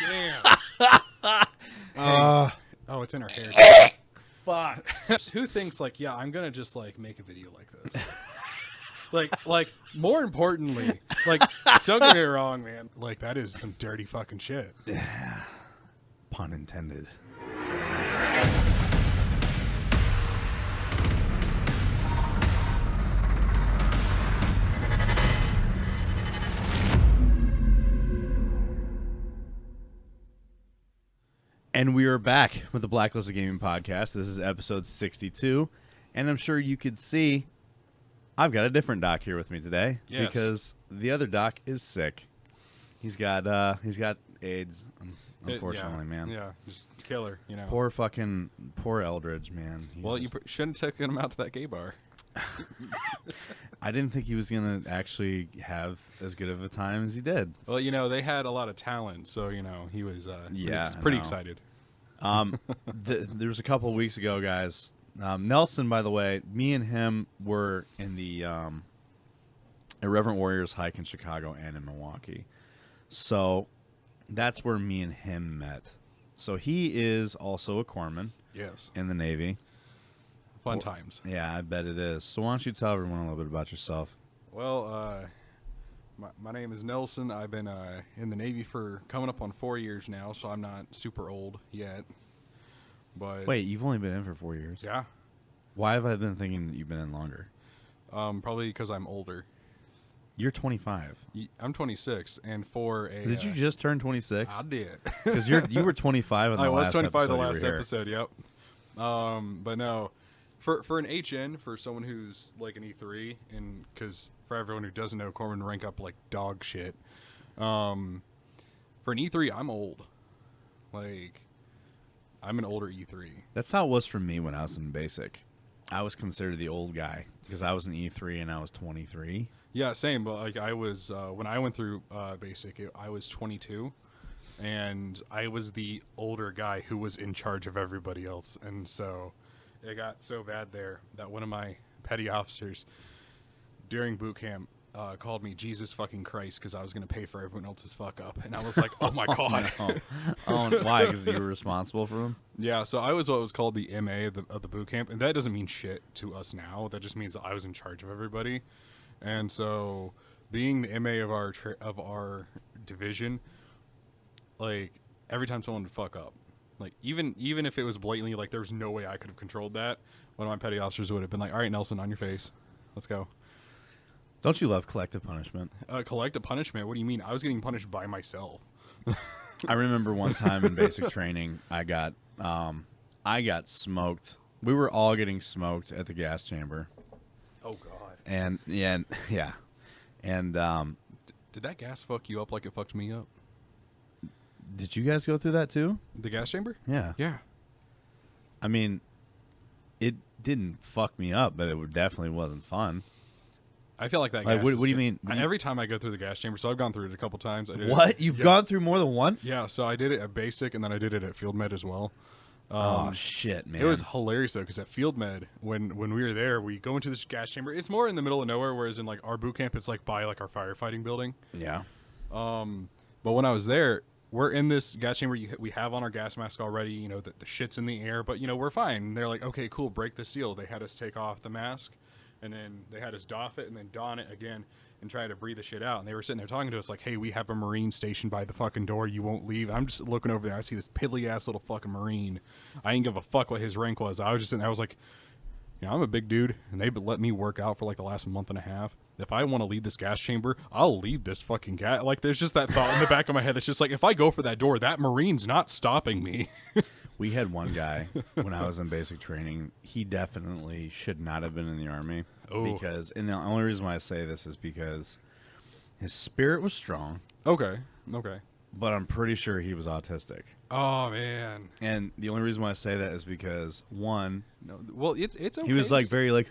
Damn. Oh, it's in her hair. Fuck. Who thinks like, yeah, I'm gonna just like make a video like this? like more importantly, like don't get me wrong, man. Like that is some dirty fucking shit. Yeah. Pun intended. And we are back with the Blacklisted Gaming Podcast. This is episode 62. And I'm sure you could see I've got a different Doc here with me today. Yes. Because the other Doc is sick. He's got AIDS, unfortunately, man. Yeah, just killer, you know. Poor Eldridge, man. Well, you shouldn't have taken him out to that gay bar. I didn't think he was going to actually have as good of a time as he did. Well, you know, they had a lot of talent, so, you know, he was pretty excited. There was a couple of weeks ago, guys. Nelson, by the way, me and him were in the Irreverent Warriors hike in Chicago and in Milwaukee. So that's where me and him met. So he is also a corpsman. Yes. In the Navy. Fun times. Yeah, I bet it is. So why don't you tell everyone a little bit about yourself? Well, my name is Nelson. I've been in the Navy for coming up on 4 years now, so I'm not super old yet. But wait, you've only been in for 4 years? Yeah. Why have I been thinking that you've been in longer? Probably because I'm older. You're 25. I'm 26, and for a... Did you just turn 26? I did. Because you were 25 in the last episode. I was 25 the last episode, yep. But no, for an HN, for someone who's like an E3, and because for everyone who doesn't know, corpsmen rank up like dog shit. For an E3, I'm old. Like, I'm an older E3. That's how it was for me when I was in basic. I was considered the old guy because I was an E3 and I was 23. Yeah, same. But like I was when I went through basic, I was 22, and I was the older guy who was in charge of everybody else. And so it got so bad there that one of my petty officers during boot camp called me Jesus fucking Christ because I was going to pay for everyone else's fuck up. And I was like, oh my God. Why? Because you were responsible for them? Yeah, so I was what was called the MA of the boot camp. And that doesn't mean shit to us now. That just means that I was in charge of everybody. And so being the MA of our division, like every time someone would fuck up, like even if it was blatantly like there was no way I could have controlled that, one of my petty officers would have been like, all right, Nelson, on your face. Let's go. Don't you love collective punishment? Collective punishment? What do you mean? I was getting punished by myself. I remember one time in basic training, I got smoked. We were all getting smoked at the gas chamber. Oh, God. And, yeah. And, did that gas fuck you up like it fucked me up? Did you guys go through that too? The gas chamber? Yeah. Yeah. I mean, it didn't fuck me up, but it definitely wasn't fun. I feel like that gas. What do you mean? Every time I go through the gas chamber, so I've gone through it a couple times. What? You've gone through more than once? Yeah, so I did it at basic, and then I did it at field med as well. Oh, shit, man. It was hilarious, though, because at field med, when we were there, we go into this gas chamber. It's more in the middle of nowhere, whereas in like our boot camp, it's like by like our firefighting building. Yeah. But when I was there, we're in this gas chamber. We have on our gas mask already. You know, the shit's in the air, but, you know, we're fine. And they're like, okay, cool, break the seal. They had us take off the mask, and then they had us doff it and then don it again and try to breathe the shit out. And they were sitting there talking to us like, hey, we have a Marine stationed by the fucking door. You won't leave. I'm just looking over there. I see this piddly-ass little fucking Marine. I didn't give a fuck what his rank was. I was just sitting there. I was like, you know, I'm a big dude, and they've let me work out for like the last month and a half. If I want to leave this gas chamber, I'll leave this fucking gas. Like, there's just that thought in the back of my head that's just like, if I go for that door, that Marine's not stopping me. We had one guy when I was in basic training. He definitely should not have been in the Army. Oh. Because, and the only reason why I say this is because his spirit was strong. Okay. But I'm pretty sure he was autistic. Oh, man. And the only reason why I say that is because, one... No, well, it's okay. He was, like, very, like,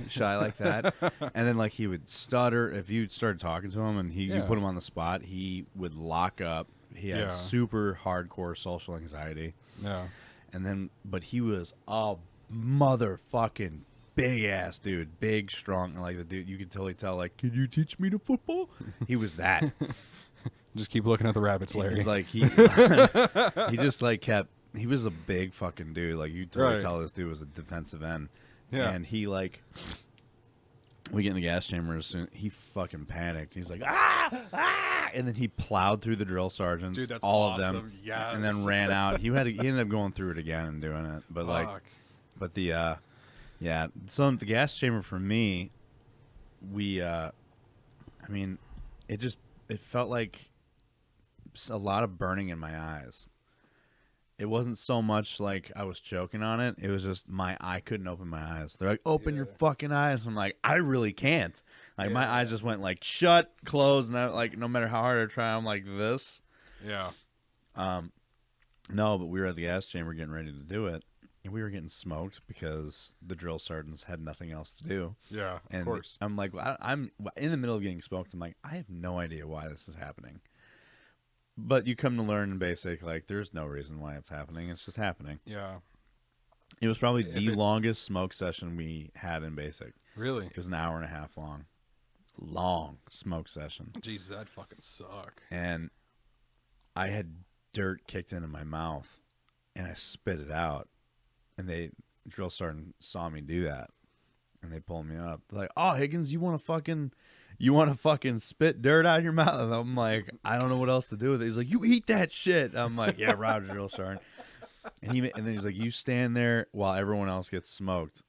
shy like that. And then, like, he would stutter. If you started talking to him and you put him on the spot, he would lock up. He had super hardcore social anxiety. Yeah. And then, but he was a motherfucking big-ass dude. Big, strong. And, like, the dude, you could totally tell, like, can you teach me to football? He was that. Just keep looking at the rabbits, Larry. He's like he just like kept. He was a big fucking dude. Like you totally Right. tell this dude was a defensive end. Yeah. And he like, we get in the gas chamber and soon he fucking panicked. He's like ah, and then he plowed through the drill sergeants, Dude, that's all awesome. of them, Yes. and then ran out. He ended up going through it again and doing it. But like, Fuck. but the yeah. So the gas chamber for me, we I mean, it felt like a lot of burning in my eyes. It wasn't so much like I was choking on it. It was just I couldn't open my eyes. They're like, open your fucking eyes. I'm like, I really can't. Like my eyes just went like shut, closed, and I, like no matter how hard I try, I'm like this. Yeah. No, but we were at the gas chamber getting ready to do it, and we were getting smoked because the drill sergeants had nothing else to do. Yeah. And of course. I'm like, I'm in the middle of getting smoked. I'm like, I have no idea why this is happening. But you come to learn in basic, like, there's no reason why it's happening. It's just happening. Yeah. It was probably the longest smoke session we had in basic. Really? It was an hour and a half long. Long smoke session. Jesus, that'd fucking suck. And I had dirt kicked into my mouth, and I spit it out. And drill sergeant saw me do that, and they pulled me up. They're like, oh, Higgins, you want to fucking spit dirt out of your mouth? And I'm like, I don't know what else to do with it. He's like, you eat that shit. I'm like, yeah, Roger, drill sergeant. And then he's like, you stand there while everyone else gets smoked.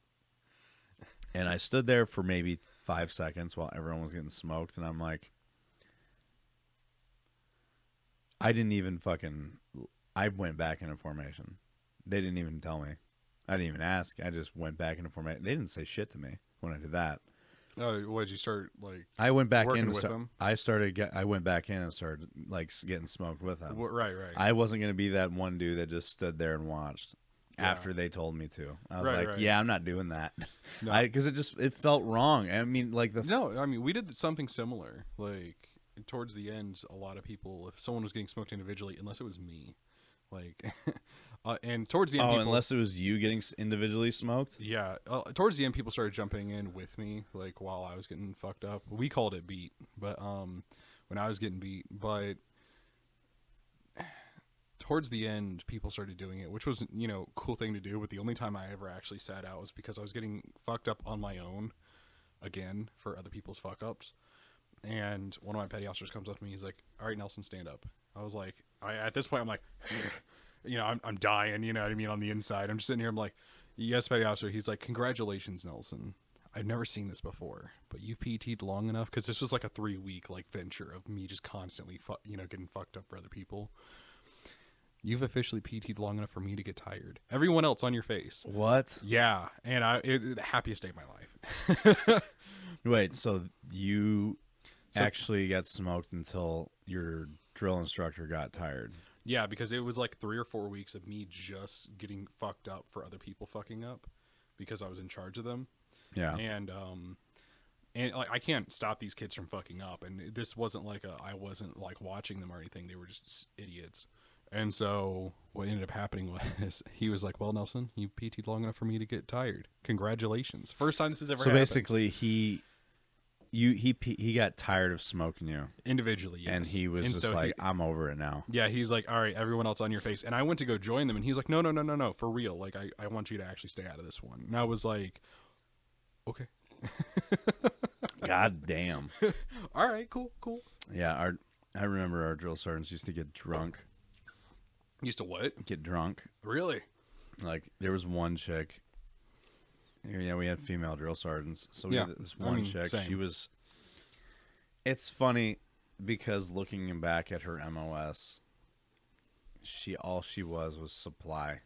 And I stood there for maybe 5 seconds while everyone was getting smoked. And I'm like, I went back into formation. They didn't even tell me. I didn't even ask. I just went back into formation. They didn't say shit to me when I did that. Oh, what did you start like? I went back working in. with them? I went back in and started like getting smoked with them. Right. I wasn't gonna be that one dude that just stood there and watched after they told me to. I was like, yeah, I'm not doing that. No. Because it felt wrong. I mean, like No, I mean we did something similar. Like towards the end, a lot of people, if someone was getting smoked individually, unless it was me, like. And towards the end, unless it was you getting individually smoked. Yeah, towards the end, people started jumping in with me, like while I was getting fucked up. We called it beat, but when I was getting beat, but towards the end, people started doing it, which was cool thing to do. But the only time I ever actually sat out was because I was getting fucked up on my own, again for other people's fuck ups. And one of my petty officers comes up to me, he's like, "All right, Nelson, stand up." I was like, at this point, I'm like. I'm dying, you know what I mean, on the inside. I'm just sitting here, I'm like, yes, petty officer. He's like, congratulations, Nelson. I've never seen this before, but you PT'd long enough, because this was like a 3-week like venture of me just constantly, getting fucked up for other people. You've officially PT'd long enough for me to get tired. Everyone else on your face. What? Yeah, and the happiest day of my life. Wait, so you actually got smoked until your drill instructor got tired? Yeah, because it was like 3 or 4 weeks of me just getting fucked up for other people fucking up because I was in charge of them. Yeah. And like I can't stop these kids from fucking up. And this wasn't like I wasn't like watching them or anything. They were just idiots. And so what ended up happening was he was like, well, Nelson, you PT'd long enough for me to get tired. Congratulations. First time this has ever happened. So basically he got tired of smoking you individually, yes. And he was just so like, I'm over it now. Yeah, he's like, all right, everyone else on your face. And I went to go join them, and he's like, no, for real. Like, I want you to actually stay out of this one. And I was like, okay. God damn. All right, cool. Yeah, I remember our drill sergeants used to get drunk. Used to what? Get drunk. Really? Like, there was one chick. Yeah, we had female drill sergeants. So we had this one chick. Same. She was. It's funny because looking back at her MOS, all she was supply,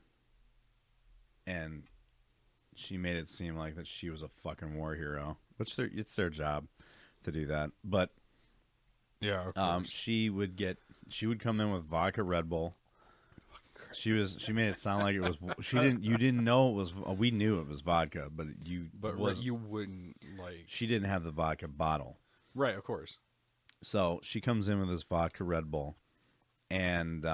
and she made it seem like that she was a fucking war hero, which it's their job to do that. But yeah, of course. she would come in with vodka Red Bull. She made it sound like it was. You didn't know it was. We knew it was vodka, but you wouldn't like. She didn't have the vodka bottle, right? Of course. So she comes in with this vodka Red Bull, and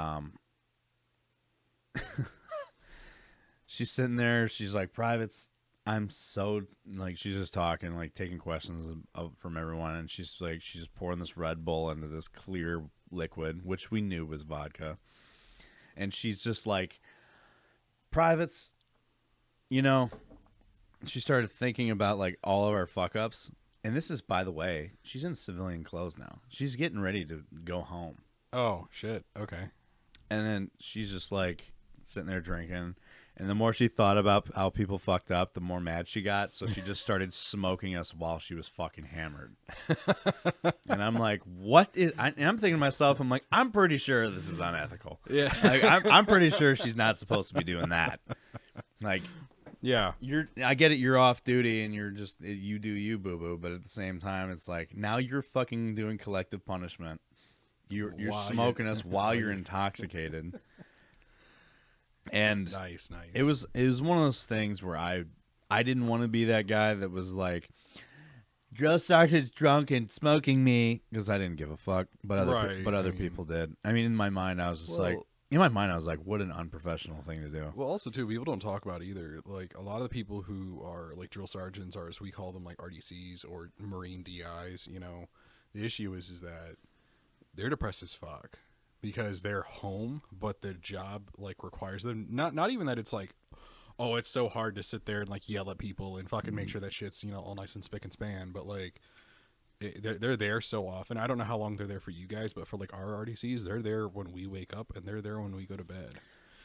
she's sitting there. She's like, "Privates, I'm so like she's just talking, like taking questions from everyone, and she's just pouring this Red Bull into this clear liquid, which we knew was vodka, and she's just like, privates, you know. She started thinking about like all of our fuck ups, and this is, by the way, she's in civilian clothes now. She's getting ready to go home. Oh shit. Okay. And then she's just like sitting there drinking. And the more she thought about how people fucked up, the more mad she got. So she just started smoking us while she was fucking hammered. And I'm like, what is... and I'm thinking to myself, I'm like, I'm pretty sure this is unethical. Yeah. Like, I'm pretty sure she's not supposed to be doing that. Like, Yeah. I get it, you're off duty and you're just... You do you, boo-boo. But at the same time, it's like, now you're fucking doing collective punishment. You're smoking us while you're intoxicated. And nice. It was one of those things where I didn't want to be that guy that was like, drill sergeant's drunk and smoking me, because I didn't give a fuck, but other people did. I mean, in my mind, I was just like, what an unprofessional thing to do. Well, also too, people don't talk about either. Like a lot of the people who are like drill sergeants, or as we call them, like RDCs or Marine DIs. You know, the issue is that they're depressed as fuck. Because they're home, but their job like requires them not even that it's like, oh, it's so hard to sit there and like yell at people and fucking make sure that shit's, you know, all nice and spick and span, but like they're there so often. I don't know how long they're there for you guys, but for like our RDCs, they're there when we wake up and they're there when we go to bed.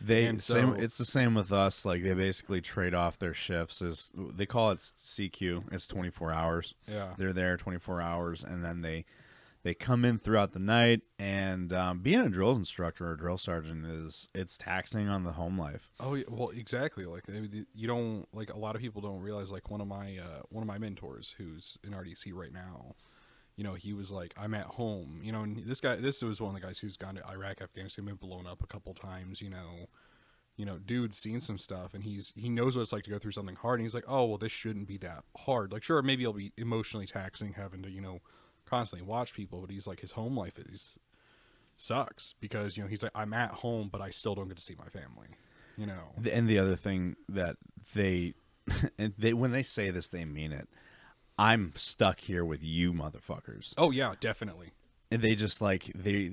It's the same with us. Like they basically trade off their shifts. They call it CQ. It's 24 hours. Yeah, they're there 24 hours, and then they come in throughout the night, and being a drill instructor or drill sergeant it's taxing on the home life. Oh, yeah, well, exactly. Like you don't, like a lot of people don't realize, like one of my mentors who's in RDC right now, you know, he was like, I'm at home, you know, and this was one of the guys who's gone to Iraq, Afghanistan, been blown up a couple times, you know, dude's seen some stuff, and he knows what it's like to go through something hard, and he's like, oh, well, this shouldn't be that hard. Like, sure, maybe it'll be emotionally taxing having to, you know, constantly watch people, but he's like, his home life sucks because, you know, he's like, I'm at home, but I still don't get to see my family, you know. And the other thing that they when they say this, they mean it. I'm stuck here with you motherfuckers. Oh yeah, definitely. And they just like they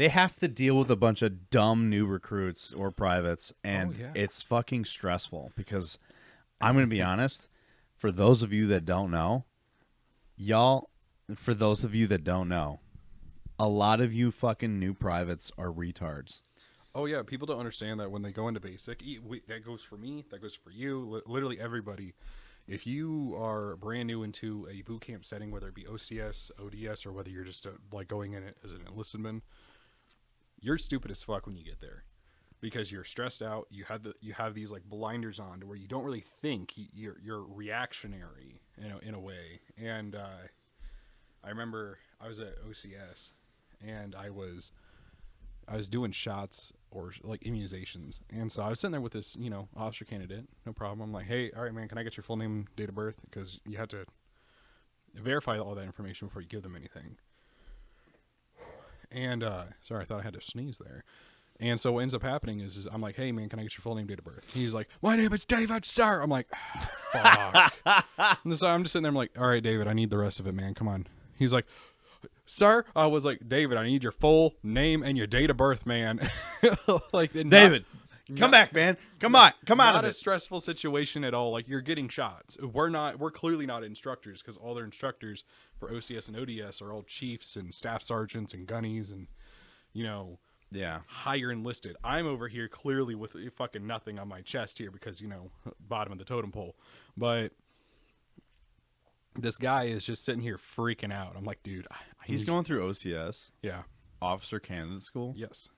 have to deal with a bunch of dumb new recruits or privates, and it's fucking stressful because I'm going to be honest, for those of you that don't know, a lot of you fucking new privates are retards. Oh yeah, people don't understand that when they go into basic. That goes for me. That goes for you. Literally everybody. If you are brand new into a boot camp setting, whether it be OCS, ODS, or whether you're just like going in it as an enlistment, you're stupid as fuck when you get there, because you're stressed out. You have these like blinders on to where you don't really think. You're reactionary, you know, in a way. And I remember I was at OCS, and I was doing shots or like immunizations, and so I was sitting there with this, you know, officer candidate. No problem. I'm like, hey, all right, man, can I get your full name, date of birth? Because you have to verify all that information before you give them anything. And sorry, I thought I had to sneeze there. And so what ends up happening is I'm like, hey, man, can I get your full name, date of birth? He's like, my name is David, sir. I'm like, fuck. And so I'm just sitting there. I'm like, all right, David, I need the rest of it, man. Come on. He's like, sir. I was like, David, I need your full name and your date of birth, man. Like, David, come back, man. Come on. Come out of it. Not a stressful situation at all. Like, you're getting shots. We're clearly not instructors, because all their instructors for OCS and ODS are all chiefs and staff sergeants and gunnies and, you know, higher enlisted. I'm over here clearly with fucking nothing on my chest here because, you know, bottom of the totem pole. But this guy is just sitting here freaking out. I'm like, dude, he's going through OCS. Yeah. Officer Candidate School. Yes.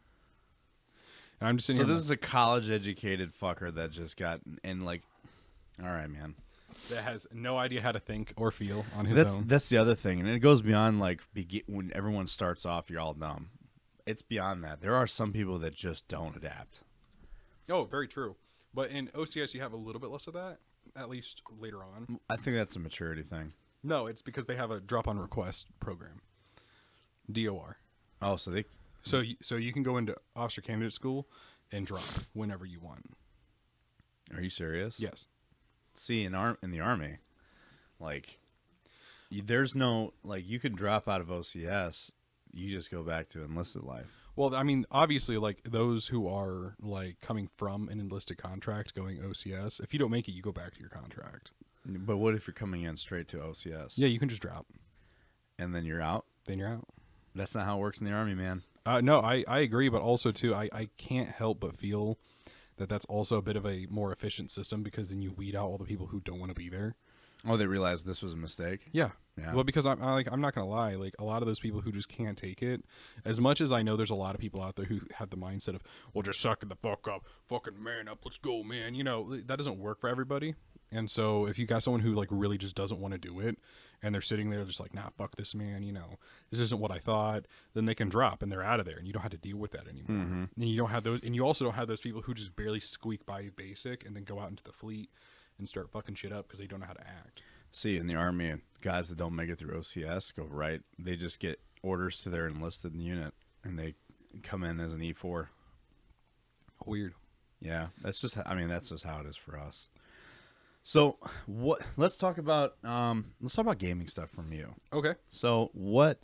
And I'm just sitting here. So this is a college educated fucker that just got in, like, all right, man. That has no idea how to think or feel on his own. That's the other thing. And it goes beyond, like, when everyone starts off, you're all dumb. It's beyond that. There are some people that just don't adapt. Oh, very true. But in OCS, you have a little bit less of that, at least later on. I think that's a maturity thing. No, it's because they have a drop-on request program. DOR. Oh, so you can go into officer candidate school and drop whenever you want. Are you serious? Yes. See, in the army, like, there's no, like, you can drop out of OCS, you just go back to enlisted life. Well, I mean, obviously, like, those who are, like, coming from an enlisted contract going OCS, if you don't make it, you go back to your contract. But what if you're coming in straight to OCS? Yeah, you can just drop. And then you're out? Then you're out. That's not how it works in the army, man. No, I agree, but also, too, I can't help but feel that that's also a bit of a more efficient system because then you weed out all the people who don't want to be there. Oh, they realized this was a mistake? Yeah. Yeah. Well, because I'm not gonna lie, like a lot of those people who just can't take it. As much as I know, there's a lot of people out there who have the mindset of, well, just suck it the fuck up, fucking man up, let's go, man. You know, that doesn't work for everybody. And so if you got someone who like really just doesn't want to do it, and they're sitting there just like, nah, fuck this, man. You know, this isn't what I thought. Then they can drop and they're out of there, and you don't have to deal with that anymore. Mm-hmm. And you don't have those, and you also don't have those people who just barely squeak by basic and then go out into the fleet and start fucking shit up because they don't know how to act. See, in the army, guys that don't make it through OCS go right. They just get orders to their enlisted unit, and they come in as an E4. Weird. Yeah, that's just how it is for us. So, let's talk about gaming stuff from you. Okay. So, what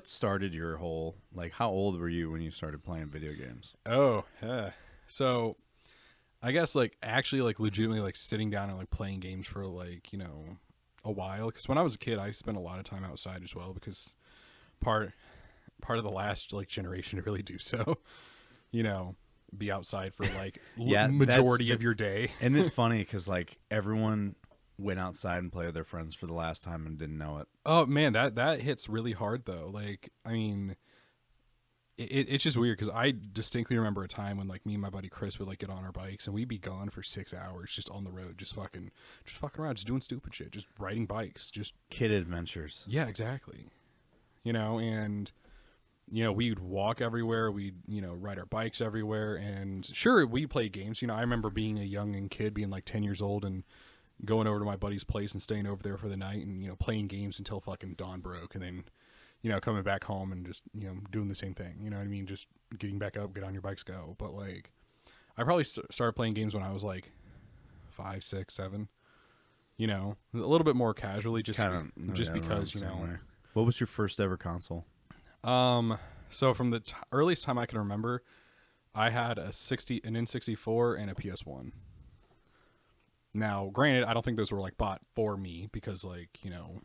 started your whole, like, how old were you when you started playing video games? Oh, so I guess like actually like legitimately like sitting down and like playing games for like, you know, a while, because when I was a kid I spent a lot of time outside as well, because part of the last like generation to really do so, you know, be outside for like majority of your day. And it's funny because like everyone went outside and played with their friends for the last time and didn't know it. Oh man, that hits really hard though. Like, I mean, it's just weird because I distinctly remember a time when like me and my buddy Chris would like get on our bikes and we'd be gone for 6 hours just on the road, just fucking around, just doing stupid shit, just riding bikes, just kid adventures. Yeah, exactly. You know, and you know, we'd walk everywhere, we'd, you know, ride our bikes everywhere, and sure, we played games. You know, I remember being a young kid, being like 10 years old and going over to my buddy's place and staying over there for the night and, you know, playing games until fucking dawn broke, and then, you know, coming back home and just, you know, doing the same thing. You know what I mean? Just getting back up, get on your bikes, go. But like, I probably started playing games when I was like 5, 6, 7. You know, a little bit more casually, because you know. Way. What was your first ever console? So from the earliest time I can remember, I had an N64 and a PS1. Now, granted, I don't think those were like bought for me because, like, you know,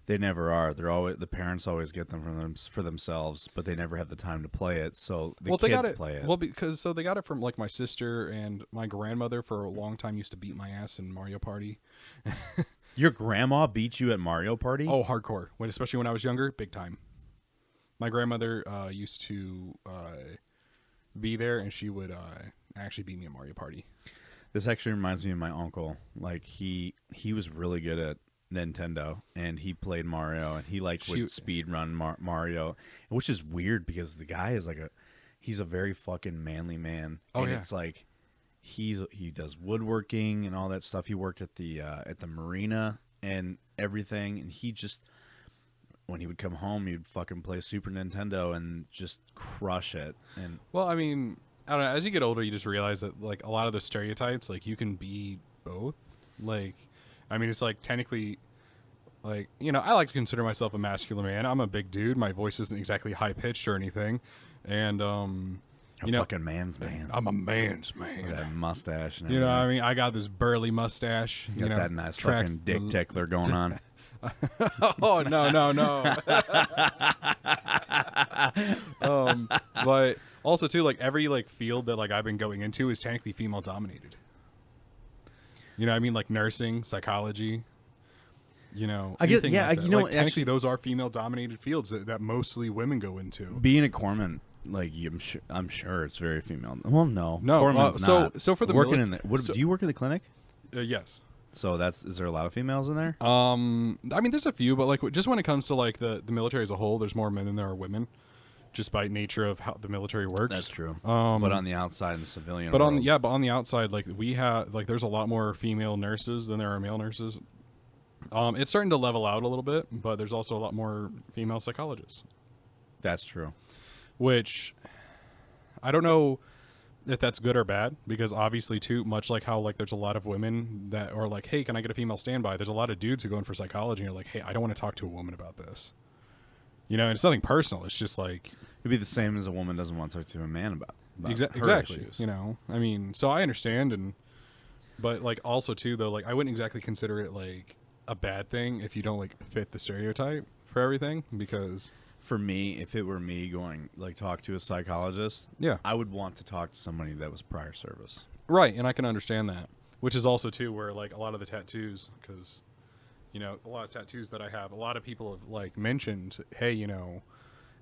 they never are. They're always, the parents always get them for themselves, but they never have the time to play it. So kids play it. Well, because they got it from like my sister, and my grandmother for a long time used to beat my ass in Mario Party. Your grandma beat you at Mario Party? Oh, hardcore. Especially when I was younger, big time. My grandmother used to be there, and she would actually beat me at Mario Party. This actually reminds me of my uncle. Like, he was really good at Nintendo, and he played Mario, and he would speed run Mario, which is weird because the guy is like he's a very fucking manly man. Oh, and yeah. It's like he does woodworking and all that stuff. He worked at the marina and everything, and he just, when he would come home, he'd fucking play Super Nintendo and just crush it. And well, I mean, I don't know. As you get older, you just realize that like a lot of the stereotypes, like you can be both. Like, I mean, it's like technically, like, you know, I like to consider myself a masculine man. I'm a big dude. My voice isn't exactly high pitched or anything, and you know, fucking man's man. I'm a man's man. With that mustache. And you know what I mean? I got this burly mustache. You got that nice fucking dick tickler going on. Oh no. But also too, like every like field that like I've been going into is technically female dominated. You know what I mean? Like nursing, psychology. You know, I get, yeah. like you know, like, technically those are female dominated fields that mostly women go into. Being a corpsman, like I'm sure it's very female. Well, no, corpsman's not. So for the working in the, do you work in the clinic? Yes. So is there a lot of females in there? I mean, there's a few, but like just when it comes to like the military as a whole, there's more men than there are women, just by nature of how the military works. That's true. But on the outside in the civilian world. But on the outside, like we have, like there's a lot more female nurses than there are male nurses. It's starting to level out a little bit, but there's also a lot more female psychologists. That's true. Which I don't know. if that's good or bad, because obviously too, much like how like there's a lot of women that are like, hey, can I get a female standby? There's a lot of dudes who go in for psychology and are like, hey, I don't want to talk to a woman about this. You know, and it's nothing personal. It's just like It'd be the same as a woman doesn't want to talk to a man about her exactly. issues. You know, I mean, so I understand, but like also too though, like I wouldn't exactly consider it like a bad thing if you don't like fit the stereotype for everything, because For me, if it were me going like talk to a psychologist, yeah, I would want to talk to somebody that was prior service. right, and I can understand that, which is also too where like a lot of the tattoos, because you know a lot of tattoos that I have, a lot of people have like mentioned, hey, you know,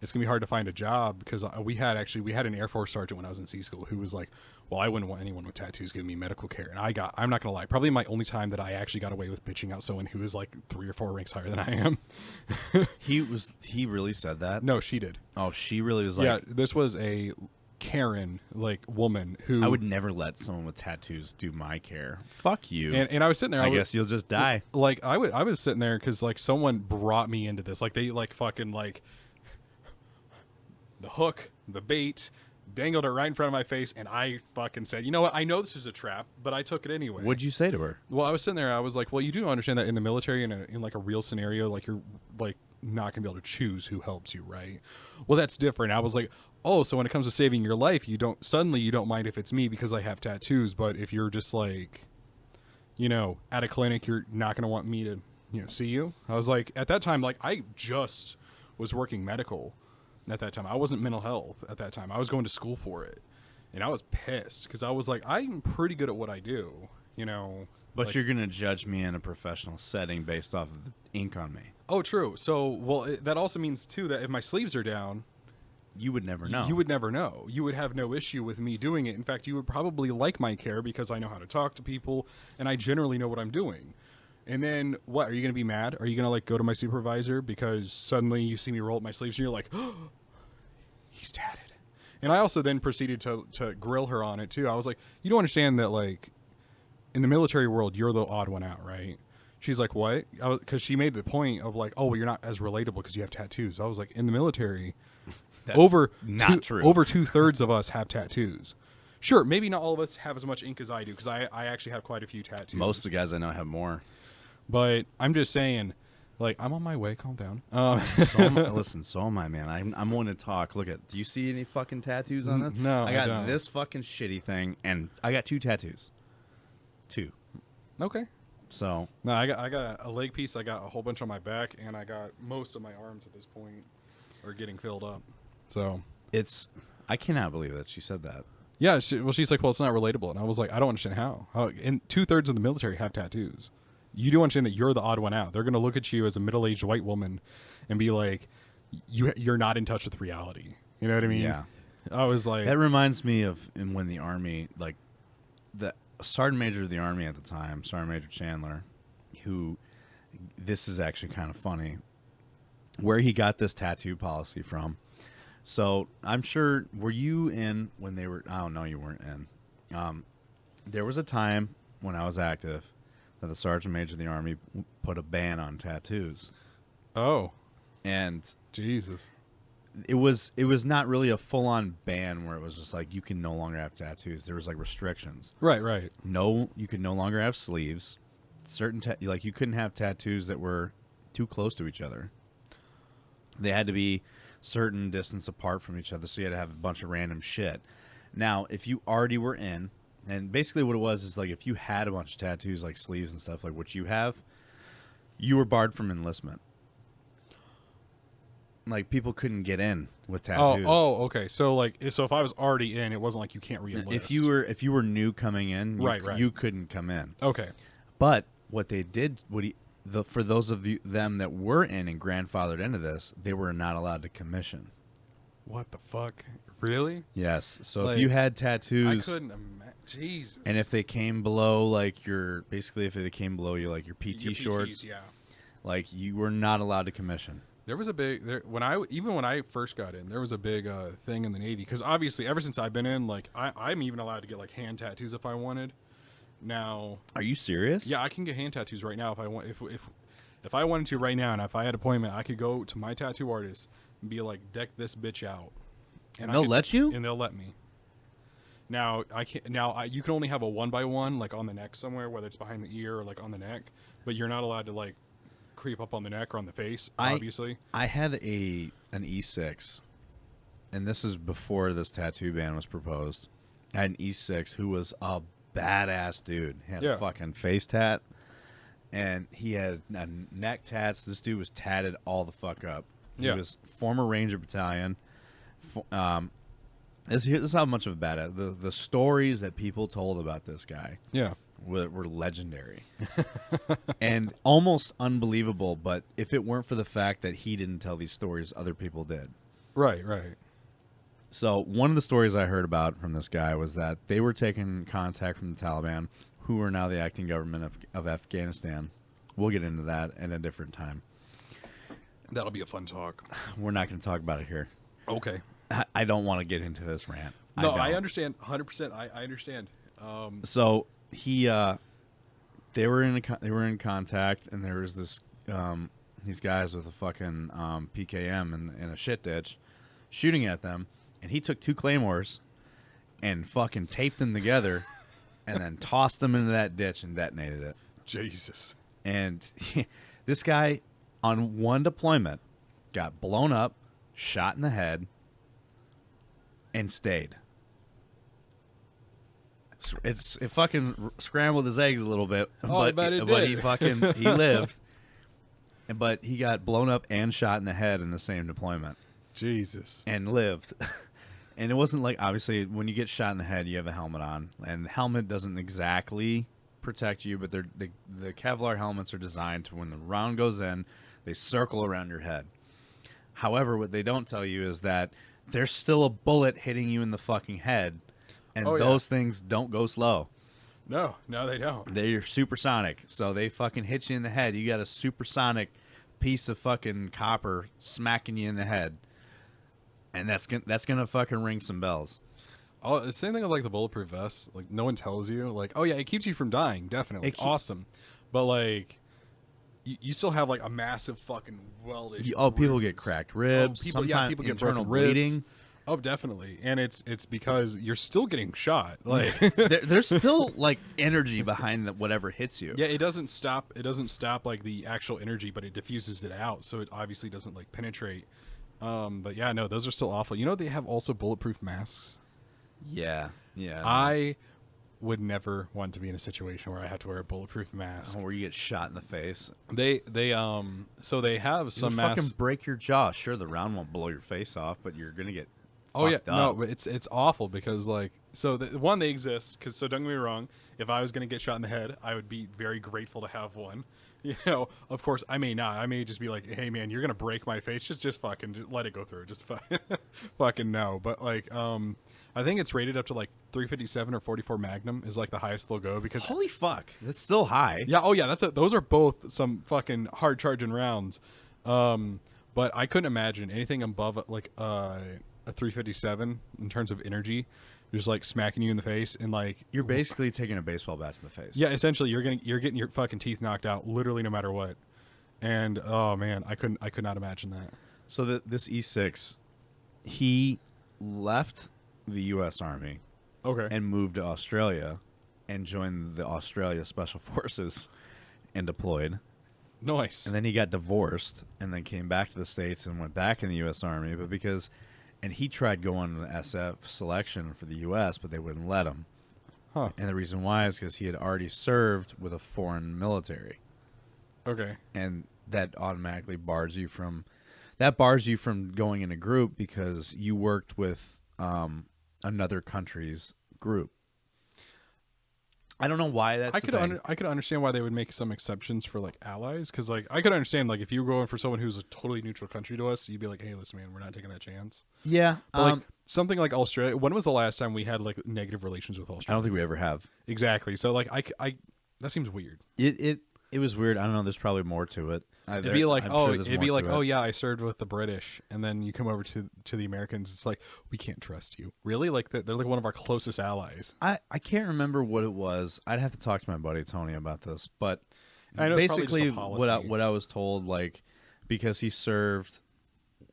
it's gonna be hard to find a job, because we had an Air Force sergeant when I was in C school who was like, well, I wouldn't want anyone with tattoos giving me medical care, and I'm not gonna lie, probably my only time that I actually got away with bitching out someone who was like 3 or 4 ranks higher than I am. He really said that? No, she did. Oh, she really was like, Yeah, this was a Karen like woman who I would never let someone with tattoos do my care. Fuck you. and I was sitting there. I guess you'll just die. Like I was sitting there because like someone brought me into this. Like they like fucking like the hook, the bait, dangled it right in front of my face, and I fucking said, you know what? I know this is a trap, but I took it anyway. What'd you say to her? Well, I was sitting there. I was like, well, you do understand that in the military, in like a real scenario, like you're like not gonna be able to choose who helps you, right? Well, that's different. I was like, oh, so when it comes to saving your life, you don't mind if it's me because I have tattoos, but if you're just like, you know, at a clinic, you're not gonna want me to, you know, see you. I was like, at that time, like I just was working medical at that time. I wasn't mental health at that time. I was going to school for it, and I was pissed because I was like, I'm pretty good at what I do, you know. But like, you're going to judge me in a professional setting based off of the ink on me. Oh, true. So, well, that also means, too, that if my sleeves are down... You would never know. You would never know. You would have no issue with me doing it. In fact, you would probably like my care because I know how to talk to people, and I generally know what I'm doing. And then, what? Are you going to be mad? Are you going to, like, go to my supervisor because suddenly you see me roll up my sleeves and you're like, oh, he's tatted. And I also then proceeded to grill her on it, too. I was like, you don't understand that, like... in the military world, you're the odd one out, right? She's like, what? Because she made the point of like, oh, well, you're not as relatable because you have tattoos. I was like, in the military, That's over not true. Over 2/3 of us have tattoos. Sure, maybe not all of us have as much ink as I do because I actually have quite a few tattoos. Most of the guys I know have more. But I'm just saying, like, I'm on my way. Calm down. Listen, so am I, man. I'm willing to talk. Look at. Do you see any fucking tattoos on this? No, I got don't. this fucking shitty thing, and I got 2 tattoos. 2. Okay. So No, I got a leg piece. I got a whole bunch on my back, and I got most of my arms at this point are getting filled up. So I cannot believe that she said that. yeah, she's like, well, it's not relatable, and I was like, I don't understand how. And 2/3 of the military have tattoos. You do understand that you're the odd one out. They're gonna look at you as a middle-aged white woman and be like, you're not in touch with reality. You know what I mean? Yeah. I was like, That reminds me of when the Army, like the Sergeant Major of the Army at the time, Sergeant Major Chandler, who, this is actually kind of funny, where he got this tattoo policy from. So I'm sure, were you in when they were, oh no, you weren't in. There was a time when I was active that the Sergeant Major of the Army put a ban on tattoos. oh, And Jesus. it was not really a full-on ban where it was just like you can no longer have tattoos. There was like restrictions. Right. No, you could no longer have sleeves. Certain like you couldn't have tattoos that were too close to each other. They had to be certain distance apart from each other, so you had to have a bunch of random shit. Now, if you already were in, and basically what it was is like if you had a bunch of tattoos like sleeves and stuff like what you have, you were barred from enlistment. Like people couldn't get in with tattoos. Oh, okay. So if I was already in, it wasn't like you can't re-enlist. If you were new coming in, right. you couldn't come in. Okay. But what they did, for those of them that were in and grandfathered into this, they were not allowed to commission. What the fuck? Really? Yes. So Like, if you had tattoos, I couldn't imagine. Jesus. and if they came below like if they came below you like your PT shorts, yeah. like you were not allowed to commission. There was a big when I first got in, there was a big thing in the Navy because obviously ever since I've been in, like I'm even allowed to get like hand tattoos if I wanted. Now, Are you serious? yeah, I can get hand tattoos right now if I want. If I wanted to right now, and if I had an appointment, I could go to my tattoo artist and be like, deck this bitch out, And they'll let you? and they'll let me. Now I can't. Now you can only have a 1x1 like on the neck somewhere, whether it's behind the ear or like on the neck. But you're not allowed to like creep up on the neck or on the face. Obviously, I had an E6, and this is before this tattoo ban was proposed. I had an E6 who was a badass dude. He had a fucking face tat, and he had neck tats. This dude was tatted all the fuck up. He was former Ranger Battalion. This is how much of a badass. The stories that people told about this guy were legendary and almost unbelievable. But if it weren't for the fact that he didn't tell these stories, other people did. Right. So one of the stories I heard about from this guy was that they were taking contact from the Taliban, who are now the acting government of Afghanistan. We'll get into that at a different time. That'll be a fun talk. We're not going to talk about it here. Okay. I don't want to get into this rant. No, I understand 100%. I understand. So they were in contact, and there was this these guys with a fucking PKM in a shit ditch shooting at them, and he took 2 claymores and fucking taped them together, and then tossed them into that ditch and detonated it. Jesus. And this guy, on one deployment, got blown up, shot in the head, and stayed. It fucking scrambled his eggs a little bit, but he lived. But he got blown up and shot in the head in the same deployment. Jesus. And lived. And it wasn't like, obviously, when you get shot in the head, you have a helmet on, and the helmet doesn't exactly protect you, but the Kevlar helmets are designed to, when the round goes in, they circle around your head. However, what they don't tell you is that there's still a bullet hitting you in the fucking head, and those things don't go slow. No, they don't. They're supersonic, so they fucking hit you in the head. You got a supersonic piece of fucking copper smacking you in the head, and that's gonna fucking ring some bells. Oh, the same thing with like the bulletproof vest. Like no one tells you. Like, oh yeah, it keeps you from dying. Definitely, awesome. But like, you still have like a massive fucking welded. People get cracked ribs. People get internal broken bleeding. Ribs. Oh, definitely, and it's because you're still getting shot. Like there's still like energy behind whatever hits you. Yeah, it doesn't stop. It doesn't stop like the actual energy, but it diffuses it out, so it obviously doesn't like penetrate. But yeah, no, those are still awful. You know, they have also bulletproof masks. Yeah. I would never want to be in a situation where I have to wear a bulletproof mask. Where you get shot in the face. So they have some masks. Fucking break your jaw. Sure, the round won't blow your face off, but you're gonna get. Oh yeah, up. no, but it's awful because like one, they exist because, so don't get me wrong, if I was gonna get shot in the head, I would be very grateful to have one. You know, of course, I may not. I may just be like, hey man, you're gonna break my face. Just fucking let it go through. Just fucking no. But like, I think it's rated up to like 357 or 44 Magnum is like the highest they'll go because holy fuck, that's still high. Yeah. Oh yeah, those are both some fucking hard charging rounds. But I couldn't imagine anything above like a 357 in terms of energy, just like smacking you in the face and like you're basically taking a baseball bat to the face. Yeah, essentially you're getting your fucking teeth knocked out literally no matter what. And oh man, I could not imagine that. So this E6, he left the U.S. Army, and moved to Australia, and joined the Australia Special Forces, and deployed. Nice. And then he got divorced, and then came back to the States and went back in the U.S. Army, and he tried going to the SF selection for the U.S., but they wouldn't let him. Huh. And the reason why is because he had already served with a foreign military. Okay. And that automatically bars you from going in a group because you worked with another country's group. I don't know why that's. I could understand why they would make some exceptions for like allies, because like I could understand like if you were going for someone who's a totally neutral country to us, you'd be like, hey, listen, man, we're not taking that chance. Yeah, but like something like Australia. When was the last time we had like negative relations with Australia? I don't think we ever have. Exactly. So like I that seems weird. It was weird. I don't know. There's probably more to it. It'd be like, oh yeah, I served with the British, and then you come over to the Americans. It's like, we can't trust you. Really? Like they're like one of our closest allies. I can't remember what it was. I'd have to talk to my buddy Tony about this. But I know basically, what I was told, like, because he served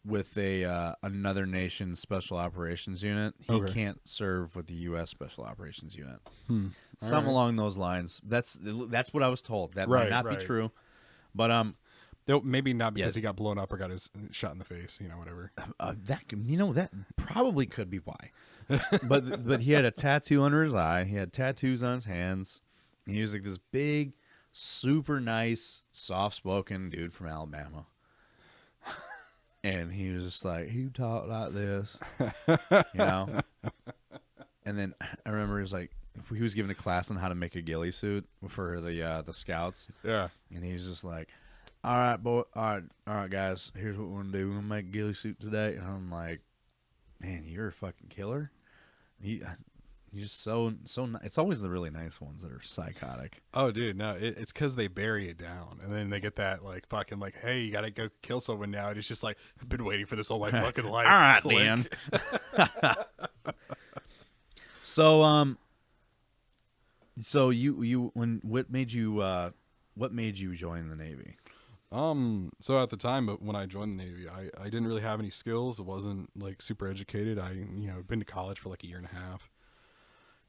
with a another nation's special operations unit. He Okay. can't serve with the U.S. special operations unit. All Something right. along those lines. That's what I was told. That Right, might not right. be true, but Maybe not because Yeah. he got blown up or got his shot in the face. Whatever. that probably could be why. but he had a tattoo under his eye. He had tattoos on his hands. And he was like this big, super nice, soft-spoken dude from Alabama. And he was just like, he talked like this, And then I remember he was giving a class on how to make a ghillie suit for the scouts. Yeah. And he was just like, all right, guys, here's what we're going to do. We're going to make a ghillie suit today. And I'm like, man, you're a fucking killer. You're just so it's always the really nice ones that are psychotic. Oh, dude, no, it's because they bury it down, and then they get that like fucking like, hey, you gotta go kill someone now. And it's just like, I've been waiting for this all my fucking life. All right, Click. Dan. So what made you join the Navy? So at the time, but when I joined the Navy, I didn't really have any skills. I wasn't like super educated. I been to college for like a year and a half.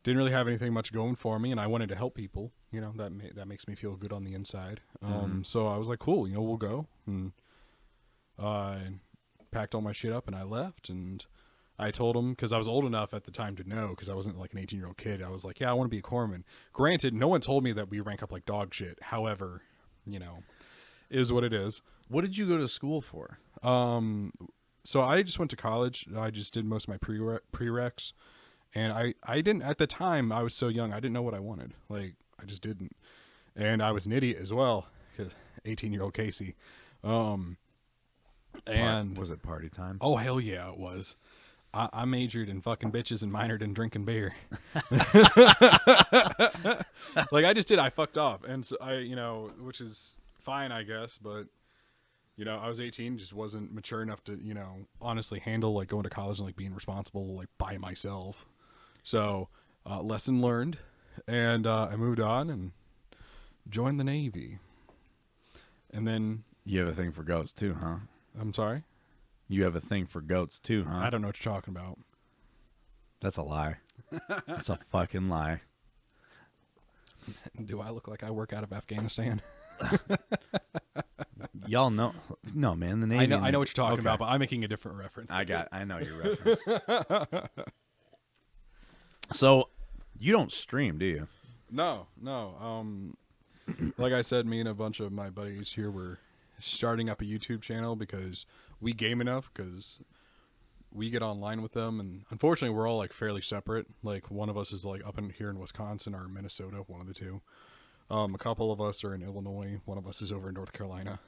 Didn't really have anything much going for me, and I wanted to help people. That makes me feel good on the inside. So I was like, cool, we'll go. And I packed all my shit up and I left. And I told him, because I was old enough at the time to know, because I wasn't like an 18-year-old kid. I was like, yeah, I want to be a corpsman. Granted, no one told me that we rank up like dog shit. However, is what it is. What did you go to school for? So I just went to college. I just did most of my prereqs. And I didn't, at the time, I was so young, I didn't know what I wanted. Like, I just didn't. And I was an idiot as well, 18-year-old Casey. And was it party time? Oh, hell yeah, it was. I majored in fucking bitches and minored in drinking beer. Like, I just did. I fucked off. And so which is fine, I guess. But, I was 18, just wasn't mature enough to, honestly handle, like, going to college and, like, being responsible, like, by myself. So, lesson learned. And I moved on and joined the Navy. And then... You have a thing for goats, too, huh? I'm sorry? You have a thing for goats, too, huh? I don't know what you're talking about. That's a lie. That's a fucking lie. Do I look like I work out of Afghanistan? Y'all know. No, man, the Navy. I know what you're talking about, but I'm making a different reference. I know your reference. So, you don't stream, do you? No. Like I said, me and a bunch of my buddies here were starting up a YouTube channel because we game enough, because we get online with them, and unfortunately we're all like fairly separate. Like, one of us is like up in here in Wisconsin or Minnesota, one of the two. A couple of us are in Illinois. One of us is over in North Carolina.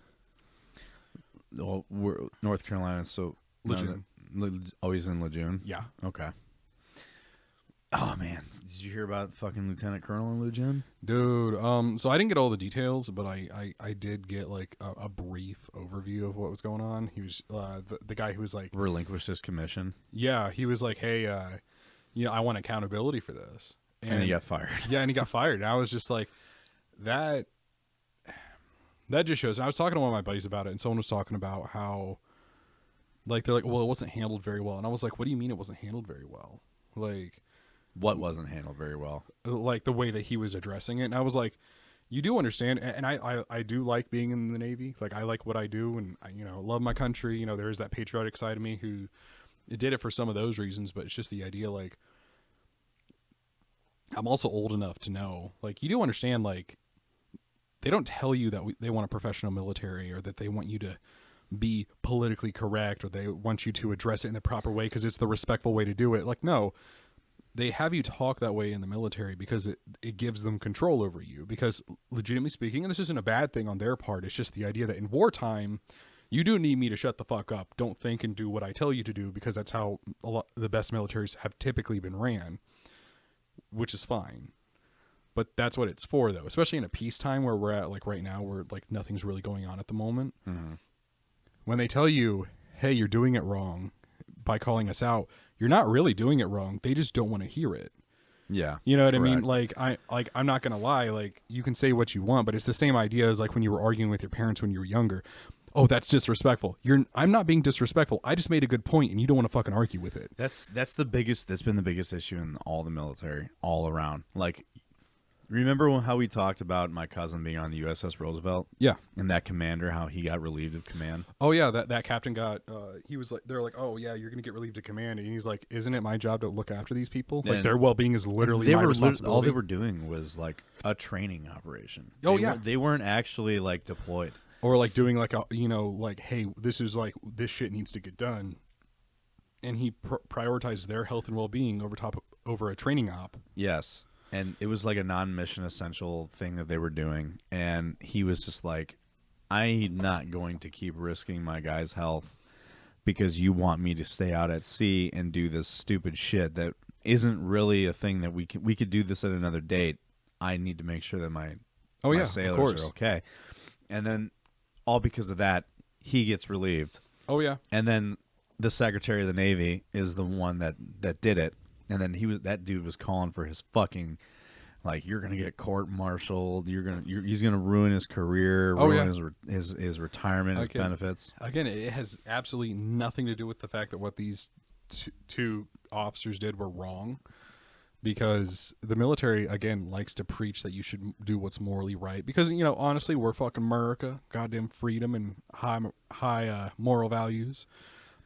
Well, we're North Carolina, so Lejeune. Always in Lejeune. Yeah. Okay. Oh man, did you hear about fucking Lieutenant Colonel in Lejeune? Dude, so I didn't get all the details, but I did get like a brief overview of what was going on. He was the guy who was like, Relinquished his commission. yeah, he was like, hey, I want accountability for this, And he got fired. Yeah, and he got fired. And I was just like, that just shows. And I was talking to one of my buddies about it, and someone was talking about how, like, they're like, well, it wasn't handled very well. And I was like, what do you mean it wasn't handled very well? Like, What wasn't handled very well? Like the way that he was addressing it. And I was like, you do understand. And I do like being in the Navy. Like, I like what I do, and I, love my country. There is that patriotic side of me who did it for some of those reasons, but it's just the idea, like, I'm also old enough to know, like, you do understand, like, they don't tell you that they want a professional military, or that they want you to be politically correct, or they want you to address it in the proper way because it's the respectful way to do it. Like, no, they have you talk that way in the military because it gives them control over you. Because, legitimately speaking, and this isn't a bad thing on their part, it's just the idea that in wartime, you do need me to shut the fuck up. Don't think and do what I tell you to do, because that's how the best militaries have typically been ran, which is fine. But that's what it's for, though, especially in a peacetime where we're at, like, right now, where, like, nothing's really going on at the moment. Mm-hmm. When they tell you, hey, you're doing it wrong by calling us out, you're not really doing it wrong. They just don't want to hear it. Yeah. You know what correct. I mean? Like, I'm not going to lie. Like, you can say what you want, but it's the same idea as, like, when you were arguing with your parents when you were younger. oh, that's disrespectful. I'm not being disrespectful. I just made a good point, and you don't want to fucking argue with it. That's been the biggest issue in all the military, all around. Like, remember how we talked about my cousin being on the USS Roosevelt? Yeah. And that commander, how he got relieved of command? Oh yeah, that captain got. He was like, they're like, oh yeah, you're gonna get relieved of command, and he's like, isn't it my job to look after these people? Like, their well-being is literally my responsibility. All they were doing was like a training operation. They weren't actually like deployed. Or like doing like a, like, hey, this is like, this shit needs to get done, and he prioritized their health and well-being over a training op. Yes, and it was like a non-mission essential thing that they were doing, and he was just like, I'm not going to keep risking my guys' health because you want me to stay out at sea and do this stupid shit that isn't really a thing that we could do this at another date. I need to make sure that my sailors are okay, and then. All because of that, he gets relieved. Oh yeah. And then the Secretary of the Navy is the one that did it. And then that dude was calling for his fucking, like, you're gonna get court-martialed. He's gonna ruin his career, ruin his retirement, his benefits. Again, it has absolutely nothing to do with the fact that what these two officers did were wrong. Because the military, again, likes to preach that you should do what's morally right. Because, honestly, we're fucking America, goddamn freedom and high moral values.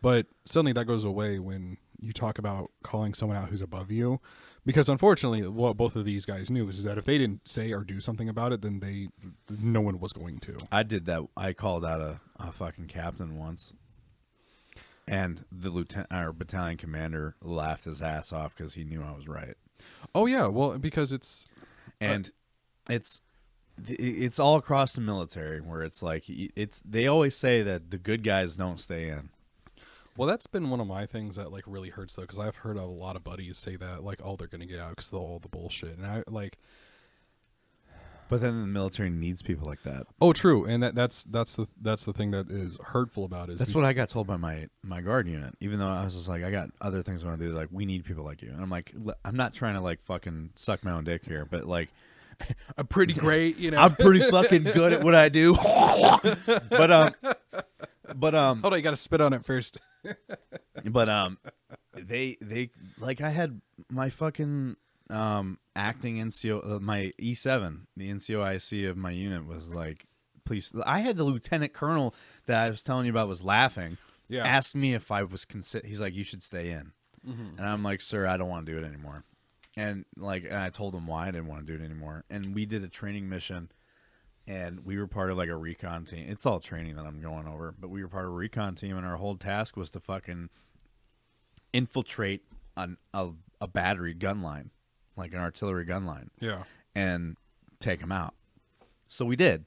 But suddenly that goes away when you talk about calling someone out who's above you. Because unfortunately, what both of these guys knew is that if they didn't say or do something about it, then no one was going to. I did that. I called out a fucking captain once. And the battalion commander laughed his ass off because he knew I was right. Oh yeah, well, because it's all across the military where it's like they always say that the good guys don't stay in. Well, that's been one of my things that like really hurts though, because I've heard a lot of buddies say that like, oh, they're gonna get out because of all the bullshit, and I like. But then the military needs people like that. Oh, true, and that's the thing that is hurtful about it. That's what I got told by my guard unit. Even though I was just like, I got other things I want to do. Like, we need people like you, and I'm like, I'm not trying to like fucking suck my own dick here, but like, I'm pretty great, I'm pretty fucking good at what I do. but hold on, you got to spit on it first. But they like, I had my fucking acting NCO, my E7, the NCOIC of my unit was like, please. I had the lieutenant colonel that I was telling you about was laughing. Yeah. Asked me if I was he's like, you should stay in. Mm-hmm. And I'm like, sir, I don't want to do it anymore. And I told him why I didn't want to do it anymore. And we did a training mission, and we were part of like a recon team. It's all training that I'm going over, but we were part of a recon team, and our whole task was to fucking infiltrate a battery gun line, like an artillery gun line. Yeah. And take them out. So we did.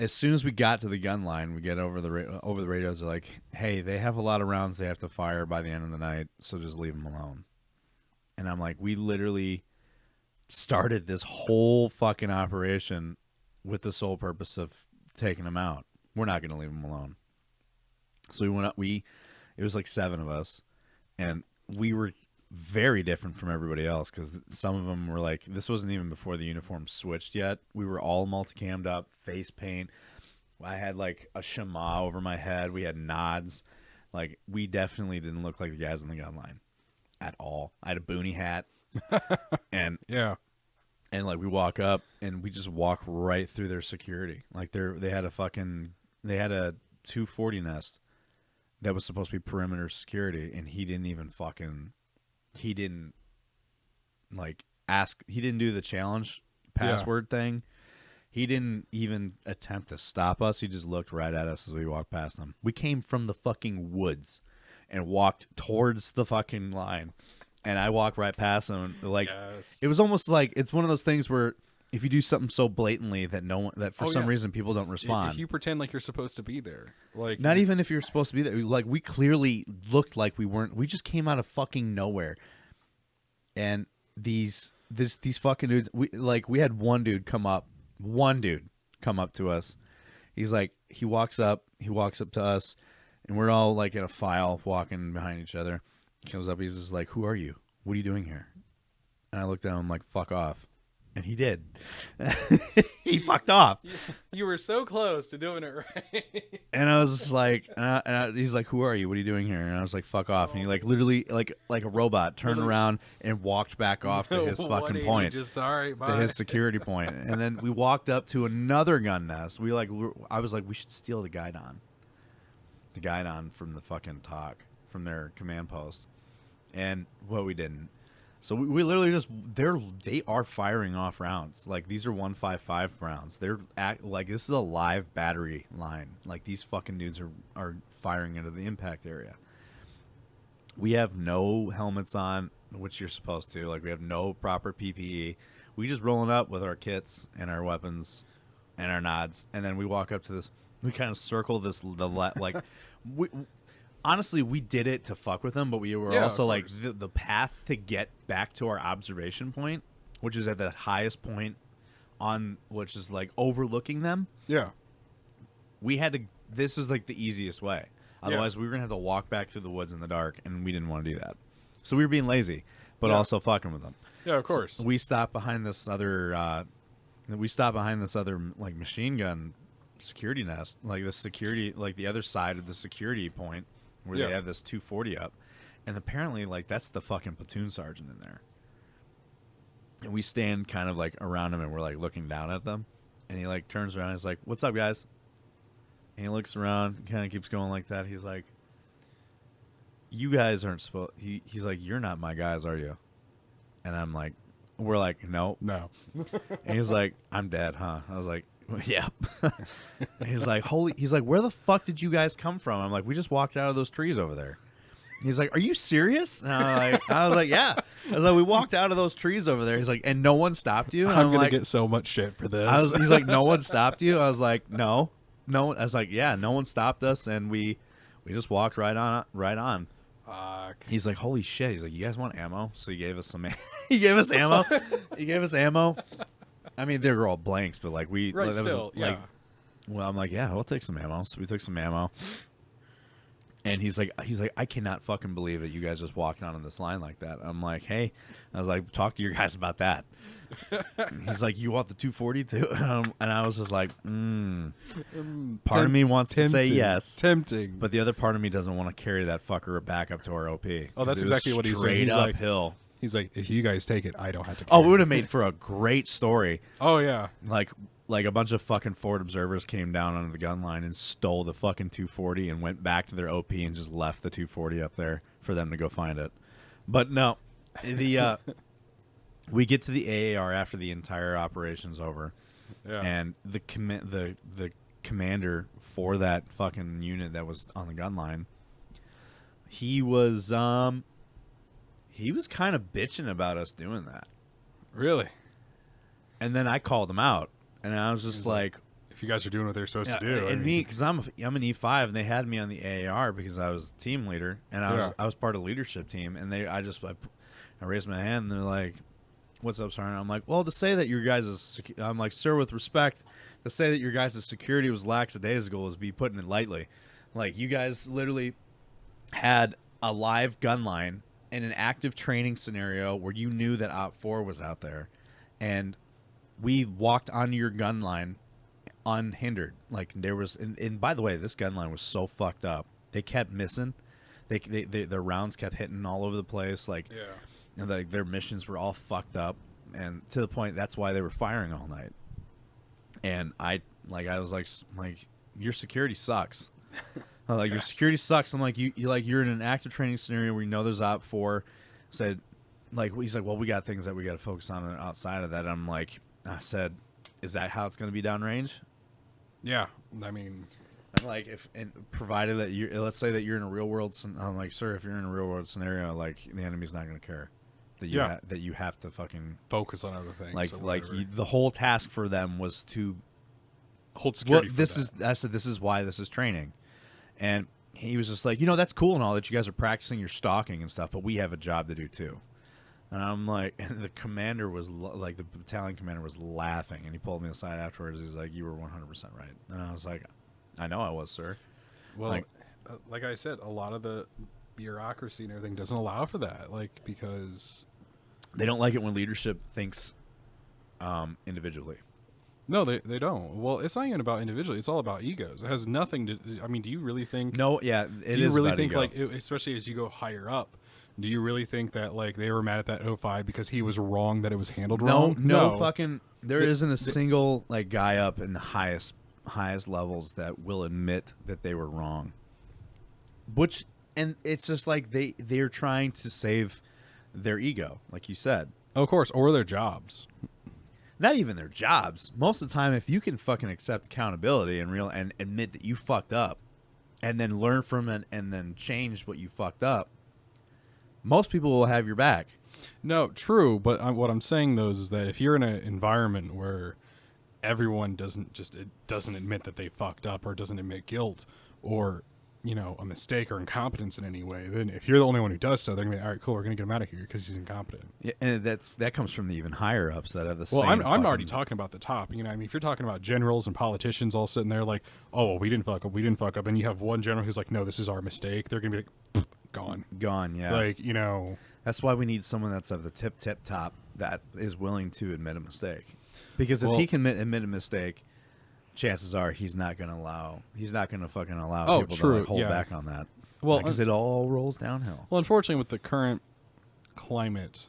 As soon as we got to the gun line, we get over the radios. They're like, hey, they have a lot of rounds they have to fire by the end of the night, so just leave them alone. And I'm like, we literally started this whole fucking operation with the sole purpose of taking them out. We're not going to leave them alone. So we went up. It was like 7 of us, and we were very different from everybody else because some of them were like, this wasn't even before the uniform switched yet. We were all multicammed up, face paint. I had like a shema over my head. We had nods. Like, we definitely didn't look like the guys in the gun line at all. I had a boonie hat. And yeah. And like, we walk up and we just walk right through their security. Like, they had a 240 nest that was supposed to be perimeter security, and he didn't do the challenge password thing. He didn't even attempt to stop us. He just looked right at us as we walked past him. We came from the fucking woods and walked towards the fucking line, and I walked right past him. Like, yes. It was almost like it's one of those things where if you do something so blatantly that for some reason people don't respond. If you pretend like you're supposed to be there, like, not even if you're supposed to be there, like, we clearly looked like we weren't. We just came out of fucking nowhere, and these fucking dudes. We had one dude come up to us. He's like, he walks up to us, and we're all like in a file walking behind each other. He comes up, he's just like, who are you? What are you doing here? And I looked at him like, fuck off. And he did. He fucked off. You were so close to doing it right. And I was just like, he's like, "Who are you? What are you doing here?" And I was like, "Fuck off!" And he like literally like a robot turned around and walked back off to his fucking point, Just all right, bye. to his security point. And then we walked up to another gun nest. I was like, we should steal the guidon from the fucking talk from their command post, and we didn't. So we literally just they are firing off rounds. Like these are 155 rounds. Like this is a live battery line. Like these fucking dudes are firing into the impact area. We have no helmets on, which you're supposed to. Like we have no proper PPE. We just rolling up with our kits and our weapons and our nods, and then we walk up to this. We kind of circle this like we. Honestly, we did it to fuck with them, but we were also like the path to get back to our observation point, which is at the highest point which is like overlooking them. Yeah. We had to, this was like the easiest way. Otherwise, we were going to have to walk back through the woods in the dark, and we didn't want to do that. So we were being lazy, but also fucking with them. Yeah, of course. So we stopped behind this other, like machine gun security nest, like the security, like the other side of the security point, where they have this 240 up, and apparently like that's the fucking platoon sergeant in there. And we stand kind of like around him, and we're like looking down at them, and he like turns around and he's like, "What's up, guys?" And he looks around, kind of keeps going like that. He's like, "You guys aren't supposed." He's like, "You're not my guys, are you?" And I'm like, "We're like, no." And he's like, "I'm dead, huh?" I was like, "Yeah." And he's like, he's like, "Where the fuck did you guys come from?" I'm like, "We just walked out of those trees over there." He's like, "Are you serious?" And I was like, "Yeah." I was like, "We walked out of those trees over there." He's like, "And no one stopped you?" And I'm gonna like, get so much shit for this. he's like, "No one stopped you?" I was like, "No." I was like, "Yeah, no one stopped us, and we just walked right on. Fuck. He's like, "Holy shit!" He's like, "You guys want ammo?" So he gave us some. He gave us ammo. He gave us ammo. I mean, they were all blanks, but like Right, still, yeah. Well, I'm like, "Yeah, we'll take some ammo." So we took some ammo. And he's like, "I cannot fucking believe that you guys just walked on this line like that." I'm like, "Hey," I was like, "Talk to your guys about that." He's like, "You want the 240 too?" And I was just like, part of me wants to say yes, tempting, but the other part of me doesn't want to carry that fucker back up to our OP. Oh, that's exactly what he's saying. Straight uphill. He's like, "If you guys take it, I don't have to." Oh, it would have made for a great story. Oh yeah. Like a bunch of fucking forward observers came down onto the gun line and stole the fucking 240 and went back to their OP and just left the 240 up there for them to go find it. But no, we get to the AAR after the entire operation's over, and the commander for that fucking unit that was on the gun line, he was kind of bitching about us doing that. Really? And then I called him out. And I was just like, if you guys are doing what they're supposed to do. And me, because I'm an E5, and they had me on the AAR because I was team leader, and I was part of the leadership team. And I raised my hand, and they're like, "What's up, Sergeant?" I'm like, "Well, to say that your guys' I'm like, sir, with respect, to say that your guys' security was lackadaisical is be putting it lightly. Like, you guys literally had a live gun line in an active training scenario where you knew that Op 4 was out there, and we walked onto your gun line unhindered. Like there was, and by the way, this gun line was so fucked up. They kept missing. Their rounds kept hitting all over the place. Like, and like their missions were all fucked up, and to the point that's why they were firing all night. And I was like, your security sucks. Like your security sucks. I'm like, you're in an active training scenario where you know there's Op 4. Said, like, he's like, well, we got things that we got to focus on outside of that. I'm like. I said, "Is that how it's going to be downrange?" Yeah, I mean, I'm like, provided that let's say that you're in a real world. I'm like, "Sir, if you're in a real world scenario, like the enemy's not going to care that you have to fucking focus on other things. The whole task for them was to hold security. I said, "This is why this is training," and he was just like, "That's cool and all that you guys are practicing your stalking and stuff, but we have a job to do too." And I'm like, and the commander was like, the battalion commander was laughing, and he pulled me aside afterwards. He's like, "You were 100% right." And I was like, "I know I was, sir." Well, like I said, a lot of the bureaucracy and everything doesn't allow for that, like, because they don't like it when leadership thinks individually. No, they don't. Well, it's not even about individually. It's all about egos. It has nothing to. I mean, do you really think? No, yeah, it do you is really about think ego. like, especially as you go higher up? Do you really think that like they were mad at that O5 because he was wrong that it was handled wrong? No, fucking. There They- isn't a single like guy up in the highest levels that will admit that they were wrong. Which, and it's just like they're trying to save their ego, like you said. Oh, of course, or their jobs. Not even their jobs. Most of the time, if you can fucking accept accountability and admit that you fucked up, and then learn from it and then change what you fucked up, most people will have your back. No, true. But what I'm saying though is that if you're in an environment where everyone doesn't admit that they fucked up or doesn't admit guilt or a mistake or incompetence in any way, then if you're the only one who does so, they're gonna be all right, cool, we're gonna get him out of here because he's incompetent. Yeah, and that comes from the even higher ups that have the Well, same. I'm already talking about the top. I mean, if you're talking about generals and politicians all sitting there like, oh, well, we didn't fuck up, and you have one general who's like, no, this is our mistake, they're gonna be like, gone. Yeah. Like, That's why we need someone that's of the tip top that is willing to admit a mistake. Because if he can admit a mistake, chances are he's not going to fucking allow people to hold back on that. Well, because it all rolls downhill. Well, unfortunately, with the current climate,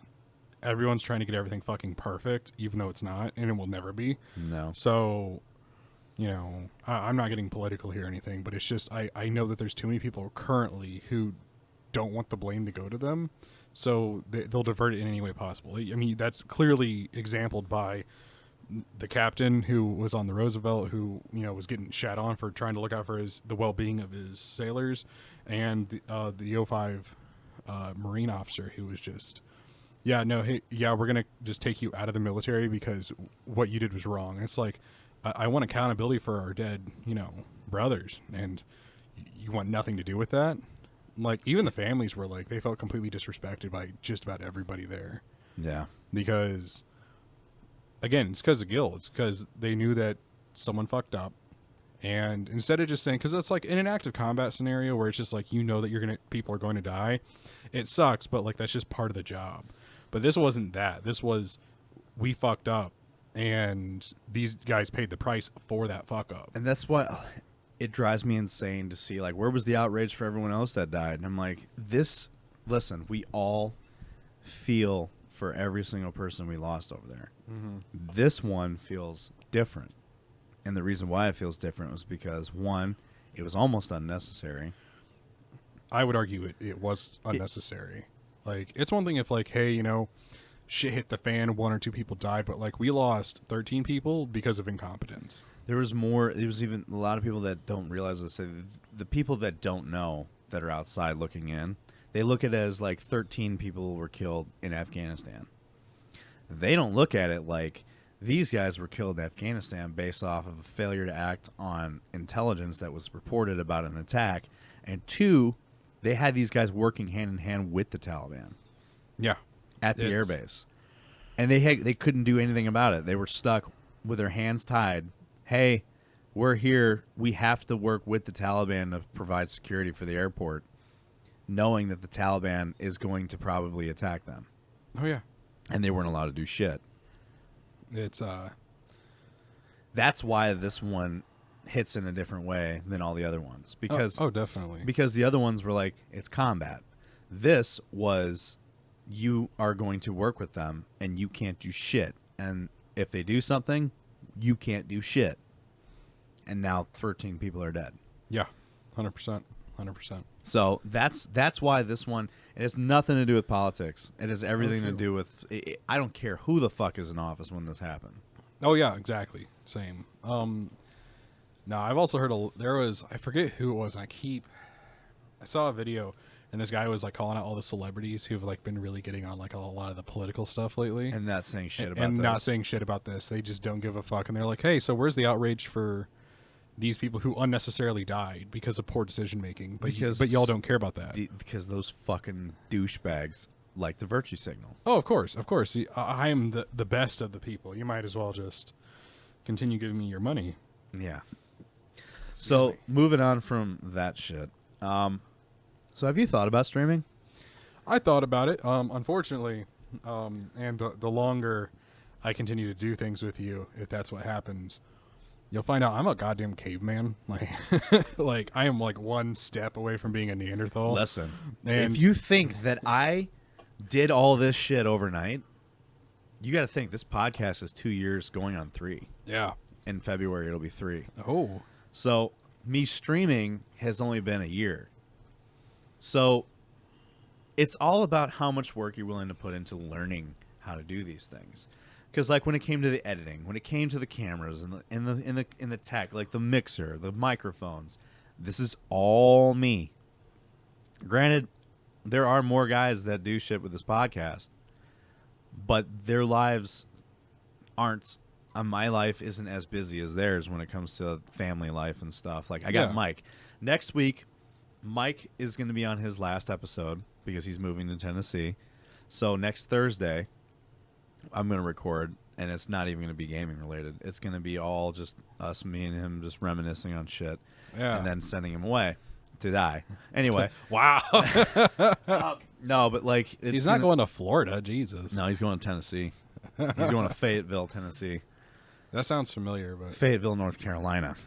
everyone's trying to get everything fucking perfect, even though it's not, and it will never be. No. So, I'm not getting political here or anything, but it's just I know that there's too many people currently who don't want the blame to go to them, so they'll divert it in any way possible. I mean, that's clearly exampled by the captain who was on the Roosevelt, who was getting shat on for trying to look out for the well-being of his sailors, and the O5 Marine officer who was just, we're gonna just take you out of the military because what you did was wrong. And it's like, I want accountability for our dead brothers, and you want nothing to do with that. Like, even the families were like, they felt completely disrespected by just about everybody there. Yeah. Because again, it's because of guilt. It's because they knew that someone fucked up, and instead of just saying, because it's like in an active combat scenario where it's just like that people are going to die, it sucks, but like that's just part of the job. But this wasn't that. This was, we fucked up, and these guys paid the price for that fuck up. And that's why it drives me insane to see like where was the outrage for everyone else that died. And I'm like, listen, we all feel for every single person we lost over there. Mm-hmm. This one feels different. And the reason why it feels different was because, one, it was almost unnecessary. I would argue it was unnecessary. Like, it's one thing if, like, hey, shit hit the fan, one or two people died, but, like, we lost 13 people because of incompetence. There was more. There was even a lot of people that don't realize this. The people that don't know that are outside looking in, they look at it as like 13 people were killed in Afghanistan. They don't look at it like these guys were killed in Afghanistan based off of a failure to act on intelligence that was reported about an attack. And two, they had these guys working hand in hand with the Taliban. Yeah. At the airbase. And they couldn't do anything about it. They were stuck with their hands tied. Hey, we're here. We have to work with the Taliban to provide security for the airport, knowing that the Taliban is going to probably attack them. Oh, yeah. And they weren't allowed to do shit. It's That's why this one hits in a different way than all the other ones. Because definitely. Because the other ones were like, it's combat. This was, you are going to work with them and you can't do shit. And if they do something, you can't do shit. And now 13 people are dead. Yeah. 100%. 100%. So that's why this one, it has nothing to do with politics. It has everything to do with, I don't care who the fuck is in office when this happened. Oh, yeah, exactly. Same. Now, I've also heard, I forget who it was, and I saw a video, and this guy was, like, calling out all the celebrities who've, like, been really getting on, like, a lot of the political stuff lately. And not saying shit about this. And not saying shit about this. They just don't give a fuck. And they're like, hey, so where's the outrage for these people who unnecessarily died because of poor decision making? But y'all don't care about that. Because those fucking douchebags like the virtue signal. Oh, of course. Of course. I am the best of the people. You might as well just continue giving me your money. Yeah. So, moving on from that shit. So have you thought about streaming? I thought about it. Unfortunately, and the longer I continue to do things with you, if that's what happens, you'll find out I'm a goddamn caveman. Like, like I am like one step away from being a Neanderthal. Listen, And if you think that I did all this shit overnight, you got to think this podcast is 2 years going on 3. yeah. In February, it'll be 3. Oh, So me streaming has only been a year. So it's all about how much work you're willing to put into learning how to do these things. Because like when it came to the editing, when it came to the cameras and in the tech, like the mixer, the microphones, this is all me. Granted, there are more guys that do shit with this podcast, but their lives aren't. My life isn't as busy as theirs when it comes to family life and stuff. Like I got Mike. Next week, Mike is going to be on his last episode because he's moving to Tennessee. So next Thursday, I'm going to record, and it's not even going to be gaming related. It's going to be all just us, me and him, just reminiscing on shit, and then sending him away to die. Anyway, wow. no, but like He's not going to Florida. Jesus. No, he's going to Tennessee. He's going to Fayetteville, Tennessee. That sounds familiar, but Fayetteville, North Carolina.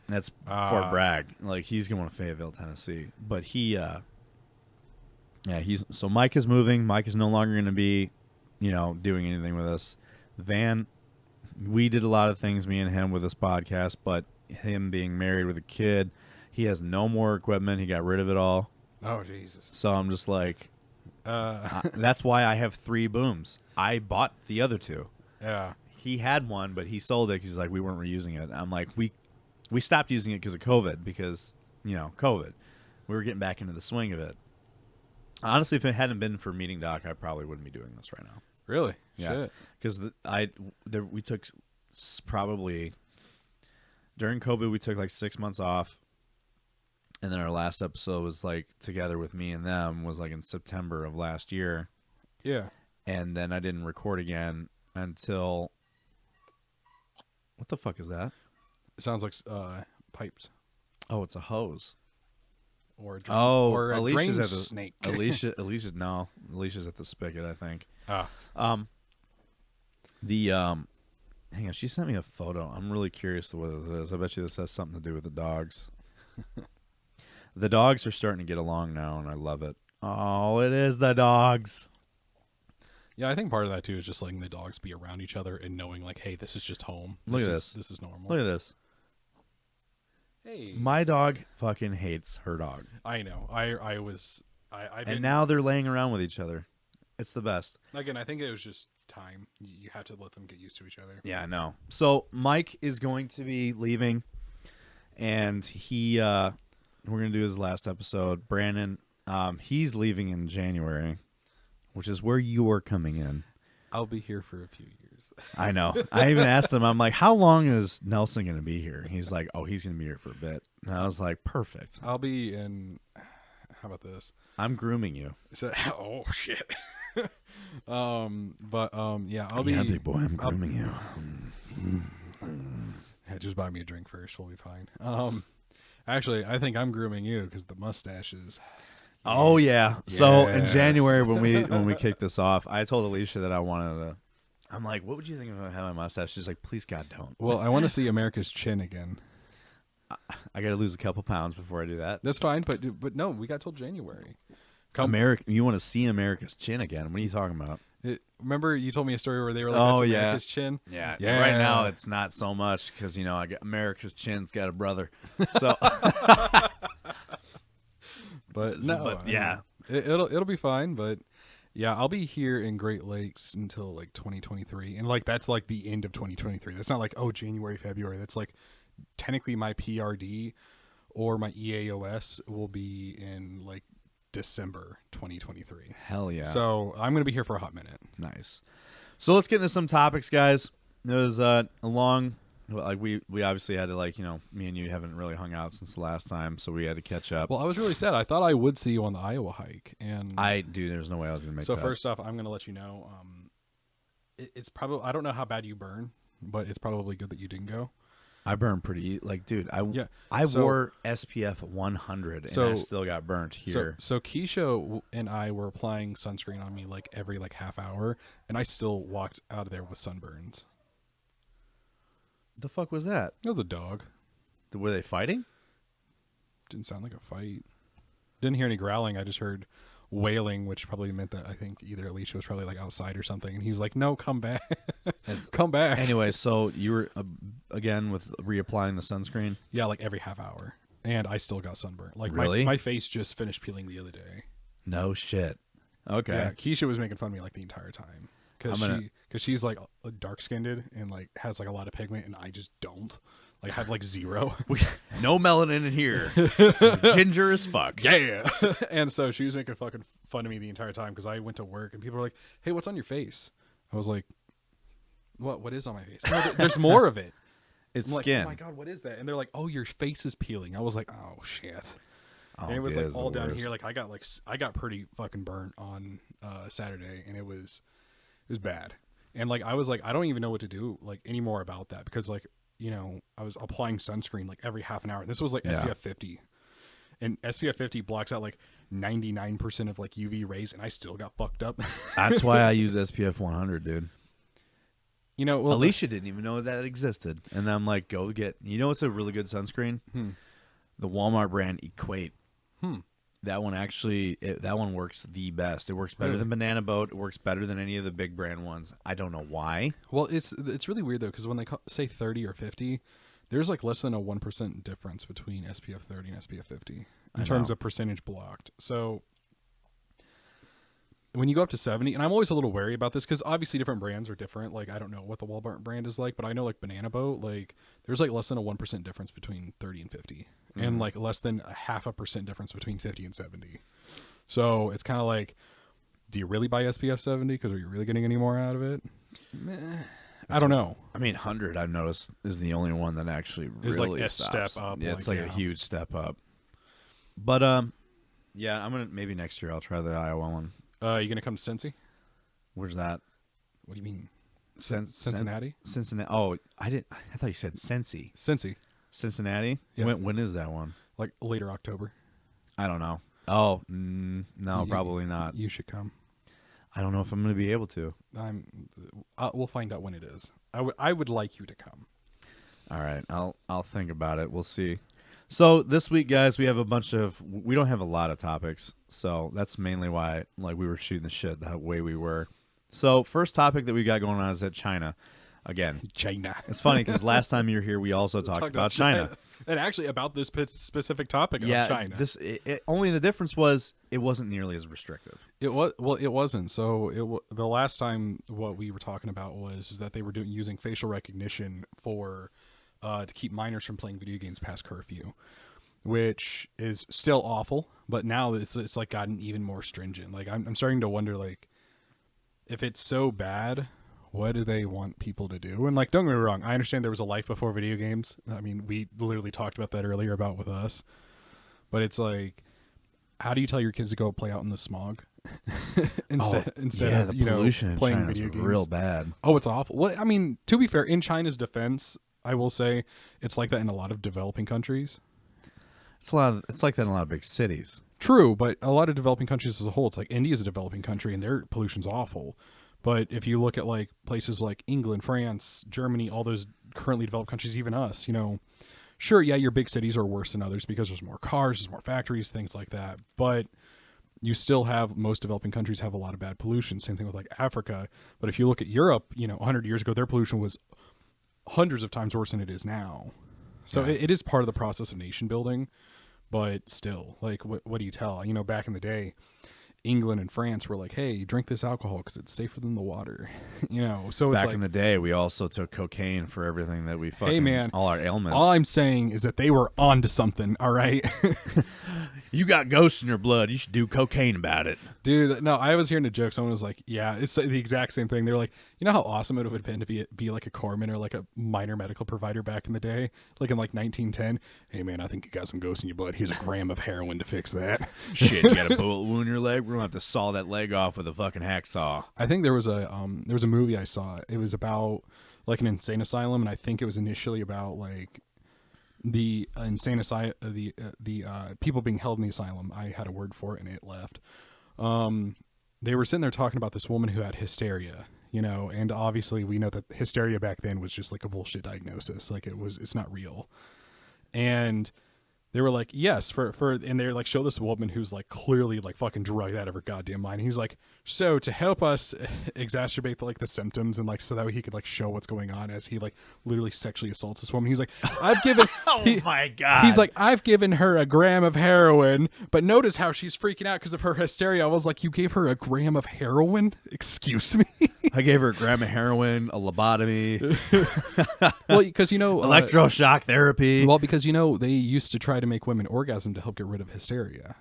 That's Fort Bragg. Like he's going to Fayetteville, Tennessee. But so Mike is moving. Mike is no longer going to be, doing anything with us. Van, we did a lot of things, me and him, with this podcast. But him being married with a kid, he has no more equipment. He got rid of it all. Oh Jesus. So I'm just like, that's why I have 3 booms. I bought the other 2. Yeah. He had one, but he sold it because he's like, we weren't reusing it. I'm like, we stopped using it because of COVID, because, COVID. We were getting back into the swing of it. Honestly, if it hadn't been for Meeting Doc, I probably wouldn't be doing this right now. Really? Yeah. Because we took probably, during COVID, we took like 6 months off. And then our last episode was like together with me and them was like in September of last year. Yeah. And then I didn't record again until... What the fuck is that? It sounds like pipes. Oh, it's a hose. Or a drain, or a Alicia's drain at the snake. Alicia's at the spigot, I think. Ah. Hang on, she sent me a photo. I'm really curious to what it is. I bet you this has something to do with the dogs. The dogs are starting to get along now, and I love it. Oh, it is the dogs. Yeah, I think part of that, too, is just letting the dogs be around each other and knowing, like, hey, this is just home. Look at this. This is normal. Look at this. Hey. My dog fucking hates her dog. I know. And now they're laying around with each other. It's the best. Again, I think it was just time. You had to let them get used to each other. Yeah, I know. So Mike is going to be leaving, and we're going to do his last episode. Brandon, he's leaving in January, which is where you are coming in. I'll be here for a few years. I know. I even asked him, I'm like, how long is Nelson going to be here? He's like, oh, he's going to be here for a bit. And I was like, perfect. I'll be in... How about this? I'm grooming you. Oh, shit. Yeah, I'll be... Yeah, big boy, I'm grooming you. Yeah, just buy me a drink first. We'll be fine. Actually, I think I'm grooming you because the mustaches... Oh yeah. So in Yes. January when we kicked this off, I told Alicia that I wanted to. I'm like, what would you think if I had my mustache? She's like, please God, don't. Well, I want to see America's chin again. I got to lose a couple pounds before I do that. That's fine, but no, we got till January. You want to see America's chin again? What are you talking about? Remember you told me a story where they were like, oh that's yeah, America's chin. Yeah. Yeah. Right now it's not so much because I got America's chin's got a brother. So. But no, but yeah, it'll be fine. But yeah, I'll be here in Great Lakes until like 2023, and like that's like the end of 2023. That's not like January, February. That's like technically my PRD or my EAOS will be in like December 2023. Hell yeah! So I'm gonna be here for a hot minute. Nice. So let's get into some topics, guys. It was a long. Like we obviously had to me and you haven't really hung out since the last time, so we had to catch up. Well, I was really sad. I thought I would see you on the Iowa hike, and there's no way I was gonna make. So that. first off, I'm gonna let you know, it's probably, I don't know how bad you burn, but it's probably good that you didn't go. I burn pretty like, dude. Yeah. I So- wore SPF 100 and I still got burnt here. So Keisha and I were applying sunscreen on me like every like half hour, and I still walked out of there with sunburns. The fuck was that? It was a dog. Were they fighting? Didn't sound like a fight. Didn't hear any growling. I just heard wailing, which probably meant that I think either Alicia was probably like outside or something, and he's like, "No, come back, come back." Anyway, so you were again with reapplying the sunscreen. Yeah, like every half hour, and I still got sunburned. Like Really? my face just finished peeling the other day. No shit. Okay. Yeah, Keisha was making fun of me like the entire time because she's like dark skinned and like has like a lot of pigment, and I just don't. Like I have like zero. No melanin in here. Ginger as fuck. Yeah. And so she was making fucking fun of me the entire time because I went to work and people were like, "Hey, what's on your face?" I was like, What is on my face?" "No, there's more of it." It's I'm skin. like, "Oh my god, what is that?" And they're like, "Oh, your face is peeling." I was like, "Oh shit." Oh, And it was dude, like it's all the down worst. here. Like I got pretty fucking burnt on Saturday, and it was bad. And like I was like, I don't even know what to do like anymore about that because like, you know, I was applying sunscreen like every half an hour. This was like SPF 50, and SPF 50 blocks out like 99% of like UV rays, and I still got fucked up. That's why I use SPF 100, dude. You know, well, Alicia didn't even know that existed, and I'm like, go get. You know, what's a really good sunscreen? The Walmart brand Equate. That one actually, that one works the best. It works better Really? than Banana Boat. It works better than any of the big brand ones. I don't know why. Well, it's really weird though because when they say 30 or 50, there's like less than a 1% difference between SPF 30 and SPF 50 in terms of percentage blocked. So when you go up to 70, and I'm always a little wary about this because obviously different brands are different. Like I don't know what the Walmart brand is like, but I know like Banana Boat, like there's like less than a 1% difference between 30 and 50, and like less than a 0.5% difference between 50 and 70. So it's kind of like, do you really buy SPF 70 because are you really getting any more out of it? I don't know. I mean, 100 I've noticed is the only one that actually Is really like a stops. step up, Yeah, like, it's like yeah. a huge step up. But yeah, I'm gonna maybe next year I'll try the Iowa one. You gonna come to Cincy? Where's that? What do you mean? Cincinnati. Cincinnati? Cincinnati. Oh, I thought you said Cincy. Cincy. Cincinnati. Yeah. When is that one? Like later October. I don't know. Oh, no, probably not. You should come. I don't know if I'm going to be able to. We'll find out when it is. I would like you to come. All right, I'll think about it. We'll see. So this week, guys, we have we don't have a lot of topics, so that's mainly why like we were shooting the shit that way we were. So first topic that we got going on is that China. Again, China. it's funny because last time you were here, we also talked about China. And actually about this specific topic of Yeah, China. Only the difference was it wasn't nearly as restrictive. It wasn't. So the last time what we were talking about was that they were using facial recognition for to keep minors from playing video games past curfew, which is still awful. But now it's like gotten even more stringent. Like I'm starting to wonder like if it's so bad, what do they want people to do? And like, don't get me wrong, I understand there was a life before video games. I mean, we literally talked about that earlier about with us. But it's like, how do you tell your kids to go play out in the smog instead of the pollution playing in China's video games? real bad. Oh, it's awful. Well, I mean, to be fair, in China's defense, I will say it's like that in a lot of developing countries. It's like that in a lot of big cities. True, but a lot of developing countries as a whole, it's like India's a developing country and their pollution's awful. But if you look at like places like England, France, Germany, all those currently developed countries, even us, you know, sure, yeah, your big cities are worse than others because there's more cars, there's more factories, things like that. But you still have, most developing countries have a lot of bad pollution. Same thing with like Africa. But if you look at Europe, you know, 100 years ago, their pollution was hundreds of times worse than it is now. So Yeah. it is part of the process of nation building. But still, like, what do you tell? You know, back in the day, England and France were like, hey, drink this alcohol because it's safer than the water. You know, so it's Back like, in the day, we also took cocaine for everything that we fucking, hey, man, all our ailments. all I'm saying is that they were onto something, all right? You got ghosts in your blood. You should do cocaine about it. Dude, no, I was hearing a joke. Someone was like, yeah, it's the exact same thing. They were like, you know how awesome it would have been to be like a corpsman or like a minor medical provider back in the day? Like in like 1910. Hey, man, I think you got some ghosts in your blood. Here's a gram of heroin to fix that. Shit, you got a bullet wound in your leg? We're going to have to saw that leg off with a fucking hacksaw. I think there was a movie I saw. It was about like an insane asylum, and I think it was initially about like the insane asylum, the people being held in the asylum. I had a word for it, and it left. They were sitting there talking about this woman who had hysteria, you know, and obviously we know that hysteria back then was just like a bullshit diagnosis. Like it's not real. And they were like, yes, and they're like, show this woman who's like clearly like fucking drugged out of her goddamn mind. And he's like, so to help us exacerbate like the symptoms and like so that way he could like show what's going on as he like literally sexually assaults this woman. He's like, I've given my God. He's like, I've given her a gram of heroin, but notice how she's freaking out because of her hysteria. I was like, you gave her a gram of heroin? Excuse me? I gave her a gram of heroin, a lobotomy. Well, because you know electroshock therapy. Well, because you know they used to try to make women orgasm to help get rid of hysteria.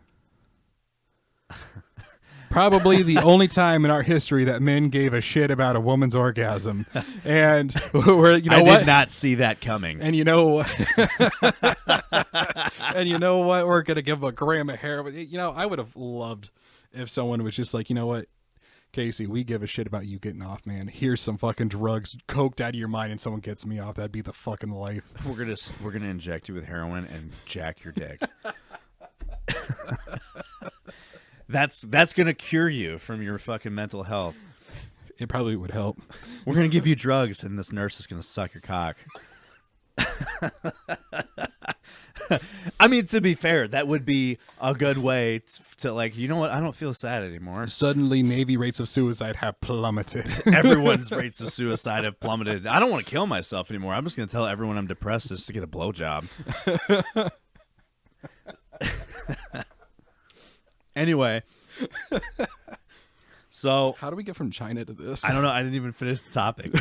Probably the only time in our history that men gave a shit about a woman's orgasm, and we're, you know, I did not see that coming. And you know, and you know what? We're gonna give a gram of heroin. You know, I would have loved if someone was just like, you know what, Casey, we give a shit about you getting off, man. Here's some fucking drugs coked out of your mind, and someone gets me off. That'd be the fucking life. We're gonna inject you with heroin and jack your dick. That's gonna cure you from your fucking mental health. It probably would help. We're gonna give you drugs, and this nurse is gonna suck your cock. I mean, to be fair, that would be a good way to like, you know what? I don't feel sad anymore. Suddenly, Navy rates of suicide have plummeted. Everyone's rates of suicide have plummeted. I don't want to kill myself anymore. I'm just gonna tell everyone I'm depressed just to get a blowjob. Anyway, so how do we get from China to this? I don't know. I didn't even finish the topic.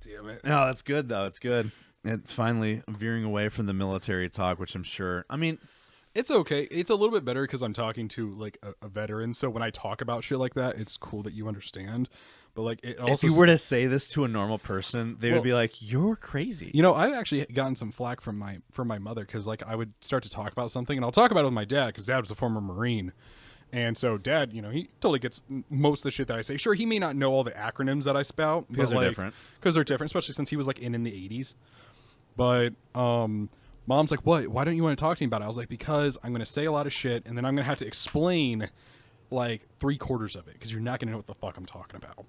Damn it. No, that's good though. It's good. And finally veering away from the military talk, which I'm sure. I mean, it's okay. It's a little bit better because I'm talking to like a veteran. So when I talk about shit like that, it's cool that you understand. But like, it also, if you were to say this to a normal person, they would be like, "You're crazy." You know, I've actually gotten some flack from my mother because like I would start to talk about something, and I'll talk about it with my dad because dad was a former Marine, and so dad, you know, he totally gets most of the shit that I say. Sure, he may not know all the acronyms that I spout because they're different. Because they're different, especially since he was like in the 80s. But mom's like, "What? Why don't you want to talk to me about it?" I was like, "Because I'm going to say a lot of shit, and then I'm going to have to explain like 3/4 of it because you're not going to know what the fuck I'm talking about."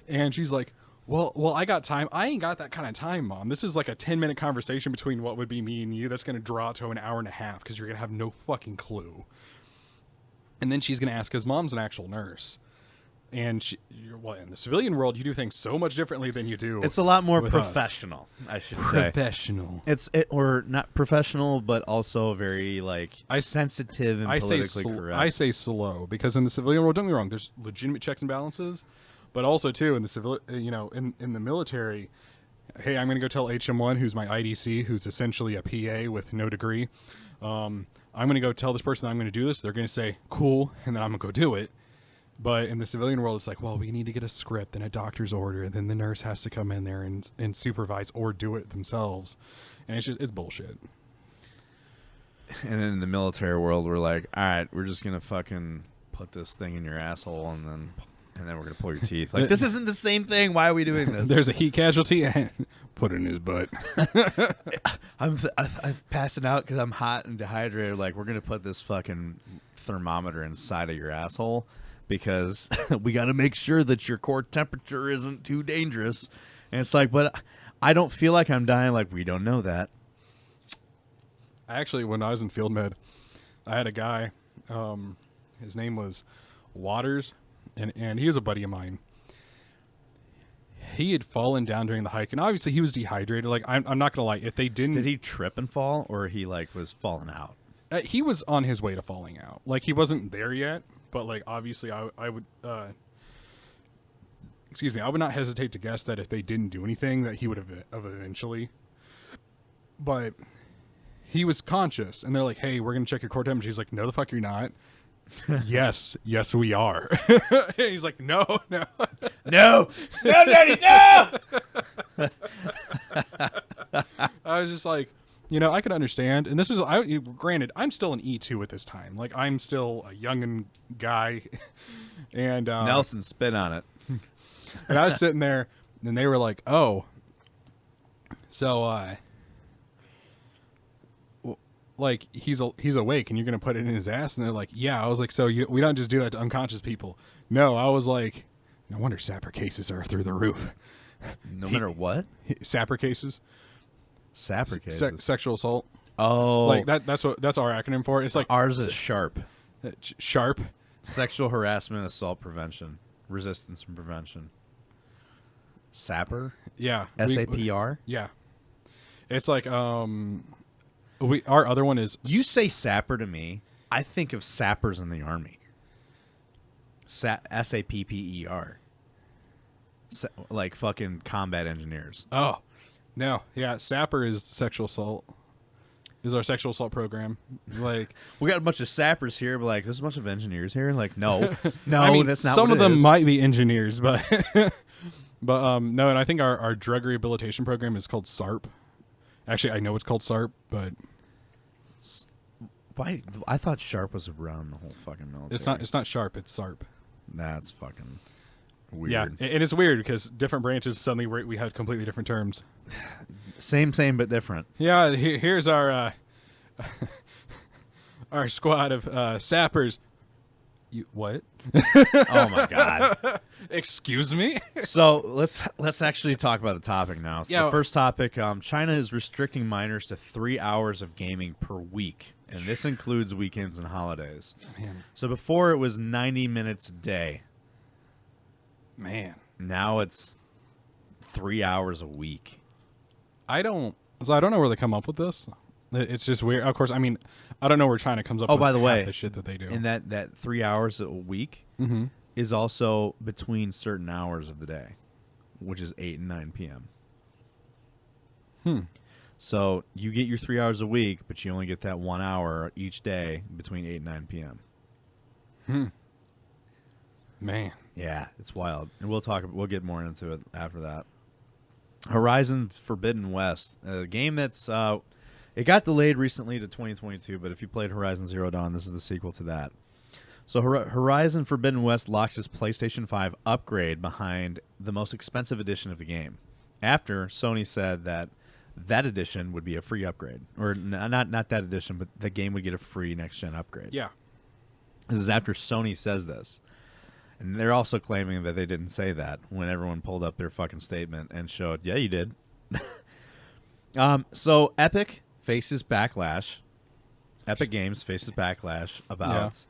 And she's like, well, I got time. I ain't got that kind of time, Mom. This is like a 10-minute conversation between what would be me and you that's going to draw to an hour and a half because you're going to have no fucking clue. And then she's going to ask, because Mom's an actual nurse. And in the civilian world, you do things so much differently than you do. It's a lot more professional, I should say. Professional. Or not professional, but also very like sensitive and politically correct. I say slow because in the civilian world, don't get me wrong, there's legitimate checks and balances, but also too in the civil, you know, in the military, hey, I'm going to go tell HM1, who's my IDC, who's essentially a PA with no degree. I'm going to go tell this person I'm going to do this. They're going to say cool, and then I'm going to go do it. But in the civilian world, it's like, well, we need to get a script and a doctor's order, and then the nurse has to come in there and supervise or do it themselves. And it's bullshit. And then in the military world, we're like, all right, we're just going to fucking put this thing in your asshole, and then we're going to pull your teeth. Like, this isn't the same thing. Why are we doing this? There's a heat casualty. Put it in his butt. I'm passing out because I'm hot and dehydrated. Like, we're going to put this fucking thermometer inside of your asshole. Because we got to make sure that your core temperature isn't too dangerous. And it's like, but I don't feel like I'm dying. Like, we don't know that. Actually, when I was in field med, I had a guy, his name was Waters, and he was a buddy of mine. He had fallen down during the hike, and obviously he was dehydrated. Like, I'm not going to lie, if they didn't... Did he trip and fall, or he, like, was falling out? He was on his way to falling out. Like, he wasn't there yet. But, like, obviously, I would, excuse me, I would not hesitate to guess that if they didn't do anything, that he would have eventually. But he was conscious, and they're like, hey, we're going to check your core temperature. He's like, no, the fuck you're not. yes, we are. He's like, no. No, Daddy, no! I was just like, you know, I can understand, and this is, granted, I'm still an E2 at this time. Like, I'm still a youngin' guy, and Nelson, spit on it. And I was sitting there, and they were like, "Oh, so like he's awake, and you're gonna put it in his ass?" And they're like, "Yeah." I was like, "So we don't just do that to unconscious people?" No, I was like, "No wonder sapper cases are through the roof." No matter what? Sapper cases, Sapper cases. sexual assault. Oh. Like that's our acronym for it. It's like Ours is SHARP. sharp. Sexual Harassment, Assault Prevention, Resistance and Prevention. Sapper? Yeah. SAPR? Yeah. It's like our other one is You say sapper to me, I think of sappers in the army. SAPPER. Like fucking combat engineers. Oh. No. Yeah, sapper is sexual assault. Is our sexual assault program. Like We got a bunch of sappers here, but like there's a bunch of engineers here. Like, no. No, I mean, that's not some what of it them is. might be engineers, but no, and I think our drug rehabilitation program is called SARP. Actually, I know it's called SARP, but Why? I thought SHARP was around the whole fucking military. it's not sharp, it's SARP. That's fucking weird. Yeah, and it's weird because different branches suddenly we have completely different terms. Same, but different. Yeah, here's our our squad of sappers. You what? Oh my god. Excuse me? So let's actually talk about the topic now. So Yeah. the first topic, China is restricting minors to 3 hours of gaming per week, and this includes weekends and holidays. Man. So before it was 90 minutes a day. Man. Now it's 3 hours a week. I don't know where they come up with this. It's just weird. Of course, I mean, I don't know where China comes up with by the half way, the shit that they do. And that 3 hours a week is also between certain hours of the day, which is 8 and 9 p.m. So you get your 3 hours a week, but you only get that 1 hour each day between 8 and 9 p.m. Man. Yeah, it's wild. And we'll get more into it after that. Horizon Forbidden West, a game that's it got delayed recently to 2022, but if you played Horizon Zero Dawn, this is the sequel to that. So Horizon Forbidden West locks its PlayStation 5 upgrade behind the most expensive edition of the game, after Sony said that edition would be a free upgrade. Or not that edition, but the game would get a free next-gen upgrade. Yeah. This is after Sony says this. And they're also claiming that they didn't say that when everyone pulled up their fucking statement and showed, yeah, you did. So Epic faces backlash. Epic Games faces backlash about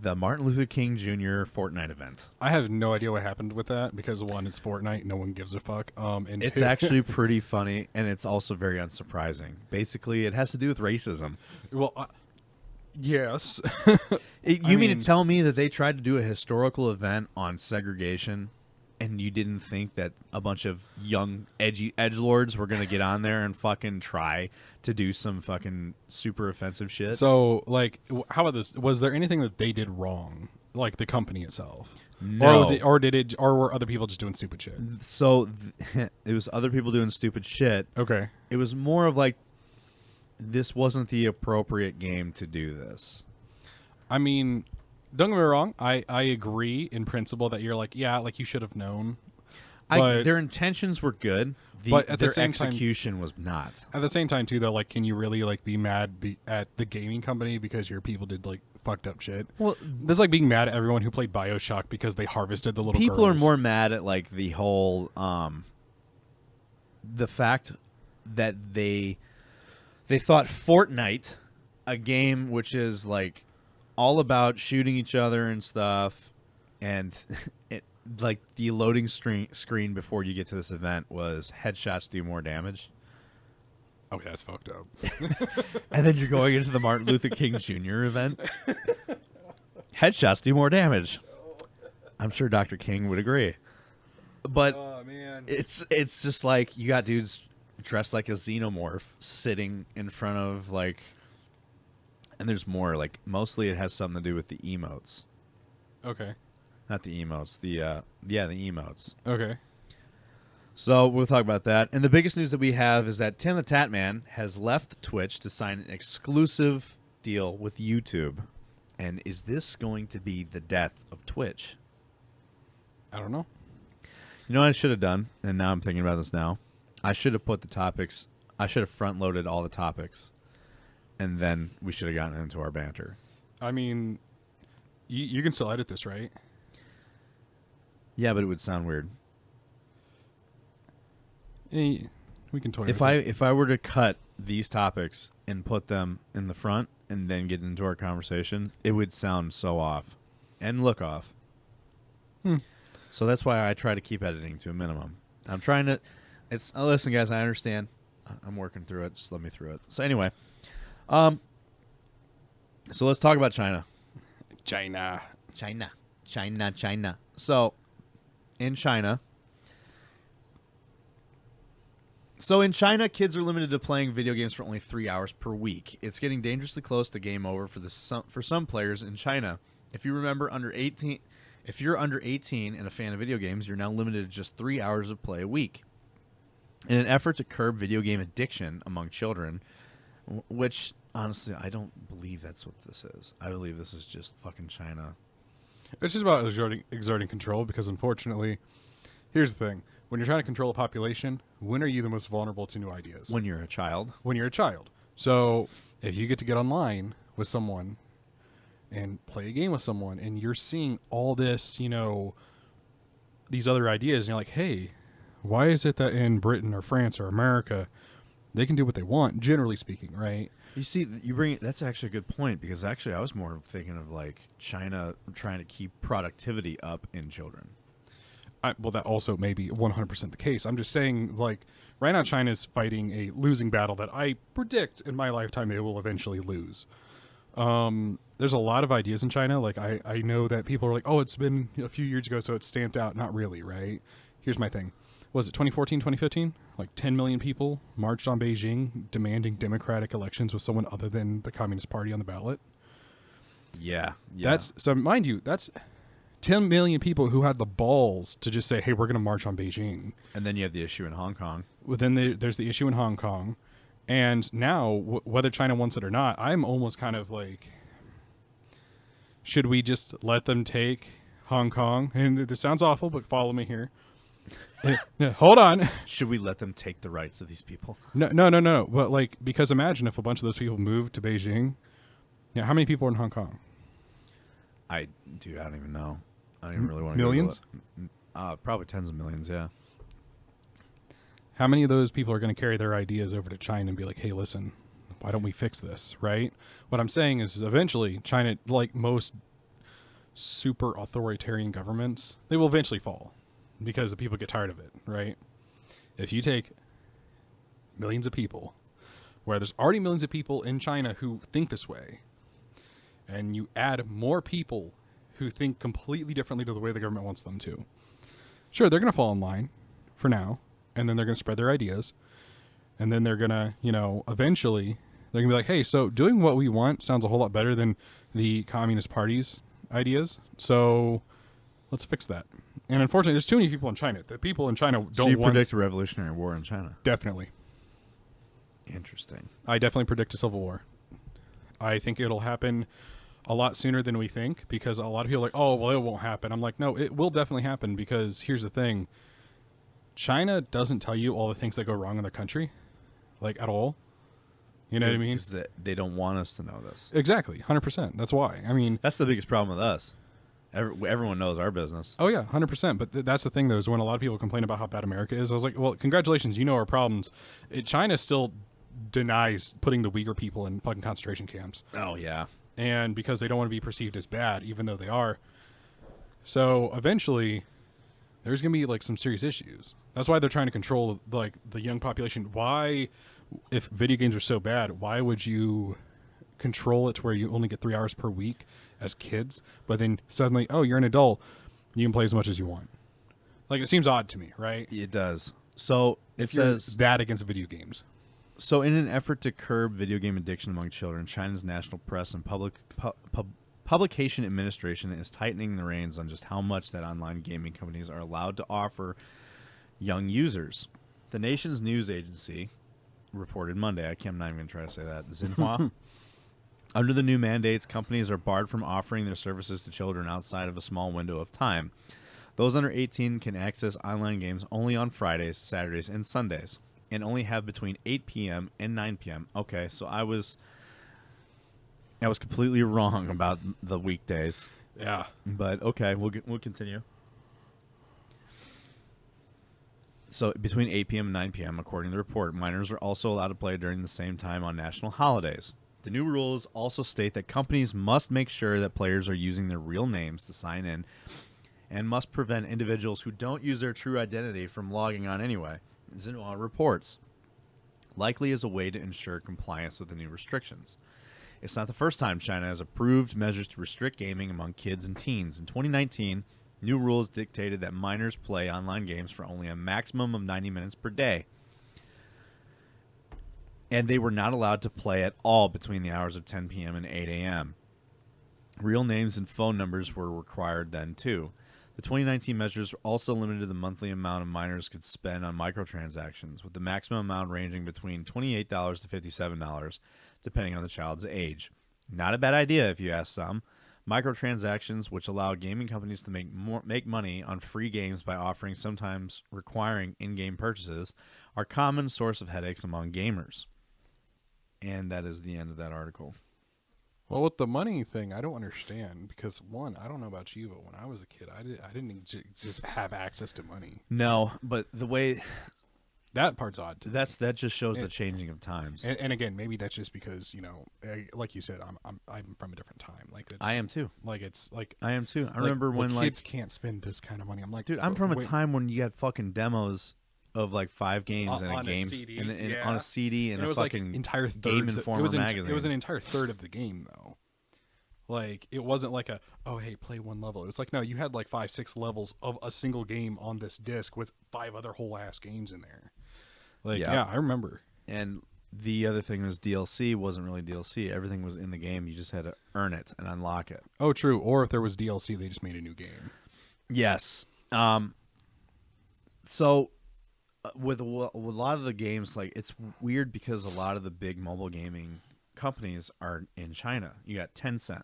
the Martin Luther King Jr. Fortnite event. I have no idea what happened with that because one, it's Fortnite, no one gives a fuck. And It's two, actually pretty funny, and it's also very unsurprising. Basically, it has to do with racism. well, yes. You mean to tell me that they tried to do a historical event on segregation, and you didn't think that a bunch of young edgy edgelords were going to get on there and fucking try to do some fucking super offensive shit? So, like, how about this? Was there anything that they did wrong, like the company itself? No. Or was it, or were other people just doing stupid shit? So it was other people doing stupid shit. Okay. It was more of like, this wasn't the appropriate game to do this. I mean, don't get me wrong. I agree in principle that you're like, yeah, like you should have known. But Their intentions were good. But at the their same time- execution was not. at the same time, too, though, like, can you really like be mad at the gaming company because your people did like fucked up shit? Well, That's like being mad at everyone who played BioShock because they harvested the little people are girls. more mad at like the whole the fact that they thought Fortnite, a game which is like all about shooting each other and stuff, and it, like the loading screen before you get to this event was headshots do more damage. Okay, that's fucked up. And then you're going into the Martin Luther King Jr. event. Headshots do more damage. I'm sure Dr. King would agree. But Oh man. it's just like you got dudes dressed like a xenomorph sitting in front of like, and there's more, like mostly it has something to do with the emotes. Okay. Not the emotes, the emotes. Okay. So we'll talk about that. And the biggest news that we have is that TimTheTatman has left Twitch to sign an exclusive deal with YouTube. And is this going to be the death of Twitch? I don't know. You know what I should have done, and now I'm thinking about this now. I should have put the topics. I should have front loaded all the topics, and then we should have gotten into our banter. I mean, you can still edit this, right? Yeah, but it would sound weird. We can toy. If I were to cut these topics and put them in the front and then get into our conversation, it would sound so off and look off. So that's why I try to keep editing to a minimum. I'm trying to. Listen, guys, I understand. I'm working through it. Just let me through it. So anyway, so let's talk about China. China. So in China. Kids are limited to playing video games for only 3 hours per week. It's getting dangerously close to game over for some players in China. If you're under 18 and a fan of video games, you're now limited to just 3 hours of play a week. In an effort to curb video game addiction among children, which honestly I don't believe that's what this is. I believe this is just fucking China. It's just about exerting control because, unfortunately, here's the thing. When you're trying to control a population, when are you the most vulnerable to new ideas? When you're a child. When you're a child. So if you get to get online with someone and play a game with someone and you're seeing all this, these other ideas, and you're like, hey, why is it that in Britain or France or America, they can do what they want, generally speaking, right? You see, that's actually a good point, because actually I was more thinking of like China trying to keep productivity up in children. Well, that also may be 100% the case. I'm just saying, like, right now China's fighting a losing battle that I predict in my lifetime they will eventually lose. There's a lot of ideas in China. Like, I know that people are like, oh, it's been a few years ago, so it's stamped out. Not really, right? Here's my thing. Was it 2014, 2015? Like 10 million people marched on Beijing demanding democratic elections with someone other than the Communist Party on the ballot. Yeah. So mind you, that's 10 million people who had the balls to just say, hey, we're going to march on Beijing. And then you have the issue in Hong Kong. Well, then there's the issue in Hong Kong. And now, whether China wants it or not, I'm almost kind of like, should we just let them take Hong Kong? And this sounds awful, but follow me here. Hold on. Should we let them take the rights of these people? No. But, like, because imagine if a bunch of those people moved to Beijing. How many people are in Hong Kong? I don't even know. I don't even really want to millions? Probably tens of millions, yeah. How many of those people are going to carry their ideas over to China and be like, hey, listen, why don't we fix this, right? What I'm saying is eventually China, like most super authoritarian governments, they will eventually fall because the people get tired of it, right? If you take millions of people, where there's already millions of people in China who think this way, and you add more people who think completely differently to the way the government wants them to, sure, they're going to fall in line for now, and then they're going to spread their ideas, and then they're going to, eventually, they're going to be like, hey, so doing what we want sounds a whole lot better than the Communist Party's ideas, so let's fix that. And unfortunately, there's too many people in China. The people in China don't want... So you predict a revolutionary war in China? Definitely. Interesting. I definitely predict a civil war. I think it'll happen a lot sooner than we think, because a lot of people are like, oh, well, it won't happen. I'm like, no, it will definitely happen, because here's the thing. China doesn't tell you all the things that go wrong in their country, like, at all. You know what I mean? Because they don't want us to know this. Exactly. 100%. That's why. I mean... That's the biggest problem with us. Everyone knows our business. Oh, yeah, 100%. But that's the thing, though, is when a lot of people complain about how bad America is, I was like, well, congratulations, you know our problems. China still denies putting the Uyghur people in fucking concentration camps. Oh, yeah. And because they don't want to be perceived as bad, even though they are. So eventually, there's going to be like some serious issues. That's why they're trying to control like the young population. Why, if video games are so bad, why would you control it to where you only get 3 hours per week as kids, but then suddenly, oh, you're an adult, you can play as much as you want? Like, it seems odd to me, right? It does. So it says that against video games. So in an effort to curb video game addiction among children, China's National Press and Publication Administration is tightening the reins on just how much that online gaming companies are allowed to offer young users. The nation's news agency reported Monday, I'm not even going to try to say that, Xinhua. Under the new mandates, companies are barred from offering their services to children outside of a small window of time. Those under 18 can access online games only on Fridays, Saturdays, and Sundays, and only have between 8 p.m. and 9 p.m. Okay, so I was completely wrong about the weekdays. Yeah. But okay, we'll continue. So between 8 p.m. and 9 p.m., according to the report, minors are also allowed to play during the same time on national holidays. The new rules also state that companies must make sure that players are using their real names to sign in and must prevent individuals who don't use their true identity from logging on anyway, Xinhua reports, likely as a way to ensure compliance with the new restrictions. It's not the first time China has approved measures to restrict gaming among kids and teens. In 2019, new rules dictated that minors play online games for only a maximum of 90 minutes per day. And they were not allowed to play at all between the hours of 10 p.m. and 8 a.m. Real names and phone numbers were required then, too. The 2019 measures also limited the monthly amount of minors could spend on microtransactions, with the maximum amount ranging between $28 to $57, depending on the child's age. Not a bad idea, if you ask some. Microtransactions, which allow gaming companies to make money on free games by offering, sometimes requiring, in-game purchases, are a common source of headaches among gamers. And that is the end of that article. Well, with the money thing, I don't understand because one, I don't know about you, but when I was a kid, I didn't just have access to money. No, but the way that part's odd. That just shows the changing of times. And again, maybe that's just because like you said, I'm from a different time. Like I am too. Like it's like I am too. I remember when kids can't spend this kind of money. I'm like, dude, I'm from a time when you had fucking demos of like 5 games and a game on a CD and it a was fucking like entire Game Informer magazine. It was an entire third of the game though. Like it wasn't like hey, play one level. It was like no, you had like 5-6 levels of a single game on this disc with 5 other whole ass games in there. Like yeah, I remember. And the other thing was DLC wasn't really DLC. Everything was in the game. You just had to earn it and unlock it. Oh, true. Or if there was DLC, they just made a new game. Yes. So with a lot of the games, like it's weird because a lot of the big mobile gaming companies are in China. You got Tencent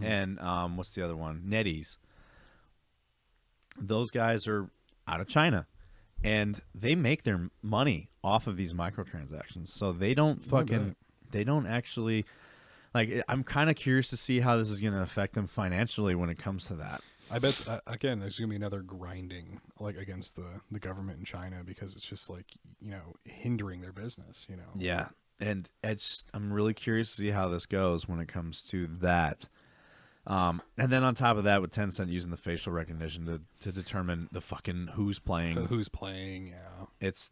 and what's the other one? NetEase. Those guys are out of China, and they make their money off of these microtransactions. So they don't actually like. I'm kind of curious to see how this is going to affect them financially when it comes to that. I bet again there's gonna be another grinding like against the government in China because it's just like hindering their business. Yeah, and I'm really curious to see how this goes when it comes to that. And then on top of that, with Tencent using the facial recognition to determine the fucking who's playing, yeah, it's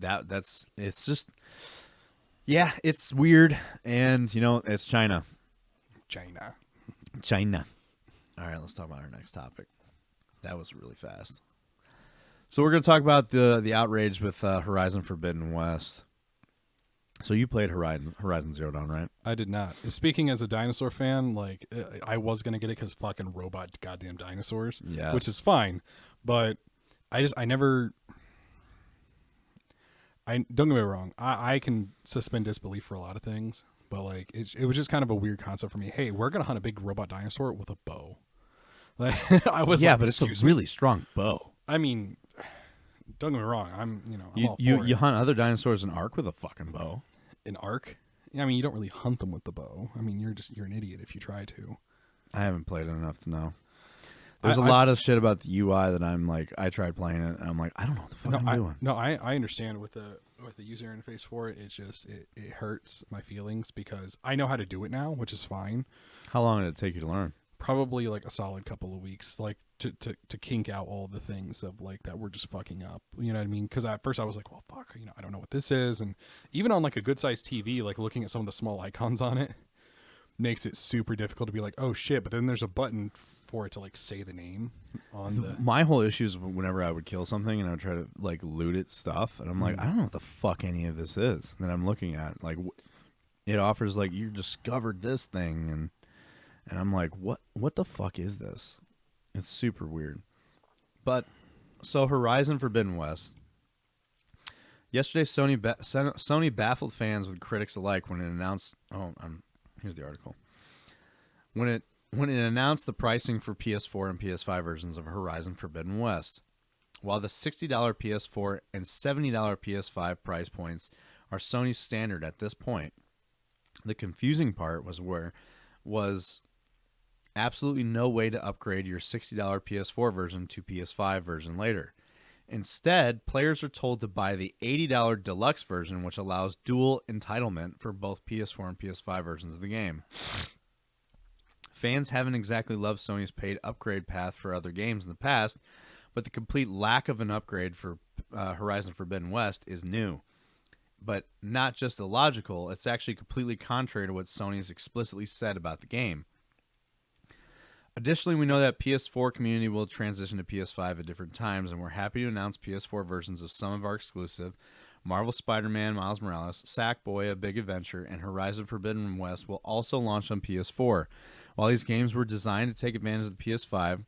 just it's weird, and it's China. All right, let's talk about our next topic. That was really fast. So we're going to talk about the outrage with Horizon Forbidden West. So you played Horizon Zero Dawn, right? I did not. Speaking as a dinosaur fan, like I was going to get it because fucking robot goddamn dinosaurs, which is fine. But I never... don't get me wrong. I can suspend disbelief for a lot of things. But like it was just kind of a weird concept for me. Hey, we're going to hunt a big robot dinosaur with a bow. Like, I was but it's a really strong bow. I mean, don't get me wrong. I'm you hunt other dinosaurs in Ark with a fucking bow. In Ark? Yeah, I mean, you don't really hunt them with the bow. I mean, you're an idiot if you try to. I haven't played it enough to know. There's a lot of shit about the UI that I'm like, I tried playing it and I'm like, I don't know what the fuck I'm doing. No, I understand with the user interface for it. It's just it hurts my feelings because I know how to do it now, which is fine. How long did it take you to learn? Probably like a solid couple of weeks, like to kink out all the things of like that we're just fucking up. You know what I mean? Because at first I was like, well, fuck, I don't know what this is, and even on like a good sized TV, like looking at some of the small icons on it makes it super difficult to be like, oh shit. But then there's a button for it to like say the name on the. My whole issue is whenever I would kill something and I would try to like loot its stuff, and I'm like, I don't know what the fuck any of this is. And then I'm looking at like it offers like you discovered this thing and I'm like, what the fuck is this? It's super weird. But so Horizon Forbidden West. Yesterday, Sony baffled fans with critics alike when it announced. Here's the article. When when it announced the pricing for PS4 and PS5 versions of Horizon Forbidden West. While the $60 PS4 and $70 PS5 price points are Sony's standard at this point, the confusing part was absolutely no way to upgrade your $60 PS4 version to PS5 version later. Instead, players are told to buy the $80 deluxe version, which allows dual entitlement for both PS4 and PS5 versions of the game. Fans haven't exactly loved Sony's paid upgrade path for other games in the past, but the complete lack of an upgrade for Horizon Forbidden West is new. But not just illogical, it's actually completely contrary to what Sony's explicitly said about the game. Additionally, we know that PS4 community will transition to PS5 at different times, and we're happy to announce PS4 versions of some of our exclusive Marvel Spider-Man Miles Morales, Sackboy: A Big Adventure, and Horizon Forbidden West will also launch on PS4. While these games were designed to take advantage of the PS5,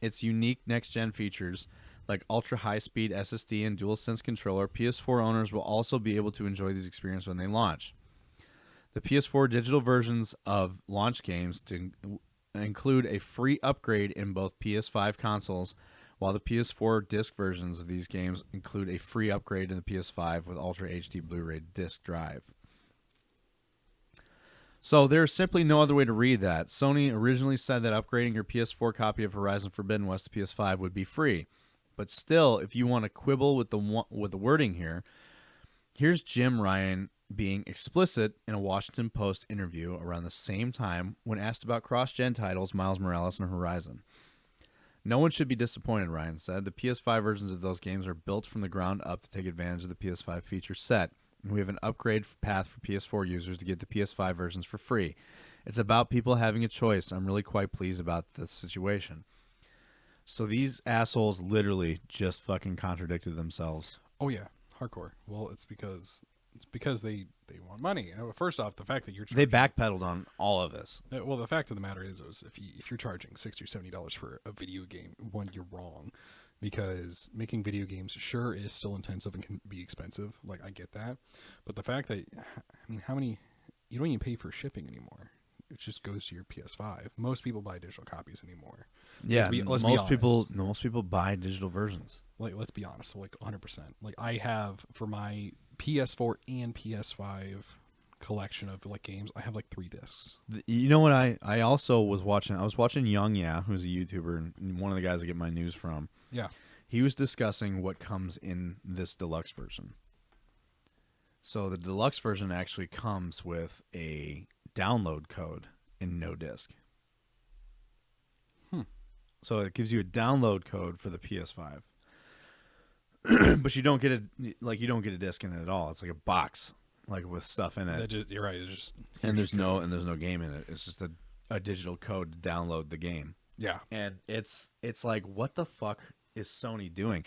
its unique next-gen features like ultra-high-speed SSD and DualSense controller, PS4 owners will also be able to enjoy these experiences when they launch. The PS4 digital versions of launch games include a free upgrade in both PS5 consoles, while the PS4 disc versions of these games include a free upgrade in the PS5 with Ultra HD Blu-ray disc drive. So there's simply no other way to read that. Sony originally said that upgrading your PS4 copy of Horizon Forbidden West to PS5 would be free. But still, if you want to quibble with the wording here, here's Jim Ryan being explicit in a Washington Post interview around the same time when asked about cross-gen titles Miles Morales and Horizon. No one should be disappointed, Ryan said. The PS5 versions of those games are built from the ground up to take advantage of the PS5 feature set. And we have an upgrade path for PS4 users to get the PS5 versions for free. It's about people having a choice. I'm really quite pleased about this situation. So these assholes literally just fucking contradicted themselves. Oh yeah, hardcore. Well, it's because they want money. First off, the fact that you're they backpedaled on all of this. Well, the fact of the matter is if you're charging $60 or $70 for a video game, one, you're wrong, because making video games sure is still intensive and can be expensive. Like, I get that, but the fact that, I mean, you don't even pay for shipping anymore. It just goes to your PS5. Most people buy digital copies anymore. Yeah, most people buy digital versions. Like, let's be honest, like 100%. Like, I have for my PS4 and PS5 collection of like games, I have like 3 discs. You know what? I also was watching. I was watching Young Yeah, who's a YouTuber and one of the guys I get my news from. Yeah, he was discussing what comes in this deluxe version. So the deluxe version actually comes with a download code in no disc. So it gives you a download code for the PS5. But you don't get a disc in it at all. It's like a box, like with stuff in it. You're right. There's no game in it. It's just a digital code to download the game. Yeah. And it's like, what the fuck is Sony doing?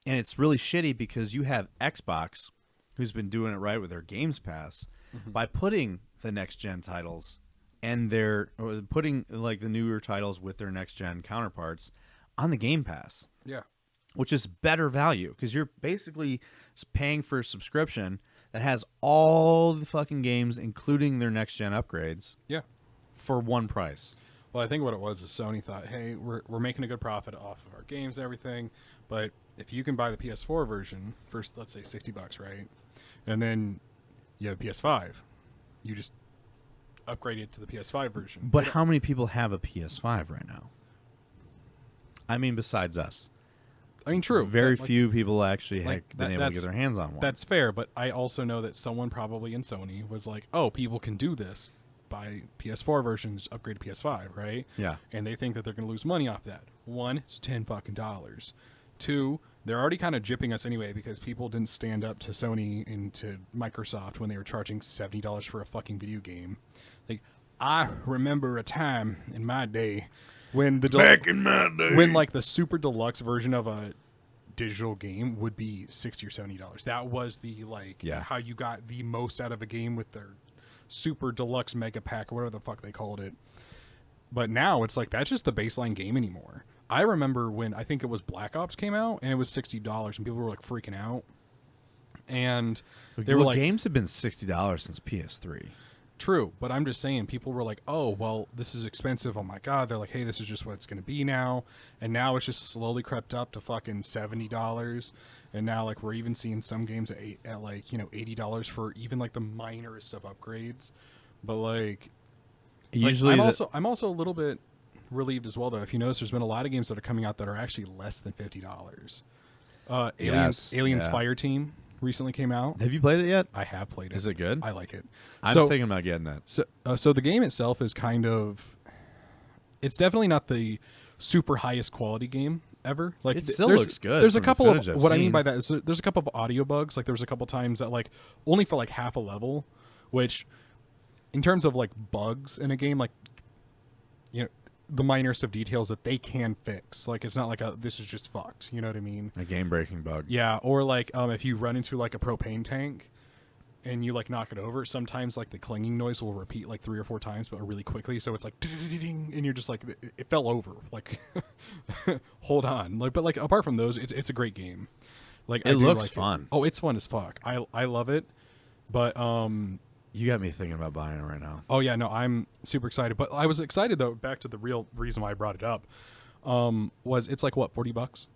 And it's really shitty because you have Xbox, who's been doing it right with their Games Pass, by putting the next gen titles and putting like the newer titles with their next gen counterparts on the Game Pass. Yeah. Which is better value because you're basically paying for a subscription that has all the fucking games, including their next gen upgrades. Yeah. For one price. Well, I think what it was is Sony thought, hey, we're making a good profit off of our games and everything, but if you can buy the PS4 version for, let's say, $60, right? And then you have PS5, you just upgrade it to the PS5 version. But how many people have a PS5 right now? I mean, besides us. I mean, true. Very few people actually have been able to get that's their hands on one. That's fair, but I also know that someone probably in Sony was like, oh, people can do this. Buy PS4 versions, upgrade to PS5, right? Yeah. And they think that they're going to lose money off that. One, it's $10 fucking. Two, they're already kind of gypping us anyway because people didn't stand up to Sony and to Microsoft when they were charging $70 for a fucking video game. Like, I remember a time in my day when when like the super deluxe version of a digital game would be $60 or $70. That was the how you got the most out of a game with their super deluxe mega pack or whatever the fuck they called it. But now it's like that's just the baseline game anymore. I remember when I think it was Black Ops came out and it was $60 and people were like freaking out. And they were like, games have been $60 since PS3. True, but I'm just saying people were like, "Oh, well, this is expensive. Oh my god." They're like, "Hey, this is just what it's going to be now." And now it's just slowly crept up to fucking $70. And now like we're even seeing some games at like, $80 for even like the minorest of upgrades. But Usually I'm also a little bit relieved as well though. If you notice, there's been a lot of games that are coming out that are actually less than $50. Aliens yeah. Fire Team recently came out. Have you played it yet? I have played it. Is it good? I like it. I'm thinking about getting it. So the game itself is kind of, it's definitely not the super highest quality game ever. Like it still looks good. There's a from couple the of footage I've what I mean seen. by that is there's a couple of audio bugs. Like there was a couple times that like only for like half a level, which in terms of like bugs in a game, like the minorest of details that they can fix. Like it's not like this is just fucked. You know what I mean? A game-breaking bug. Yeah, or like if you run into like a propane tank and you like knock it over, sometimes like the clanging noise will repeat like 3 or 4 times, but really quickly. So it's like, ding, and you're just like, it fell over. Like, hold on. Like, but like apart from those, it's a great game. Like It looks fun. Oh, it's fun as fuck. I love it. But You got me thinking about buying it right now. oh yeah, no, I'm super excited. But I was excited though. Back to the real reason why I brought it up, was it's like what, $40?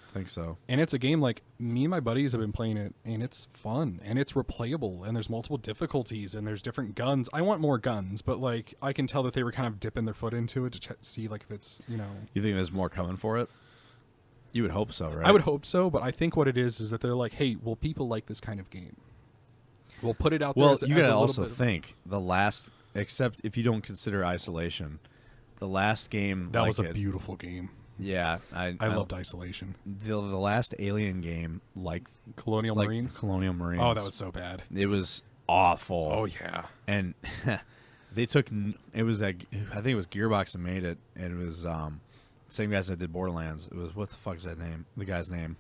I think so. And it's a game like me and my buddies have been playing it, and it's fun, and it's replayable, and there's multiple difficulties, and there's different guns. I want more guns, but like I can tell that they were kind of dipping their foot into it to see like if it's You think there's more coming for it? You would hope so, right? I would hope so, but I think what it is that they're like, hey, well, people like this kind of game. We'll put it out there. Well, as you gotta a little also bit think the last, except if you don't consider Isolation, the last game that like was a it, beautiful game. Yeah, I loved Isolation. the last Alien game, like Colonial Marines. Colonial Marines. Oh, that was so bad. It was awful. Oh yeah. And they took it was like I think it was Gearbox that made it, and it was same guys that did Borderlands. It was, what the fuck is that name? The guy's name?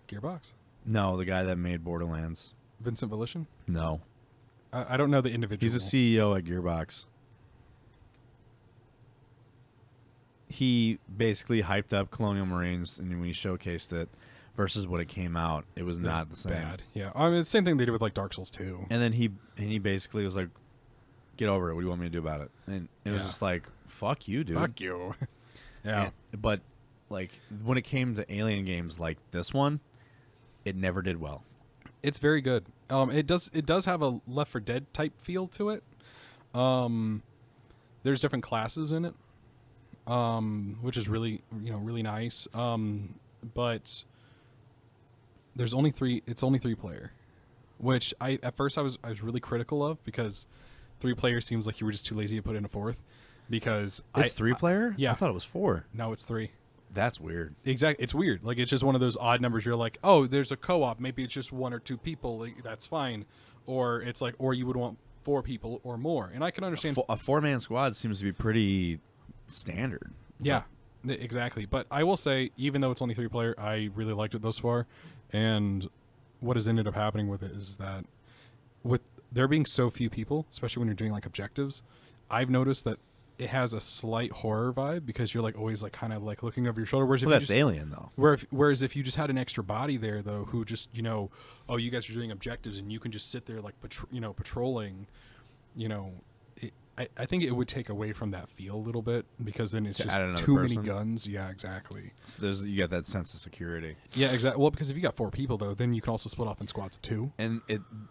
Gearbox. No, the guy that made Borderlands. Vincent Volition. No, I don't know the individual. he's a CEO at Gearbox. He basically hyped up Colonial Marines, and when he showcased it versus what it came out, it was not the same. Bad. Yeah, I mean the same thing they did with like Dark Souls 2. And then he basically was like, "Get over it. What do you want me to do about it?" And it was Yeah. just like, "Fuck you, dude." Fuck you. Yeah. But like when it came to Alien games like this one, it never did well. It's very good. It does have a Left 4 Dead type feel to it. There's different classes in it, which is really really nice. But there's only 3. It's only 3 player, which at first I was really critical of, because 3 player seems like you were just too lazy to put in a 4th. Because It's 3 player? Yeah. I thought it was 4. No, it's 3. That's weird. Exactly, it's weird. Like it's just one of those odd numbers. You're like, oh, there's a co-op. Maybe it's just 1 or 2 people. Like, that's fine. Or it's like, or you would want 4 people or more. And I can understand. A 4-man squad seems to be pretty standard. Yeah, exactly. But I will say, even though it's only 3 player, I really liked it thus far. And what has ended up happening with it is that with there being so few people, especially when you're doing like objectives, I've noticed that it has a slight horror vibe, because you're like always like kind of like looking over your shoulder. Whereas Well, if that's you just, Alien though. whereas if you just had an extra body there though, who just oh, you guys are doing objectives and you can just sit there like patrolling, I think it would take away from that feel a little bit, because then it's To just add another too many person? guns. Yeah, exactly. So you get that sense of security. Yeah, exactly. Well, because if you got 4 people though, then you can also split off in squads of 2. And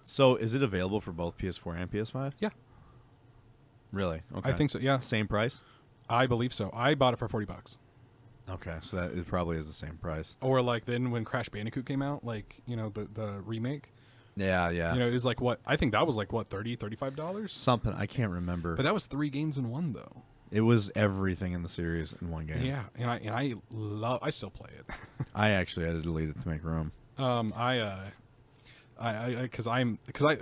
so is it available for both PS4 and PS5? Yeah, Really? Okay. I think so. Yeah, Same price? I believe so. I bought it for $40. Okay, so that it probably is the same price. Or like then when Crash Bandicoot came out, like the remake, Yeah. it was like what I think that was like what $35. Something I can't remember. But that was 3 games in 1 though. It was everything in the series in one game. Yeah, and I still play it. I actually had to delete it to make room. Because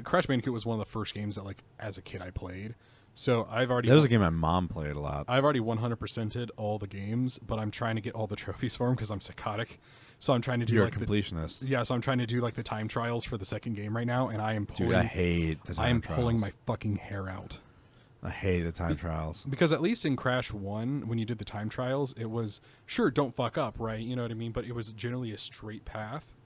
Crash Bandicoot was one of the first games that like as a kid I played. So I've already That was a game my mom played a lot. I've already 100%ed all the games, but I'm trying to get all the trophies for them because I'm psychotic. So I'm trying to do You're like a completionist. so I'm trying to do like the time trials for the second game right now, and I am pulling. Dude, I hate the time I am trials. pulling my fucking hair out. I hate the time trials. Because at least in Crash 1, when you did the time trials, it was, sure, don't fuck up, right? You know what I mean? But it was generally a straight path.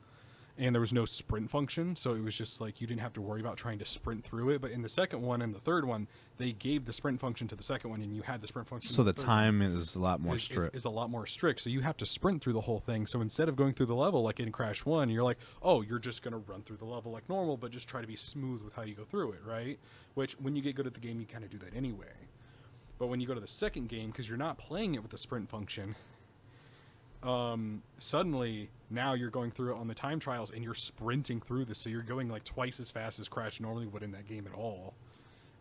and there was no sprint function, so it was just like you didn't have to worry about trying to sprint through it. But in the second one and the third one, they gave the sprint function to the second one, and you had the sprint function. So the time is a lot more strict. Is a lot more strict. So you have to sprint through the whole thing. So instead of going through the level like in Crash 1, you're like, oh, you're just going to run through the level like normal, but just try to be smooth with how you go through it, right? Which, when you get good at the game, you kind of do that anyway. But when you go to the second game, because you're not playing it with the sprint function, suddenly now you're going through it on the time trials and you're sprinting through this, so you're going like twice as fast as Crash normally would in that game at all,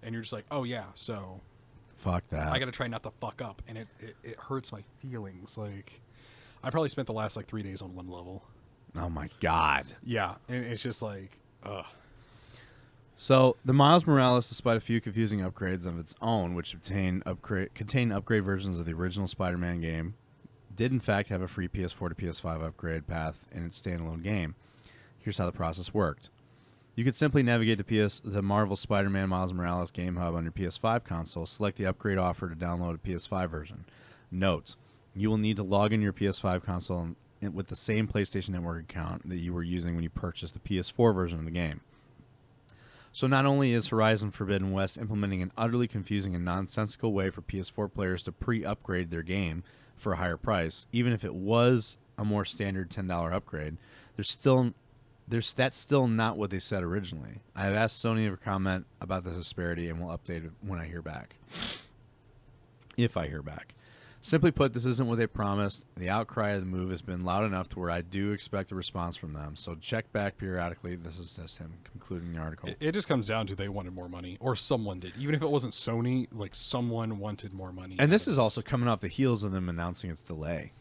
and you're just like, oh yeah, so fuck that, I gotta try not to fuck up, and it hurts my feelings. Like, I probably spent the last like 3 days on one level. Oh my god. Yeah, and it's just like, ugh. So the Miles Morales, despite a few confusing upgrades of its own, which contain upgrade versions of the original Spider-Man game, did in fact have a free PS4 to PS5 upgrade path in its standalone game. Here's how the process worked. You could simply navigate to the Marvel Spider-Man Miles Morales Game Hub on your PS5 console, select the upgrade offer to download a PS5 version. Note, you will need to log in your PS5 console with the same PlayStation Network account that you were using when you purchased the PS4 version of the game. So not only is Horizon Forbidden West implementing an utterly confusing and nonsensical way for PS4 players to pre-upgrade their game for a higher price, even if it was a more standard $10 upgrade, that's still not what they said originally. I have asked Sony to comment about the disparity, and we'll update it when I hear back. If I hear back. Simply put, this isn't what they promised. The outcry of the move has been loud enough to where I do expect a response from them. So check back periodically. This is just him concluding the article. It just comes down to they wanted more money, or someone did. Even if it wasn't Sony, like someone wanted more money. And this is also coming off the heels of them announcing its delay.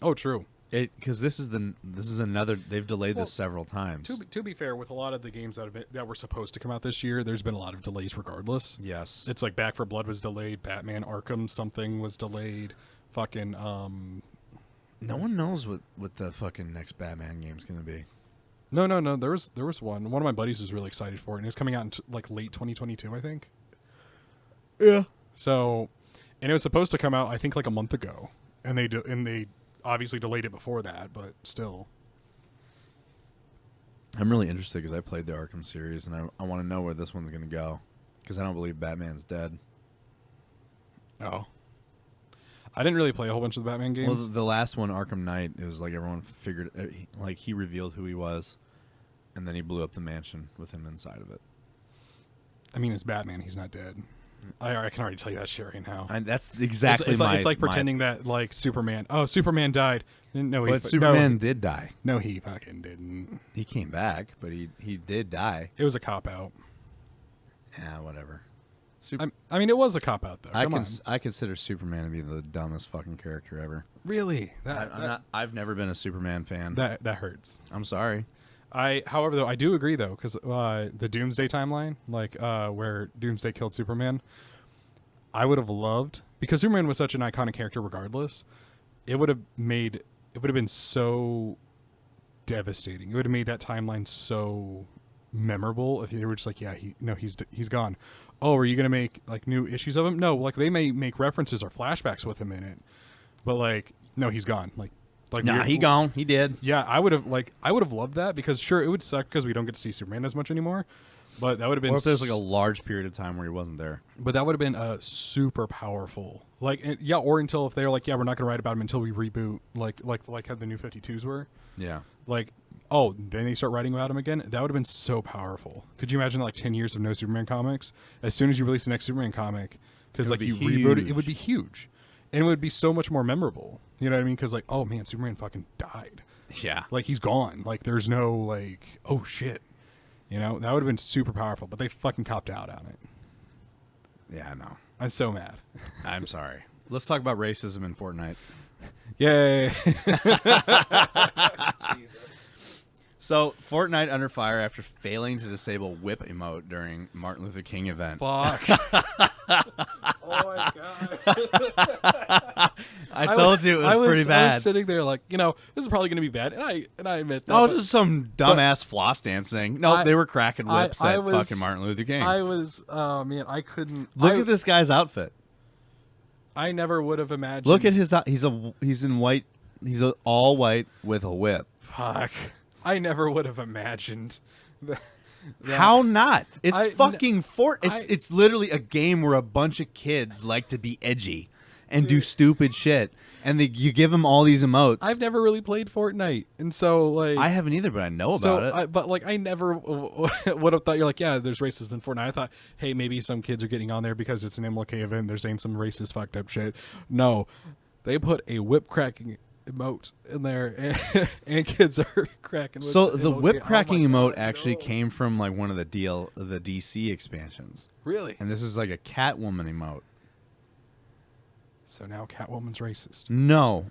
Oh, true. Because this is another. They've delayed this several times. To be fair, with a lot of the games that were supposed to come out this year, there's been a lot of delays regardless. Yes, it's like Back 4 Blood was delayed, Batman Arkham something was delayed. Fucking no one knows what the fucking next Batman game's gonna be. No. There was one of my buddies was really excited for it, and it's coming out in like late 2022, I think. Yeah. So, and it was supposed to come out I think like a month ago, and they obviously delayed it before that, but still. I'm really interested because I played the Arkham series, and I want to know where this one's gonna go, because I don't believe Batman's dead. Oh. I didn't really play a whole bunch of the Batman games. Well, the last one, Arkham Knight, it was like everyone figured, like he revealed who he was, and then he blew up the mansion with him inside of it. I mean, it's Batman. He's not dead. I can already tell you that shit right now. And that's exactly it's like pretending that like Superman. Oh, Superman died. No, but Superman did die. No, he fucking didn't. He came back, but he did die. It was a cop out. Yeah, whatever. I mean, it was a cop out though. I consider Superman to be the dumbest fucking character ever. Really? I've never been a Superman fan. That hurts. I'm sorry. However, though, I do agree though, because the Doomsday timeline, like where Doomsday killed Superman, I would have loved, because Superman was such an iconic character. Regardless, it would have been so devastating. It would have made that timeline so memorable if they were just like, yeah, he's gone. Oh, are you gonna make like new issues of him? No, like they may make references or flashbacks with him in it, but like, no, he's gone. Like nah, he gone. He did. Yeah, I would have loved that, because sure, it would suck because we don't get to see Superman as much anymore, but that would have been. Or if there's like a large period of time where he wasn't there. But that would have been super powerful. Like, yeah, or until if they're like, yeah, we're not gonna write about him until we reboot, like how the New 52s were. Yeah. Like, oh, then they start writing about him again. That would have been so powerful. Could you imagine like 10 years of no Superman comics? As soon as you release the next Superman comic, because like you reboot it, it would be huge, and it would be so much more memorable. You know what I mean? Because like, oh man, Superman fucking died. Yeah. Like he's gone. Like there's no like, oh shit. You know, that would have been super powerful, but they fucking copped out on it. Yeah, I know. I'm so mad. I'm sorry. Let's talk about racism in Fortnite. Yay. Jesus. So, Fortnite under fire after failing to disable whip emote during Martin Luther King event. Fuck. Oh my god. I told you it was pretty bad. I was sitting there like, this is probably going to be bad, and I admit that. Oh, this is some dumbass floss dancing. No, they were cracking whips at fucking Martin Luther King. I couldn't. Look at this guy's outfit. I never would have imagined. Look at his. He's in white. He's all white with a whip. Fuck. I never would have imagined that. How not? It's I- fucking I- It's literally a game where a bunch of kids like to be edgy and do stupid shit, and you give them all these emotes. I've never really played Fortnite, and so like I haven't either, but I know about it. But like I never would have thought you're like, yeah, there's racism in Fortnite. I thought, hey, maybe some kids are getting on there because it's an MLK event. They're saying some racist, fucked up shit. No, they put a whip cracking emote in there, and kids are cracking. Whips So at the MLK. whip cracking Oh my emote God, actually no. came from like one of the DC expansions, Really. and this is like a Catwoman emote. So now Catwoman's racist. No,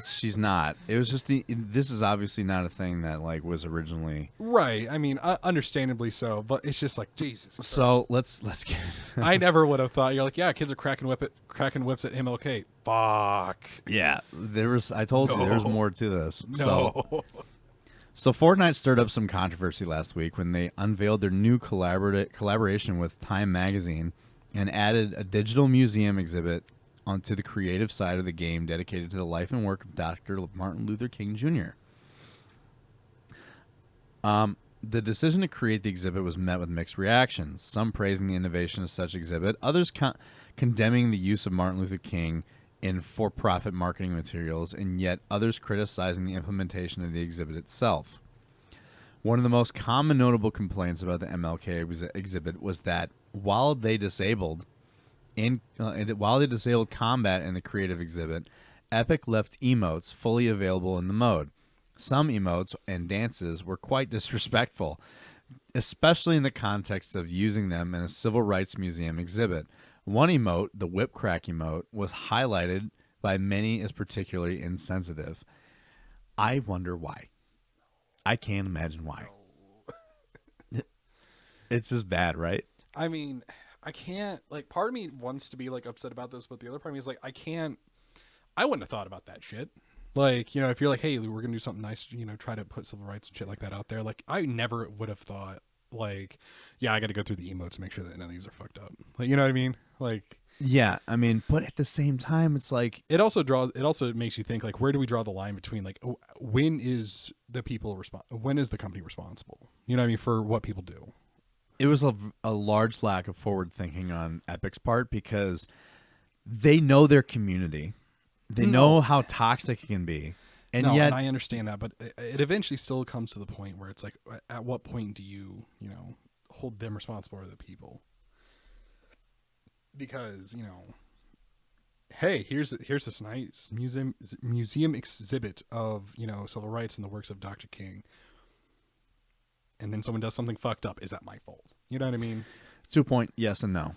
she's not. It was just this is obviously not a thing that like was originally. Right. I mean, understandably so, but it's just like Jesus. Christ. So let's get. I never would have thought. You're like, yeah, kids are cracking whips at MLK. Fuck. Yeah, I told you there was more to this. No. So Fortnite stirred up some controversy last week when they unveiled their new collaboration with Time Magazine and added a digital museum exhibit onto the creative side of the game dedicated to the life and work of Dr. Martin Luther King Jr. The decision to create the exhibit was met with mixed reactions, some praising the innovation of such exhibit, others condemning the use of Martin Luther King in for-profit marketing materials, and yet others criticizing the implementation of the exhibit itself. One of the most common notable complaints about the MLK exhibit was that while they disabled combat in the creative exhibit, Epic left emotes fully available in the mode. Some emotes and dances were quite disrespectful, especially in the context of using them in a civil rights museum exhibit. One emote, the whip crack emote, was highlighted by many as particularly insensitive. I wonder why. I can't imagine why. It's just bad, right? I mean, I can't, like, part of me wants to be like upset about this, but the other part of me is like, I wouldn't have thought about that shit. Like, if you're like, hey, we're gonna do something nice, try to put civil rights and shit like that out there. Like, I never would have thought, like, yeah, I got to go through the emotes to make sure that none of these are fucked up. Like, you know what I mean? Like, yeah, I mean, but at the same time, it's like it also makes you think, like, where do we draw the line between, like, when is the company responsible? You know what I mean, for what people do? it was a large lack of forward thinking on Epic's part because they know their community. They know how toxic it can be. And yet, and I understand that, but it eventually still comes to the point where it's like, at what point do you, hold them responsible for the people? Because, hey, here's this nice museum exhibit of, civil rights and the works of Dr. King. And then someone does something fucked up. Is that my fault? You know what I mean? to a point, yes and no.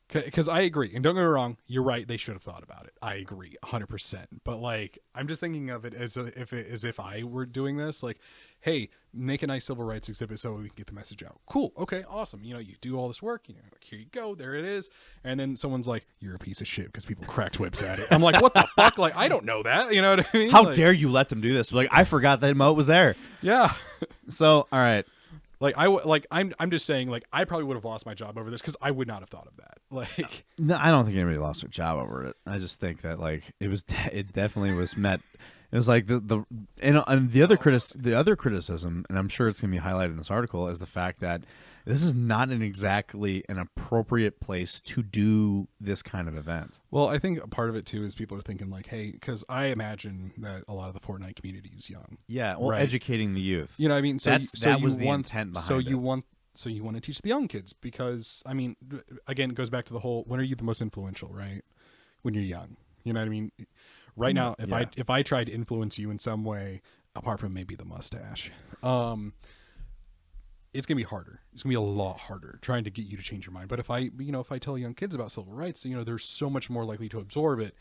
Because I agree. And don't get me wrong, you're right. They should have thought about it. I agree 100%. But, like, I'm just thinking of it as if I were doing this. Like, hey, make a nice civil rights exhibit so we can get the message out. Cool. Okay, awesome. You do all this work. Like, here you go. There it is. And then someone's like, you're a piece of shit because people cracked whips at it. I'm like, what the fuck? Like, I don't know that. You know what I mean? How like, dare you let them do this? Like, I forgot that emote was there. Yeah. So, all right. Like I'm just saying, like, I probably would have lost my job over this because I would not have thought of that. Like, No, I don't think anybody lost their job over it. I just think that like it definitely was met. It was like the other criticism, and I'm sure it's going to be highlighted in this article, is the fact that this is not exactly an appropriate place to do this kind of event. well, I think a part of it too is people are thinking like, hey, because I imagine that a lot of the Fortnite community is young. Yeah, well, Right. educating the youth. You know what I mean? So That was the intent behind so it. you want to teach the young kids because, I mean, again, it goes back to the whole, when are you the most influential, right? When you're young. You know what I mean? Right now, if I tried to influence you in some way, apart from maybe the mustache, it's going to be harder. It's going to be a lot harder trying to get you to change your mind. But if I tell young kids about civil rights, they're so much more likely to absorb it.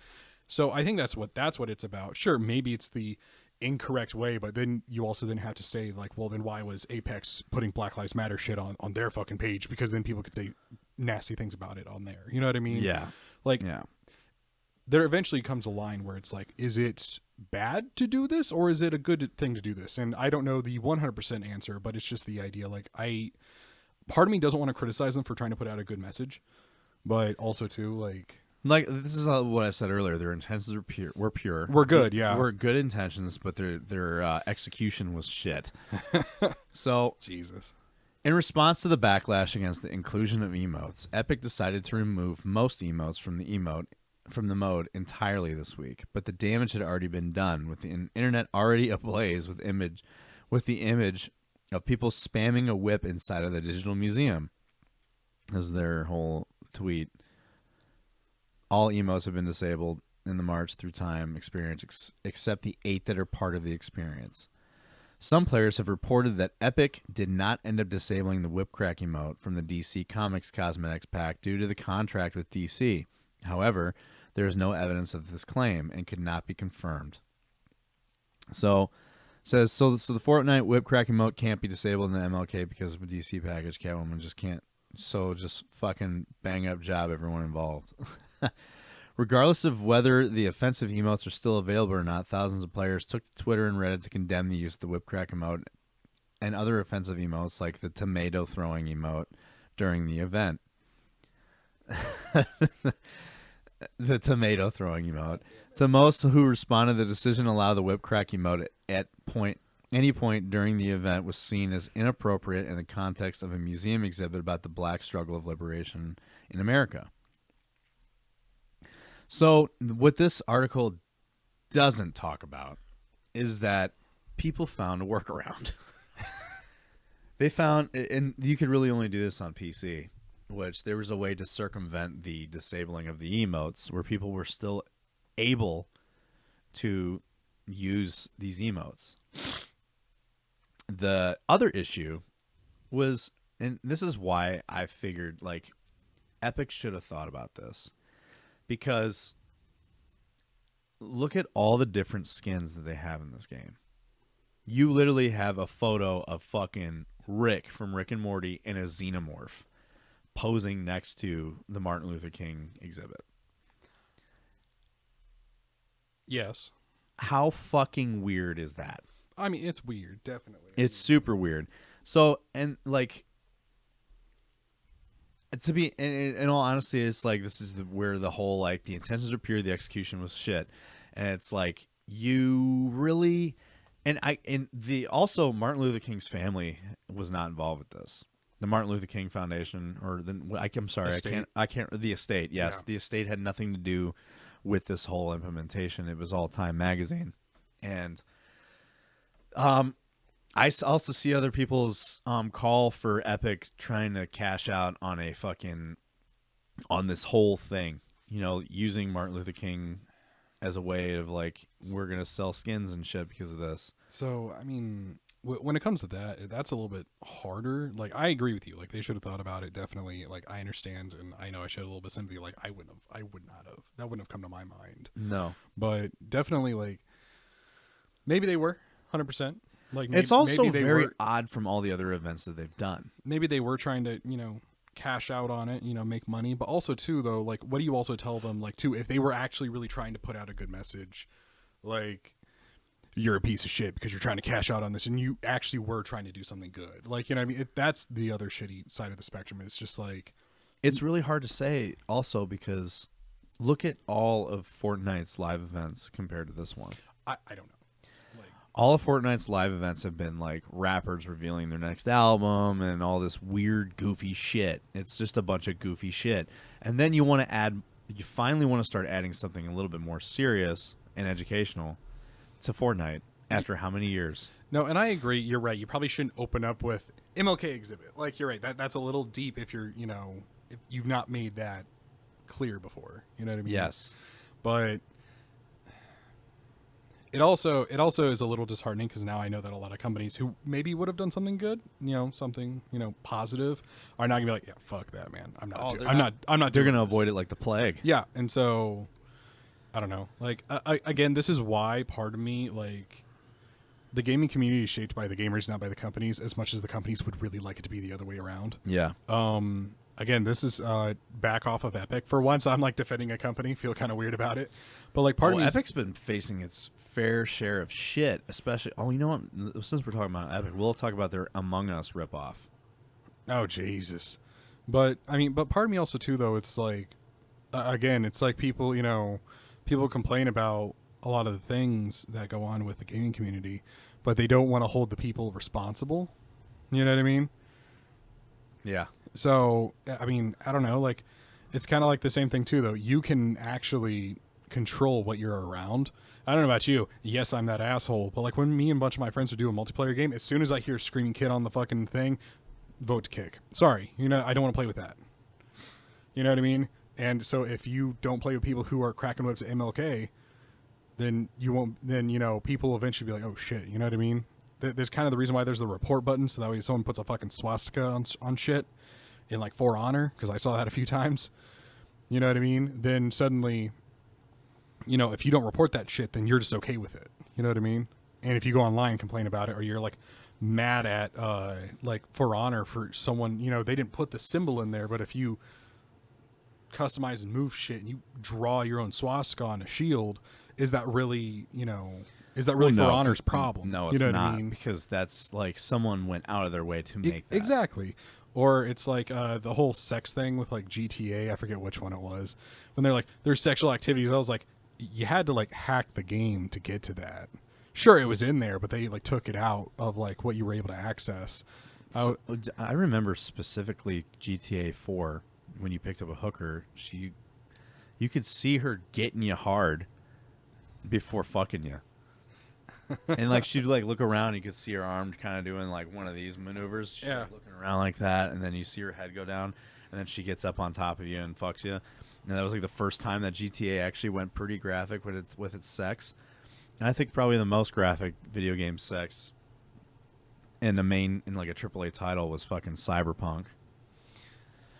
So I think that's what it's about. Sure, maybe it's the incorrect way, but then you also then have to say, like, well, then why was Apex putting Black Lives Matter shit on their fucking page? Because then people could say nasty things about it on there. You know what I mean? Yeah. Like, Yeah. there eventually comes a line where it's like, is it bad to do this or is it a good thing to do this? And I don't know the 100% answer, but it's just the idea. Like, part of me doesn't want to criticize them for trying to put out a good message, but also too, like, Like, this is what I said earlier. Their intentions were pure. Were pure. We're good, yeah. We're good intentions, but their execution was shit. So, Jesus. in response to the backlash against the inclusion of emotes, Epic decided to remove most emotes from the mode entirely this week. But the damage had already been done, with the internet already ablaze with the image of people spamming a whip inside of the digital museum. As their whole tweet. All emotes have been disabled in the March through Time experience, except the 8 that are part of the experience. Some players have reported that Epic did not end up disabling the whip crack emote from the DC Comics Cosmetics pack due to the contract with DC. However, there is no evidence of this claim and could not be confirmed. So, the Fortnite whip crack emote can't be disabled in the MLK because of a DC package. Catwoman just can't. So just fucking bang up job, everyone involved. Regardless of whether the offensive emotes are still available or not, thousands of players took to Twitter and Reddit to condemn the use of the whip crack emote and other offensive emotes like the tomato throwing emote during the event. The tomato throwing emote. To most who responded, the decision to allow the whip crack emote at any point during the event was seen as inappropriate in the context of a museum exhibit about the black struggle of liberation in America. So what this article doesn't talk about is that people found a workaround. They found, and you could really only do this on PC, which there was a way to circumvent the disabling of the emotes where people were still able to use these emotes. The other issue was, and this is why I figured like Epic should have thought about this, because look at all the different skins that they have in this game. You literally have a photo of fucking Rick from Rick and Morty in a xenomorph posing next to the Martin Luther King exhibit. Yes. How fucking weird is that? I mean, it's weird, definitely. It's super weird. So, and like, to be, in all honesty, it's like, this is where the whole, like, the intentions are pure, the execution was shit. And it's like, you really, also Martin Luther King's family was not involved with this. The Martin Luther King Foundation, or I'm sorry, estate. The estate, yes. Yeah. The estate had nothing to do with this whole implementation. It was all Time Magazine. And, I also see other people's call for Epic trying to cash out on on this whole thing, using Martin Luther King as a way of like, we're going to sell skins and shit because of this. So, I mean, when it comes to that, that's a little bit harder. Like, I agree with you. Like, they should have thought about it, definitely. Like, I understand, and I know I showed a little bit of sympathy. Like, I would not have. That wouldn't have come to my mind. No. But definitely, like, maybe they were, 100%. Like, it's also very odd from all the other events that they've done. Maybe they were trying to, cash out on it, make money. But also, too, though, like, what do you also tell them, like, too, if they were actually really trying to put out a good message, like, you're a piece of shit because you're trying to cash out on this, and you actually were trying to do something good. Like, I mean, that's the other shitty side of the spectrum. It's just like, it's really hard to say also because look at all of Fortnite's live events compared to this one. I don't know. All of Fortnite's live events have been like rappers revealing their next album and all this weird, goofy shit. It's just a bunch of goofy shit. And then you finally want to start adding something a little bit more serious and educational to Fortnite after how many years? No, and I agree. You're right. You probably shouldn't open up with MLK exhibit. Like, you're right. That's a little deep if you're, if you've not made that clear before. You know what I mean? Yes. But It also is a little disheartening because now I know that a lot of companies who maybe would have done something good, something positive, are not gonna be like, yeah, fuck that, man. I'm not. They're gonna avoid it like the plague. Yeah, and so I don't know. Like, again, this is why part of me, like, the gaming community is shaped by the gamers, not by the companies, as much as the companies would really like it to be the other way around. Yeah. Again, this is back off of Epic. For once, I'm like defending a company. Feel kind of weird about it, but like part of me, Epic's been facing its fair share of shit. Especially, you know what? Since we're talking about Epic, we'll talk about their Among Us ripoff. Oh Jesus! But I mean, but part of me also too, though, it's like again, it's like people, people complain about a lot of the things that go on with the gaming community, but they don't want to hold the people responsible. You know what I mean? Yeah. So, I mean, I don't know. Like, it's kind of like the same thing too, though. You can actually control what you're around. I don't know about you. Yes, I'm that asshole. But like when me and a bunch of my friends would do a multiplayer game, as soon as I hear screaming kid on the fucking thing, vote to kick. Sorry, I don't want to play with that. You know what I mean? And so if you don't play with people who are cracking whips at MLK, then you won't. Then people will eventually be like, oh shit. You know what I mean? There's kind of the reason why there's the report button, so that way someone puts a fucking swastika on shit in like For Honor, because I saw that a few times. You know what I mean? Then suddenly, if you don't report that shit, then you're just okay with it. You know what I mean? And if you go online and complain about it, or you're like mad at like For Honor for someone, they didn't put the symbol in there, but if you customize and move shit and you draw your own swastika on a shield, is that really, For Honor's problem? No, it's you know what not, I mean? because that's like someone went out of their way to make that. Exactly. Or it's like the whole sex thing with like GTA. I forget which one it was. When they're like, there's sexual activities. I was like, you had to like hack the game to get to that. Sure, it was in there, but they like took it out of like what you were able to access. So, I remember specifically GTA 4 when you picked up a hooker. You could see her getting you hard before fucking you. And like she'd like look around, you could see her arm kind of doing like one of these maneuvers. She's like, looking around like that, and then you see her head go down, and then she gets up on top of you and fucks you. And that was like the first time that GTA actually went pretty graphic with its sex. And I think probably the most graphic video game sex in like a AAA title was fucking Cyberpunk.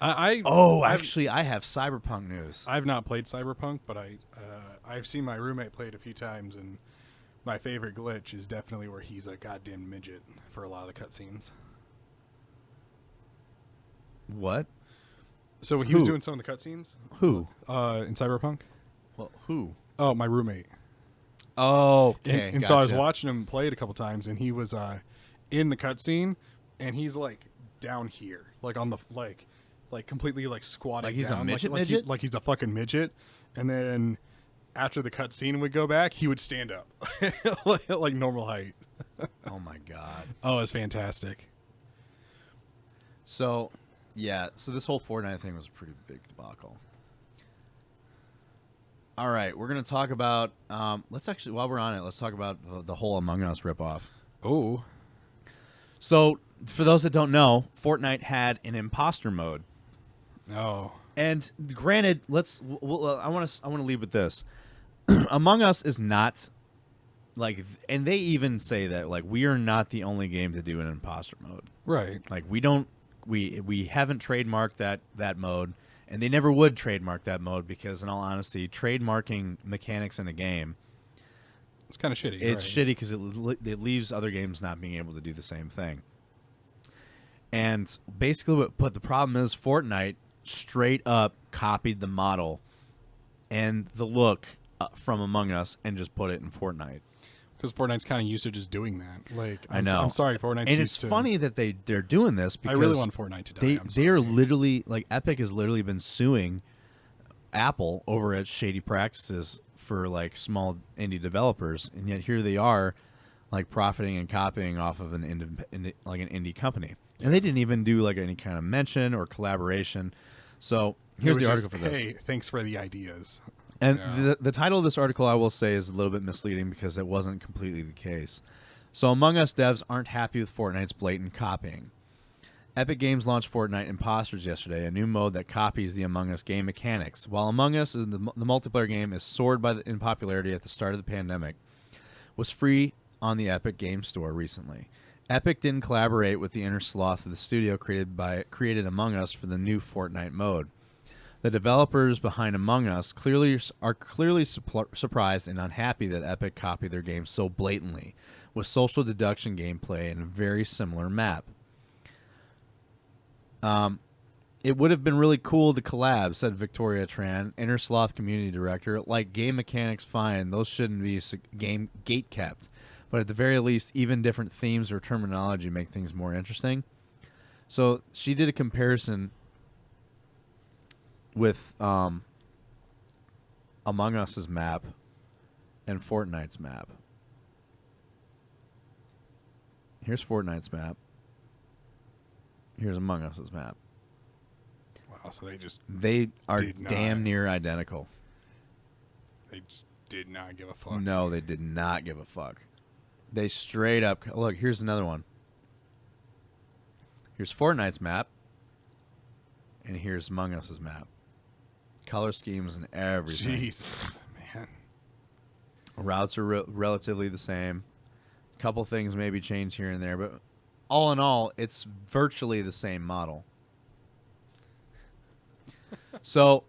Actually, I have Cyberpunk news. I've not played Cyberpunk, but I've seen my roommate play it a few times, and my favorite glitch is definitely where he's a goddamn midget for a lot of the cutscenes. What? So he was doing some of the cutscenes. Who? In Cyberpunk. Well, who? Oh, my roommate. Oh, okay. And so I was watching him play it a couple times, and he was in the cutscene, and he's like down here, like on the like completely like squatting. Like he's down, a midget, like he's a fucking midget, and then after the cutscene would go back, he would stand up like normal height. Oh my god. Oh, it's fantastic. So, yeah. So this whole Fortnite thing was a pretty big debacle. All right, we're gonna talk about. Let's actually, while we're on it, let's talk about the whole Among Us ripoff. Oh. So, for those that don't know, Fortnite had an imposter mode. Oh. And granted, I want to lead with this. Among Us is not like, and they even say that like we are not the only game to do an imposter mode. Right. Like we haven't trademarked that mode, and they never would trademark that mode because, in all honesty, trademarking mechanics in a game, it's kind of shitty. It's shitty because it leaves other games not being able to do the same thing. And basically, but the problem is Fortnite straight up copied the model and the look from Among Us and just put it in Fortnite. Because Fortnite's kind of used to just doing that. Like, I know. I'm sorry, Fortnite's and used it's to. funny that they're doing this because I really want Fortnite to die. They are literally like Epic has literally been suing Apple over its shady practices for like small indie developers, and yet here they are, like profiting and copying off of an indie company, and they didn't even do like any kind of mention or collaboration. So here's the article for this. Hey, thanks for the ideas. And yeah. the title of this article, I will say, is a little bit misleading because it wasn't completely the case. So Among Us devs aren't happy with Fortnite's blatant copying. Epic Games launched Fortnite Imposters yesterday, a new mode that copies the Among Us game mechanics. While Among Us, the multiplayer game, is soared in popularity at the start of the pandemic, was free on the Epic Games Store recently. Epic didn't collaborate with the inner sloth of the studio created Among Us for the new Fortnite mode. The developers behind Among Us are clearly surprised and unhappy that Epic copied their game so blatantly, with social deduction gameplay and a very similar map. It would have been really cool to collab, said Victoria Tran, Inner Sloth community director. Like game mechanics, fine, those shouldn't be game gate kept, but at the very least, even different themes or terminology make things more interesting. So she did a comparison with Among Us's map and Fortnite's map. Here's Fortnite's map. Here's Among Us's map. Wow, so they are did damn not. near identical. They just did not give a fuck. No, they did not give a fuck. They straight up look. Here's another one. Here's Fortnite's map, and here's Among Us's map. Color schemes and everything. Jesus, man. Routes are relatively the same. A couple things maybe change here and there, but all in all, it's virtually the same model. So,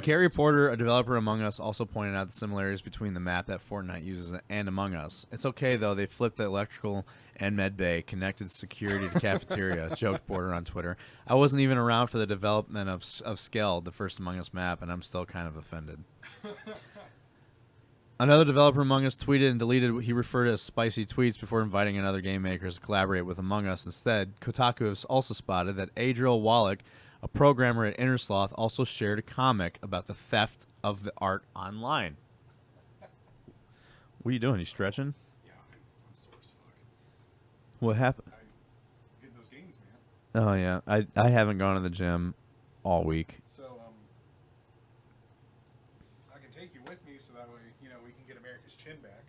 Gary Porter, a developer Among Us, also pointed out the similarities between the map that Fortnite uses and Among Us. It's okay, though. They flipped the electrical and med bay, connected security to cafeteria, joked Porter on Twitter. I wasn't even around for the development of Skeld, the first Among Us map, and I'm still kind of offended. Another developer Among Us tweeted and deleted what he referred to as spicy tweets before inviting another game makers to collaborate with Among Us instead. Kotaku has also spotted that Adriel Wallach, a programmer at Innersloth, also shared a comic about the theft of the art online. What are you doing? You stretching? Yeah, I'm sore as fuck. What happened? Getting those gains, man. Oh, yeah. I haven't gone to the gym all week. So, I can take you with me so that way, we can get America's chin back.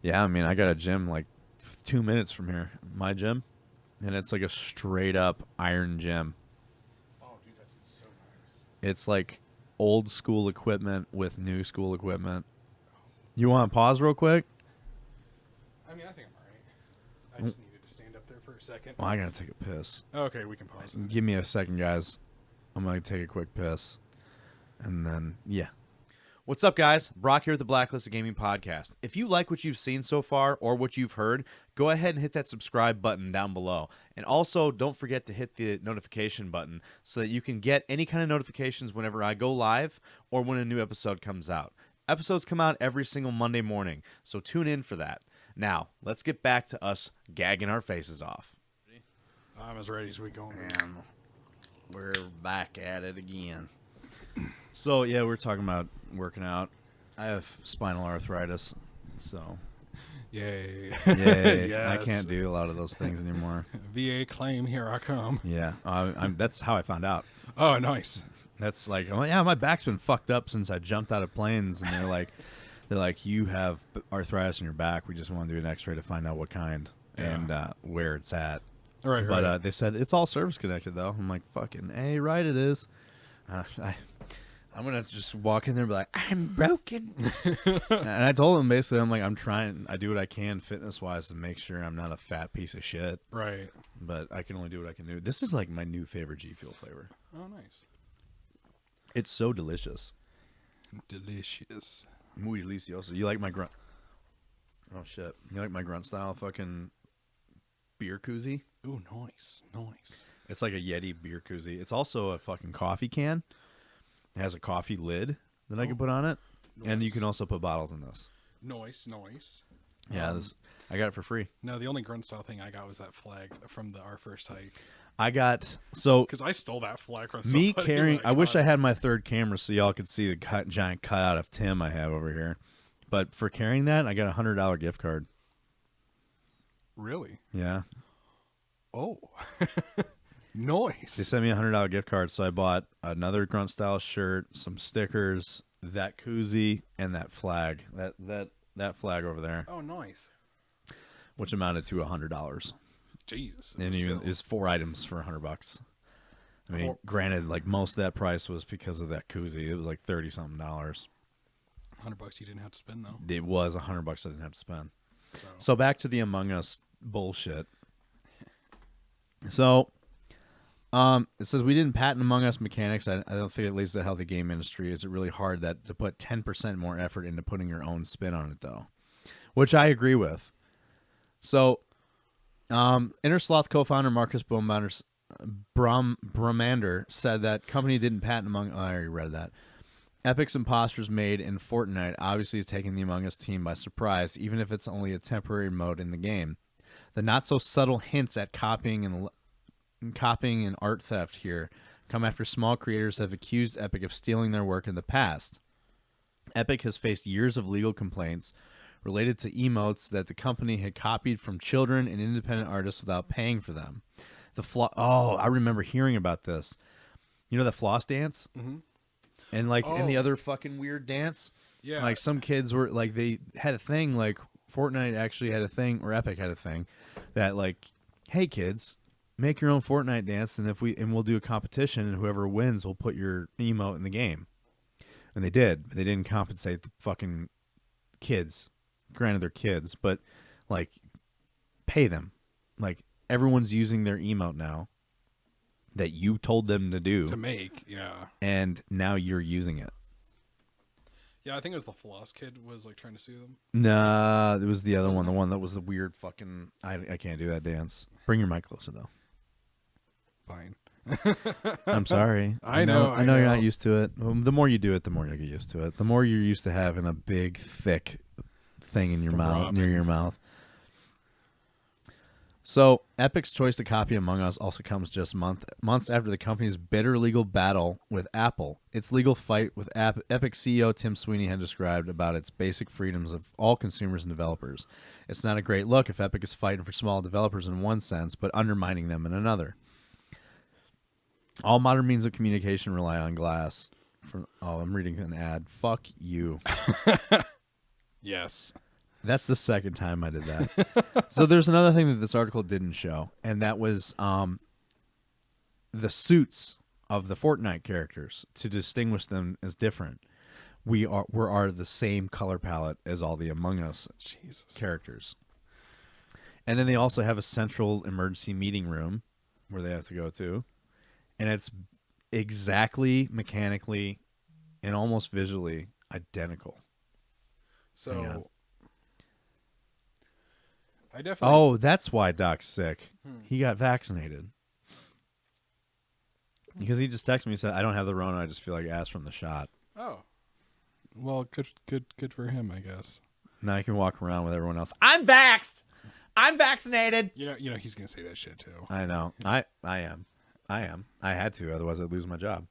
Yeah, I mean, I got a gym like 2 minutes from here. My gym. And it's like a straight up iron gym. Oh, dude, that's so nice. It's like old school equipment with new school equipment. You want to pause real quick? I mean, I think I'm alright. I just needed to stand up there for a second. Well, I got to take a piss. Okay, we can pause it. Give me a second, guys. I'm going to take a quick piss. And then, yeah. What's up, guys? Brock here with the Blacklisted Gaming Podcast. If you like what you've seen so far or what you've heard, go ahead and hit that subscribe button down below. And also, don't forget to hit the notification button so that you can get any kind of notifications whenever I go live or when a new episode comes out. Episodes come out every single Monday morning, so tune in for that. Now, let's get back to us gagging our faces off. I'm as ready as we go, man. And we're back at it again. So, yeah, we're talking about working out. I have spinal arthritis, so Yay. yay. Yes. I can't do a lot of those things anymore. VA claim, here I come. Yeah, that's how I found out. Oh, nice. That's like, oh, yeah, my back's been fucked up since I jumped out of planes, and they're like, you have arthritis in your back. We just want to do an X-ray to find out what kind and where it's at. Right, But they said it's all service connected, though. I'm like, fucking A, right it is. I'm going to just walk in there and be like, I'm broken. And I told them basically, I'm like, I do what I can fitness-wise to make sure I'm not a fat piece of shit. Right. But I can only do what I can do. This is like my new favorite G Fuel flavor. Oh, nice. It's so delicious. Delicious. Muy delicioso. You like my grunt? Oh, shit. You like my grunt style fucking beer koozie? Ooh, nice. Nice. It's like a Yeti beer koozie. It's also a fucking coffee can. It has a coffee lid that I can put on it. Nice. And you can also put bottles in this. Nice. Yeah, I got it for free. No, the only grunt style thing I got was that flag from our first hike. I got, so Because I stole that flag from me somebody carrying, when I wish I got it. had my third camera so y'all could see the giant cutout of Tim I have over here. But for carrying that, I got a $100 gift card. Really? Yeah. Oh. They Nice. sent me a $100 gift card, so I bought another grunt style shirt, some stickers, that koozie, and that flag. That flag over there, Oh, nice. which amounted to $100. Jesus. And even is 4 items for $100. I mean, granted, like most of that price was because of that koozie. It was like $30-something. $100 you didn't have to spend, though. It was $100 I didn't have to spend. So, So back to the Among Us bullshit. So, it says we didn't patent Among Us mechanics. I don't think it leads to the healthy game industry. Is it really hard that to put 10% more effort into putting your own spin on it, though? Which I agree with. So, Innersloth co-founder Marcus Bromander said that company didn't patent Among. Oh, I already read that. Epic's imposters made in Fortnite obviously is taking the Among Us team by surprise, even if it's only a temporary mode in the game. The not so subtle hints at copying and art theft here come after small creators have accused Epic of stealing their work in the past. Epic has faced years of legal complaints related to emotes that the company had copied from children and independent artists without paying for them. I remember hearing about this. You know the floss dance? Mm-hmm. And like Oh. and the other fucking weird dance? Yeah. Like some kids were like, they had a thing, like Fortnite actually had a thing, or Epic had a thing that like, hey kids, make your own Fortnite dance, and we'll do a competition, and whoever wins will put your emote in the game. And they did, but they didn't compensate the fucking kids. Granted, they're kids, but like, pay them. Like, everyone's using their emote now that you told them to do To make, yeah. and now you're using it. Yeah, I think it was the Floss Kid was like trying to sue them. Nah, it was the other Wasn't one, the it? one that was the weird fucking. I can't do that dance. Bring your mic closer though. Fine. I'm sorry. I know you're not used to it. The more you do it, the more you'll get used to it. The more you're used to having a big, thick thing in your mouth, near your mouth. So, Epic's choice to copy Among Us also comes just months after the company's bitter legal battle with Apple. Its legal fight with Epic CEO Tim Sweeney had described about its basic freedoms of all consumers and developers. It's not a great look if Epic is fighting for small developers in one sense, but undermining them in another. All modern means of communication rely on glass. I'm reading an ad. Fuck you. Yes. That's the second time I did that. So there's another thing that this article didn't show, and that was the suits of the Fortnite characters to distinguish them as different. We are the same color palette as all the Among Us characters. And then they also have a central emergency meeting room where they have to go to. And it's exactly mechanically and almost visually identical. So I definitely. Oh, that's why Doc's sick. He got vaccinated. Because he just texted me and said, I don't have the Rona, I just feel like ass from the shot. Oh. Well, good for him, I guess. Now I can walk around with everyone else. I'm vaxxed. I'm vaccinated. You know he's gonna say that shit too. I know. I am. I had to, otherwise I'd lose my job.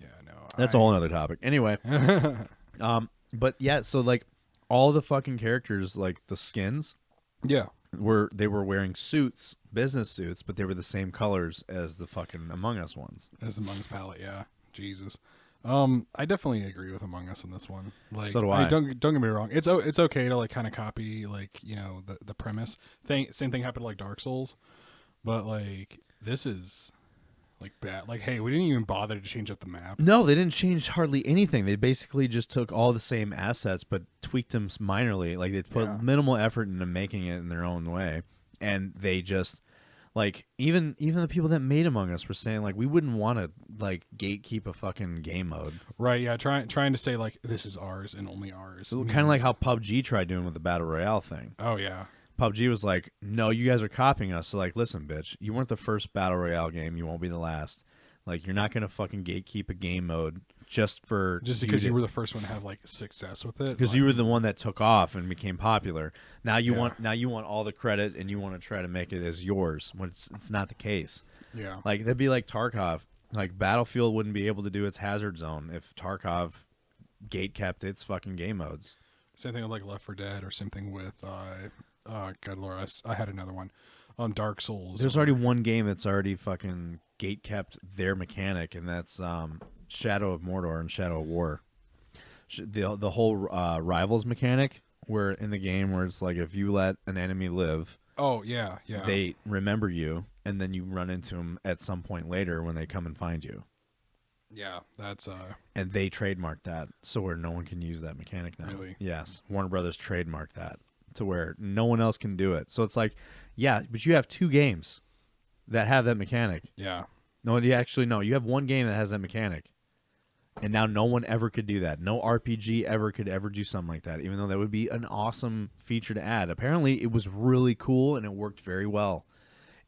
Yeah, no. That's a whole other topic. Anyway. But yeah, so like all the fucking characters, like the skins, Yeah. they were wearing suits, business suits, but they were the same colors as the fucking Among Us ones. As the Among Us palette, yeah. Jesus. I definitely agree with Among Us on this one. Like, So do I. Don't get me wrong. It's okay to like kind of copy like the premise thing. Same thing happened to like Dark Souls, but like this is like bad. Like, hey, we didn't even bother to change up the map. No, they didn't change hardly anything. They basically just took all the same assets but tweaked them minorly. Like they put minimal effort into making it in their own way, and they just like even the people that made Among Us were saying like we wouldn't want to like gatekeep a fucking game mode. Right? Yeah. Trying to say like this is ours and only ours. Kind of like how PUBG tried doing with the Battle Royale thing. Oh yeah. PUBG was like, no, you guys are copying us. So like, listen, bitch, you weren't the first Battle Royale game. You won't be the last. Like, you're not going to fucking gatekeep a game mode just because you were the first one to have like success with it. Because like, you were the one that took off and became popular. Now you want all the credit and you want to try to make it as yours when it's not the case. Yeah. Like, that'd be like Tarkov. Like, Battlefield wouldn't be able to do its hazard zone if Tarkov gatekept its fucking game modes. Same thing with like Left 4 Dead, or same thing with God Lord, I had another one on Dark Souls. There's already one game that's already fucking gatekept their mechanic, and that's Shadow of Mordor and Shadow of War. The whole rivals mechanic, where in the game where it's like if you let an enemy live, oh yeah, they remember you, and then you run into them at some point later when they come and find you. Yeah, that's and they trademarked that, so where no one can use that mechanic now. Really? Yes, Warner Brothers trademarked that to where no one else can do it. So it's like, yeah, but you have two games that have that mechanic. Yeah. No, you actually no. You have one game that has that mechanic, and now no one ever could do that. No RPG could ever do something like that, even though that would be an awesome feature to add. Apparently, it was really cool and it worked very well.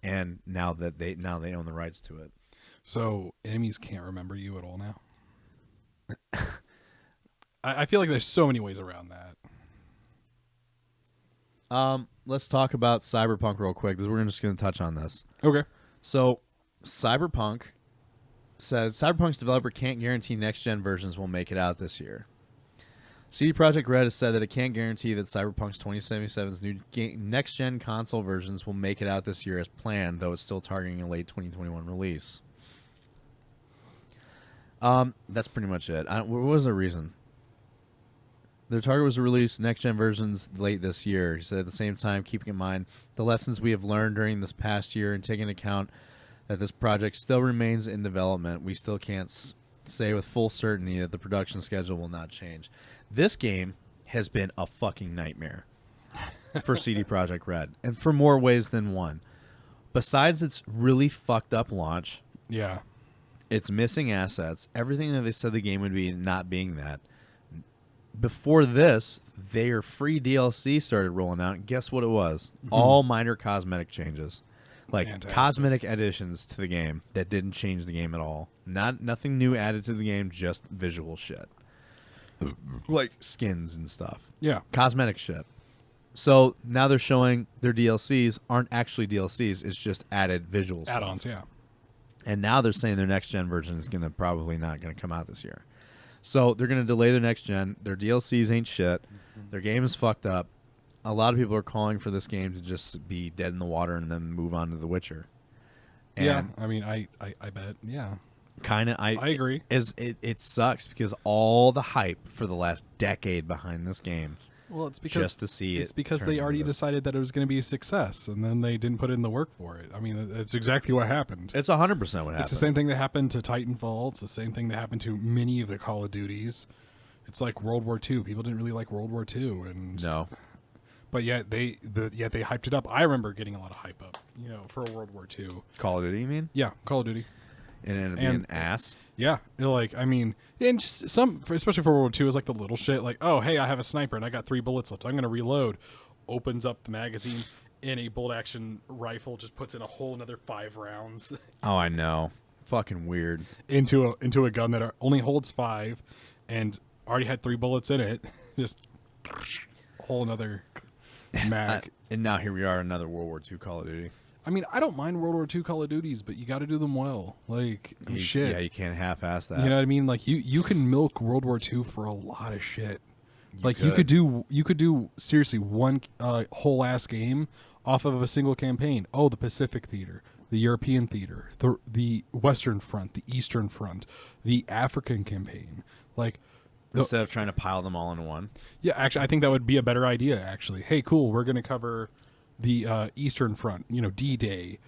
And now they own the rights to it. So enemies can't remember you at all now. I feel like there's so many ways around that. Let's talk about Cyberpunk real quick because we're just going to touch on this. Okay. So, Cyberpunk says Cyberpunk's developer can't guarantee next-gen versions will make it out this year. CD Projekt Red has said that it can't guarantee that Cyberpunk's 2077's new next-gen console versions will make it out this year as planned, though it's still targeting a late 2021 release. That's pretty much it. What was the reason? Their target was to release next-gen versions late this year. He said at the same time, keeping in mind the lessons we have learned during this past year and taking into account that this project still remains in development, we still can't say with full certainty that the production schedule will not change. This game has been a fucking nightmare for CD Projekt Red, and for more ways than one. Besides its really fucked up launch, Yeah. it's missing assets, everything that they said the game would be not being that. Before this, their free DLC started rolling out, and guess what it was? All minor cosmetic changes. Like Fantastic. cosmetic additions to the game that didn't change the game at all. Nothing new added to the game, just visual shit. Like skins and stuff. Yeah. Cosmetic shit. So now they're showing their DLCs aren't actually DLCs, it's just added visual stuff. Add-ons, yeah. And now they're saying their next gen version is probably not going to come out this year. So they're going to delay their next gen. Their DLCs ain't shit. Their game is fucked up. A lot of people are calling for this game to just be dead in the water and then move on to The Witcher. And Yeah. I mean, I bet. Yeah. kind of, I agree. It sucks because all the hype for the last decade behind this game, Well, it's because just to see it's it because turn they into already this. decided that it was going to be a success, and then they didn't put in the work for it. I mean, it's exactly what happened. It's 100% what happened. It's the same thing that happened to Titanfall. It's the same thing that happened to many of the Call of Duties. It's like World War II. People didn't really like World War II, and No. but yet they hyped it up. I remember getting a lot of hype up, for World War II. Call of Duty, you mean? Yeah, Call of Duty. And it ended up being ass. Yeah, I mean, and just especially for World War II, it was like the little shit, like, oh, hey, I have a sniper and I got 3 bullets left. I'm going to reload. Opens up the magazine, and a bolt action rifle just puts in a whole another 5 rounds Oh, I know. Fucking weird. into a gun that only holds 5, and already had 3 bullets in it. Just whole another mag. And now here we are, another World War II Call of Duty. I mean, I don't mind World War II Call of Duties, but you got to do them well. Like, shit. Yeah, you can't half-ass that. You know what I mean? Like you can milk World War II for a lot of shit. You could. could do seriously one whole ass game off of a single campaign. Oh, the Pacific Theater, the European Theater, the Western Front, the Eastern Front, the African campaign. Like Instead of trying to pile them all into one. yeah, actually, I think that would be a better idea. Actually, hey, cool, we're going to cover the Eastern Front. D-Day.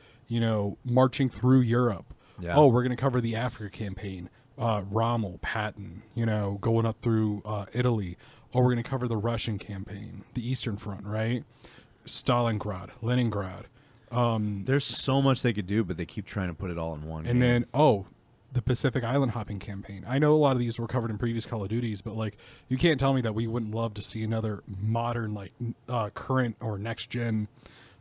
Marching through Europe. Yeah. Oh, we're going to cover the Africa campaign. Rommel, Patton, going up through Italy. Oh, we're going to cover the Russian campaign, the Eastern Front, right? Stalingrad, Leningrad. There's so much they could do, but they keep trying to put it all in one And game. then, the Pacific Island hopping campaign. I know a lot of these were covered in previous Call of Duties, but, you can't tell me that we wouldn't love to see another modern, current or next-gen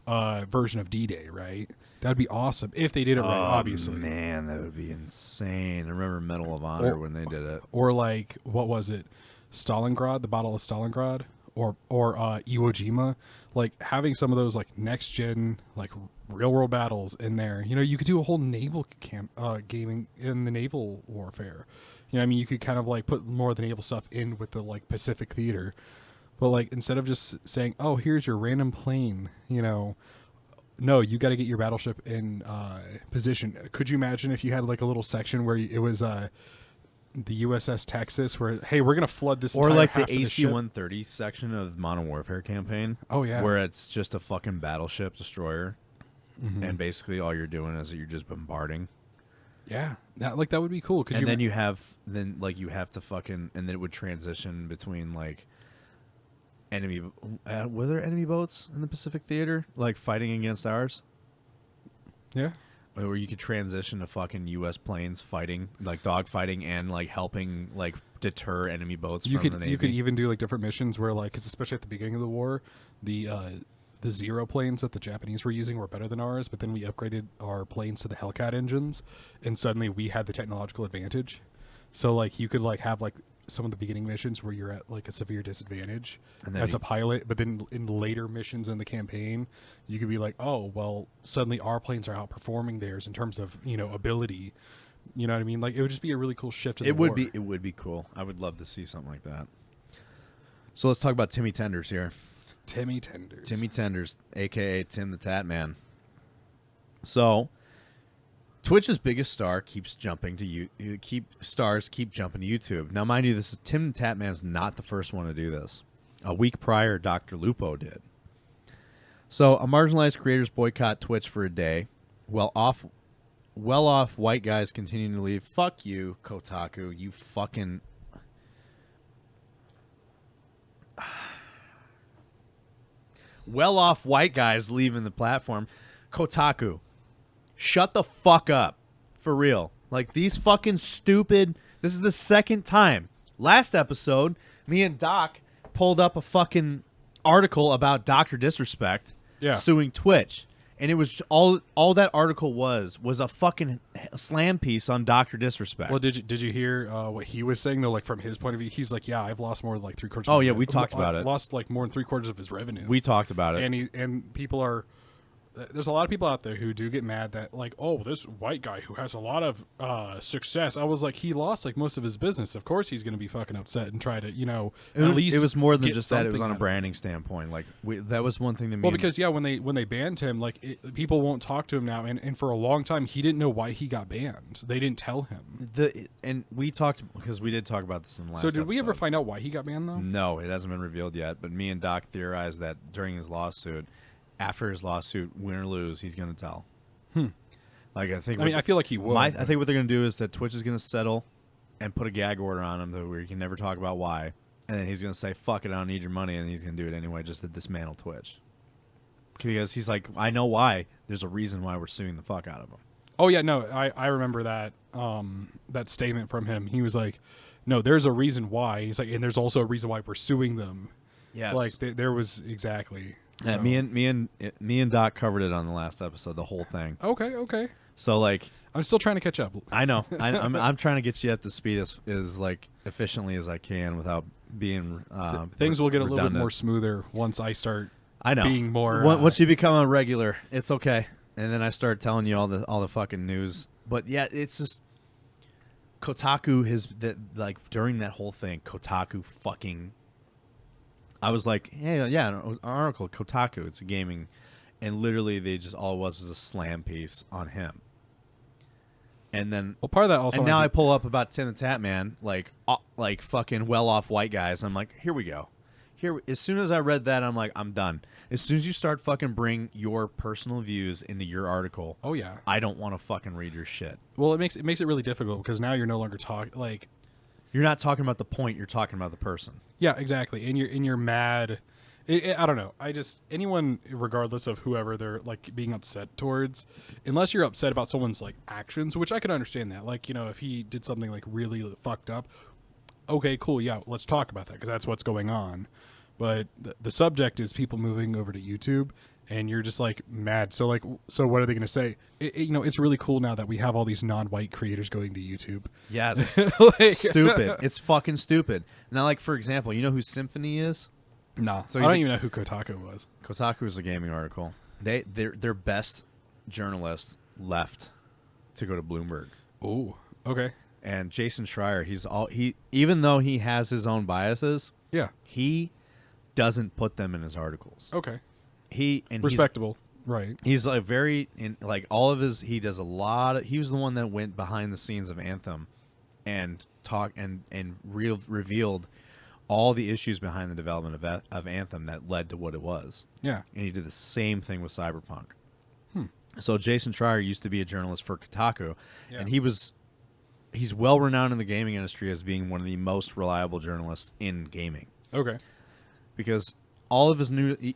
version of D-Day, right? That'd be awesome if they did it right, obviously. Man, that would be insane. I remember Medal of Honor when they did it. Or, what was it? Stalingrad, the Battle of Stalingrad? Or Iwo Jima? Having some of those, next-gen, real-world battles in there. You could do a whole naval gaming in the naval warfare. You could kind of, put more of the naval stuff in with the, Pacific Theater. But, instead of just saying, oh, here's your random plane, no, you got to get your battleship in position. Could you imagine if you had, a little section where it was the USS Texas, where, hey, we're going to flood this Or entire the half of ship. AC-130 section of Modern Warfare campaign. Oh, yeah. Where it's just a fucking battleship destroyer. Mm-hmm. And basically all you're doing is you're just bombarding. Yeah, that would be cool. And then you have to fucking, and then it would transition between enemy. Were there enemy boats in the Pacific Theater fighting against ours? Yeah. Or you could transition to fucking U.S. planes fighting, dog fighting, and helping deter enemy boats from the Navy. You could even do different missions where because especially at the beginning of the war, the Zero planes that the Japanese were using were better than ours, but then we upgraded our planes to the Hellcat engines, and suddenly we had the technological advantage. So you could have some of the beginning missions where you're at a severe disadvantage as a pilot, but then in later missions in the campaign, you could be oh, well, suddenly our planes are outperforming theirs in terms of ability, You know what I mean? Like it would just be a really cool shift. In It the would war. be. It would be cool. I would love to see something like that. So let's talk about Timmy Tenders here. Timmy Tenders. Timmy Tenders, aka TimTheTatman. So, Twitch's biggest star keeps jumping to keep jumping to YouTube. Now, mind you, this is TimTheTatman's not the first one to do this. A week prior, Dr. Lupo did. So, a marginalized creators boycott Twitch for a day, well-off white guys continuing to leave. Fuck you, Kotaku. You fucking. Well-off white guys leaving the platform. Kotaku, shut the fuck up. For real. Like, these fucking stupid... This is the second time. Last episode, me and Doc pulled up a fucking article about Dr. Disrespect suing Twitch. And it was all that article was a fucking slam piece on Dr. Disrespect. Well, did you hear what he was saying though? Like from his point of view, he's like, yeah, I've lost more than like 3/4. Oh yeah, we talked about it. Lost like more than 3/4 of his revenue. We talked about it. And people are. There's a lot of people out there who do get mad that like, oh, this white guy who has a lot of success. I was like, he lost like most of his business. Of course, he's going to be fucking upset and try to, at least. It was more than just that. It was on a branding standpoint. Like that was one thing that. Well, because when they banned him, like people won't talk to him now, and for a long time he didn't know why he got banned. They didn't tell him. And we talked because we did talk about this in the last. So did we ever episode. find out why he got banned though? No, it hasn't been revealed yet. But me and Doc theorized that during his lawsuit. After his lawsuit, win or lose, he's going to tell. Like I think. I feel like he will. I think what they're going to do is that Twitch is going to settle and put a gag order on him where you can never talk about why, and then he's going to say, "Fuck it, I don't need your money," and he's going to do it anyway, just to dismantle Twitch. Because he's like, I know why. There's a reason why we're suing the fuck out of him. Oh yeah, no, I remember that that statement from him. He was like, "No, there's a reason why." He's like, and there's also a reason why we're suing them. Yes, like there was exactly. Yeah, so. me and Doc covered it on the last episode, the whole thing. Okay. So like, I'm still trying to catch up. I know. I'm trying to get you up to speed as like efficiently as I can without being. Things will get redundant. a little bit more smoother once I start. I know. Being more. Once you become a regular, it's okay. And then I start telling you all the fucking news. But yeah, it's just Kotaku has that like during that whole thing, Kotaku fucking. I was like, hey, yeah, an article, Kotaku, it's a gaming, and literally they just all it was a slam piece on him. And then, well, part of that also. And now I pull up about TimTheTatman, like fucking well-off white guys. I'm like, here we go. As soon as I read that, I'm like, I'm done. As soon as you start fucking bring your personal views into your article, oh yeah, I don't want to fucking read your shit. Well, it makes it really difficult because now you're no longer talking like. You're not talking about the point. You're talking about the person. Yeah, exactly. And you're mad. I don't know. Anyone, regardless of whoever they're like being upset towards, unless you're upset about someone's like actions, which I can understand that. Like, if he did something like really fucked up, okay, cool. Yeah, let's talk about that because that's what's going on. But the subject is people moving over to YouTube. And you're just like mad. So what are they going to say? It's really cool now that we have all these non-white creators going to YouTube. Yes. Like, stupid. It's fucking stupid. Now, like, for example, you know who Symphony is? Nah. So I don't even know who Kotaku was. Kotaku is a gaming article. Their best journalist left to go to Bloomberg. Oh, okay. And Jason Schreier, even though he has his own biases, yeah, he doesn't put them in his articles. Okay. Respectable, right? He's like all of his. He does a lot. He was the one that went behind the scenes of Anthem, and revealed all the issues behind the development of Anthem that led to what it was. Yeah, and he did the same thing with Cyberpunk. So Jason Schreier used to be a journalist for Kotaku, and he's well renowned in the gaming industry as being one of the most reliable journalists in gaming. Okay, because. All of his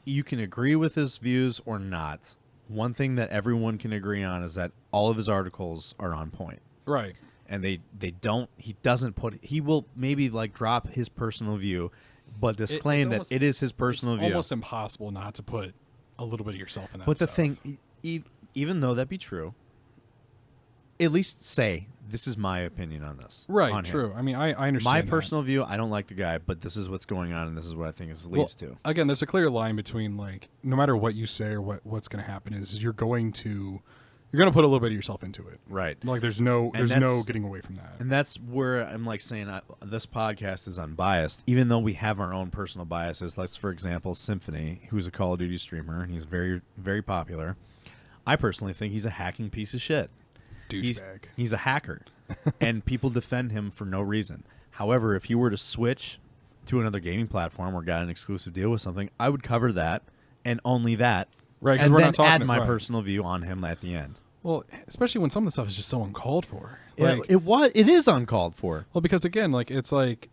you can agree with his views or not. One thing that everyone can agree on is that all of his articles are on point. Right. And he will maybe like drop his personal view, but disclaim that it is his personal view. It's almost impossible not to put a little bit of yourself in that. But stuff. the thing, even though that be true, at least say, this is my opinion on this. Right, true. I mean, I understand my personal view, I don't like the guy, but this is what's going on, and this is what I think this leads to. Again, there's a clear line between, like, no matter what you say or what's going to happen is you're going to You're gonna put a little bit of yourself into it, Right. like there's no getting away from that. And that's where I'm like saying this podcast is unbiased, even though we have our own personal biases. Like, for example, Symphony, who's a Call of Duty streamer, and he's very, very popular. I personally think he's a hacking piece of shit. Douchebag. He's a hacker, and people defend him for no reason. However, if he were to switch to another gaming platform or got an exclusive deal with something, I would cover that and only that, Right, 'cause and we're then not talking add my right. personal view on him at the end. Well, especially when some of the stuff is just so uncalled for. Yeah, Like, it is uncalled for. well, because again, like it's like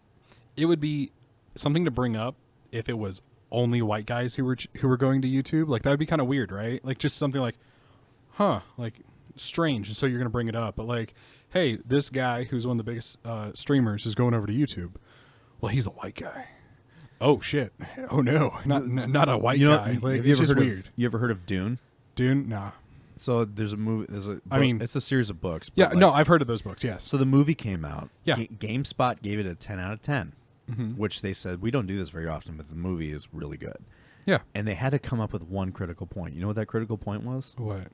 it would be something to bring up if it was only white guys who were going to YouTube. Like that would be kind of weird, right? Like just something like, like strange. So you're gonna bring it up, but like, hey, this guy who's one of the biggest streamers is going over to YouTube. Well, he's a white guy. Oh shit! Oh no, not a white guy. Like, have you it's ever just heard weird. you ever heard of Dune? Dude, nah. So there's a movie. I mean, it's a series of books. Yeah, but no, I've heard of those books. Yes. So the movie came out. Yeah. GameSpot gave it a 10 out of 10, which they said we don't do this very often, but the movie is really good. Yeah. And they had to come up with one critical point. You know what that critical point was? What?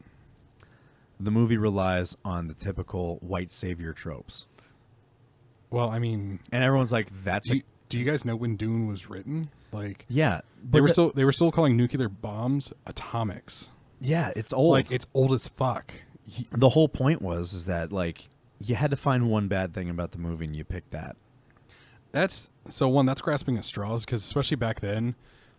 The movie relies on the typical white savior tropes, Well, I mean, and everyone's like, "That's do you guys know when Dune was written? Like, yeah." they were still calling nuclear bombs atomics. yeah, it's old. Like it's old as fuck. The whole point is that like you had to find one bad thing about the movie, and you picked that. That's grasping at straws because especially back then,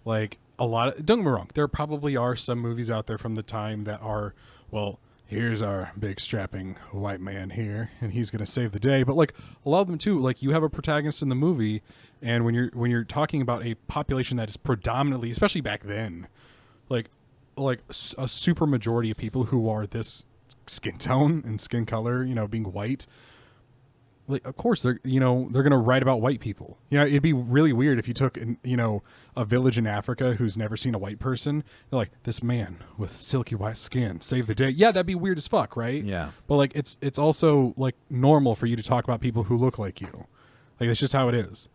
like a lot of, don't get me wrong, there probably are some movies out there from the time that are, well, here's our big strapping white man here and he's going to save the day, but like a lot of them too, like you have a protagonist in the movie, and when you're talking about a population that is predominantly, especially back then, like a super majority of people who are this skin tone and skin color, being white, like of course they're gonna write about white people. It'd be really weird if you took a village in Africa who's never seen a white person. They're like, this man with silky white skin saved the day. Yeah, that'd be weird as fuck, right? Yeah. But like it's also like normal for you to talk about people who look like you. Like it's just how it is.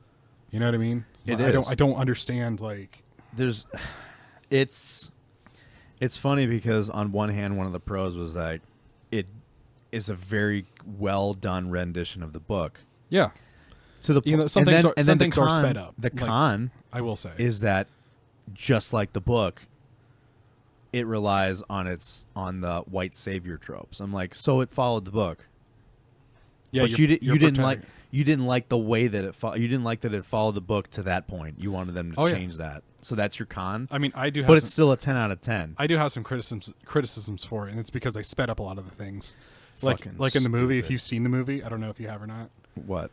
You know what I mean? I don't understand like it's funny because on one hand, one of the pros was like it is a very well done rendition of the book. Yeah. To the some things are sped up. The like, con, I will say, is that just like the book, it relies on the white savior tropes. I'm like, so it followed the book. Yeah, but you didn't like the way that you didn't like that it followed the book to that point. You wanted them to change that. So that's your con. I mean, I do have but it's still a 10 out of 10. I do have some criticisms for it, and it's because I sped up a lot of the things. Like in the Stupid. movie, if you've seen the movie, I don't know if you have or not. What?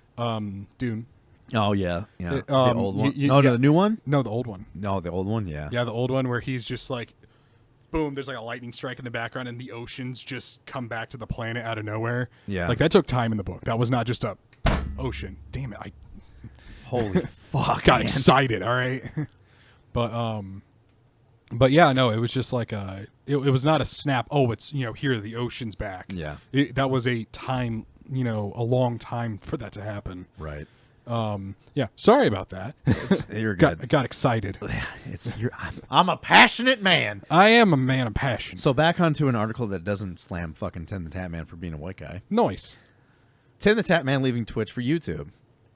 Dune. Oh yeah. The old one. No, the new one. No, the old one. No, the old one. Yeah. Yeah, the old one where he's just like, boom, there's like a lightning strike in the background, and the oceans just come back to the planet out of nowhere. Yeah. Like that took time in the book. That was not just a ocean. Damn it, I Holy fuck! got excited. All right. But yeah, no, it was just like it was not a snap. Oh, it's here the ocean's back. Yeah. That was a time, a long time for that to happen. Right. Yeah. Sorry about that. You're good. Got excited. I'm a passionate man. I am a man of passion. So back onto an article that doesn't slam fucking TimTheTatman for being a white guy. Nice. TimTheTatman leaving Twitch for YouTube.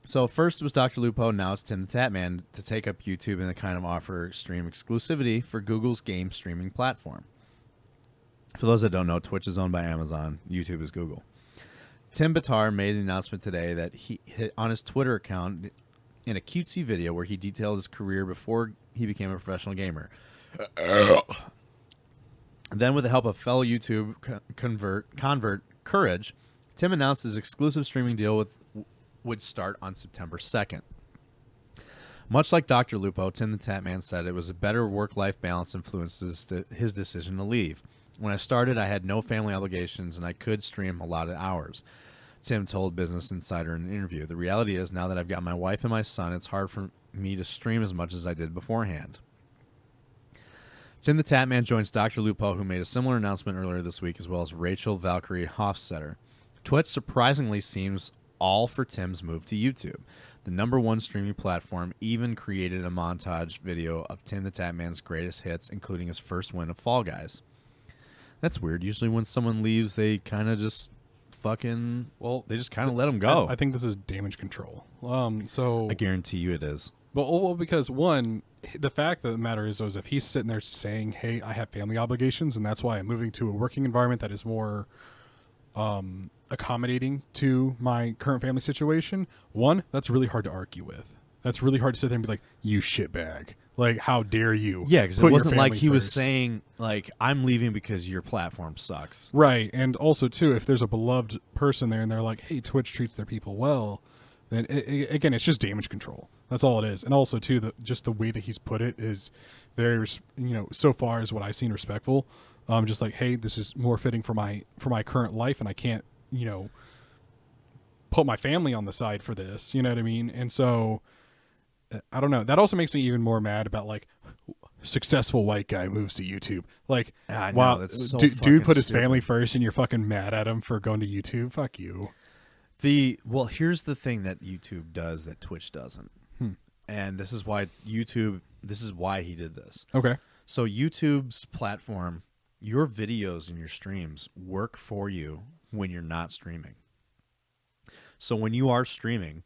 So first it was Dr. Lupo, now it's TimTheTatman to take up YouTube and to kind of offer stream exclusivity for Google's game streaming platform. For those that don't know, Twitch is owned by Amazon. YouTube is Google. Tim Bitar made an announcement today that he hit on his Twitter account in a cutesy video where he detailed his career before he became a professional gamer. Then with the help of fellow YouTube convert Courage, Tim announced his exclusive streaming deal would start on September 2nd. Much like Dr. Lupo, TimTheTatman said it was a better work-life balance influenced his decision to leave. When I started, I had no family obligations and I could stream a lot of hours, Tim told Business Insider in an interview. The reality is, now that I've got my wife and my son, it's hard for me to stream as much as I did beforehand. TimTheTatman joins Dr. Lupo, who made a similar announcement earlier this week, as well as Rachel Valkyrie Hofstetter. Twitch surprisingly seems all for Tim's move to YouTube. The #1 streaming platform even created a montage video of TimTheTatman's greatest hits, including his first win of Fall Guys. That's weird. Usually when someone leaves, they kind of just they just kind of let them go. I think this is damage control. So I guarantee you it is. But well, because one, the fact of the matter is if he's sitting there saying, "Hey, I have family obligations, and that's why I'm moving to a working environment that is more accommodating to my current family situation," one, that's really hard to argue with. That's really hard to sit there and be like, "You shitbag! Like, how dare you?" Yeah, because it wasn't like he was saying like, "I'm leaving because your platform sucks." Right, and also too, if there's a beloved person there and they're like, "Hey, Twitch treats their people well," then again, it's just damage control. That's all it is. And also too, just the way that he's put it is very, so far as what I've seen, respectful. Just like, hey, this is more fitting for my current life, and I can't, put my family on the side for this. You know what I mean? And so, I don't know. That also makes me even more mad about like successful white guy moves to YouTube. Like, wow, that's so dude put his stupid. family first, and you're fucking mad at him for going to YouTube. Fuck you. Well, here's the thing that YouTube does that Twitch doesn't. And this is why he did this. Okay. So YouTube's platform, your videos and your streams work for you when you're not streaming. So when you are streaming,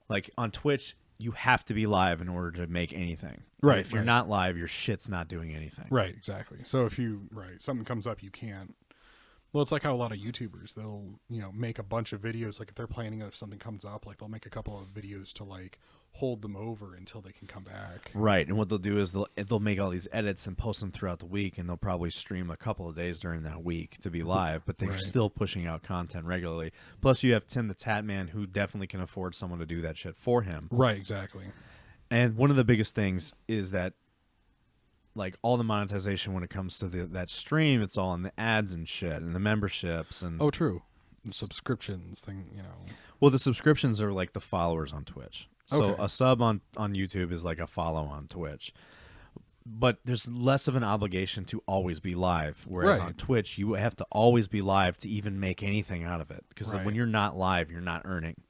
like on Twitch, you have to be live in order to make anything. Right. If you're not live, your shit's not doing anything. Right, exactly. So if something comes up, you can't. Well, it's like how a lot of YouTubers, they'll, make a bunch of videos. Like if they're planning if something comes up, like they'll make a couple of videos to like hold them over until they can come back. Right. And what they'll do is they'll make all these edits and post them throughout the week, and they'll probably stream a couple of days during that week to be live, but they're still pushing out content regularly. Plus you have TimTheTatman, who definitely can afford someone to do that shit for him. Right, exactly. And one of the biggest things is that like all the monetization when it comes to that stream, it's all on the ads and shit and the memberships and true. The subscriptions thing, Well, the subscriptions are like the followers on Twitch. So Okay. a sub on YouTube is like a follow on Twitch. But there's less of an obligation to always be live. Whereas on Twitch, you have to always be live to even make anything out of it. Because when you're not live, you're not earning.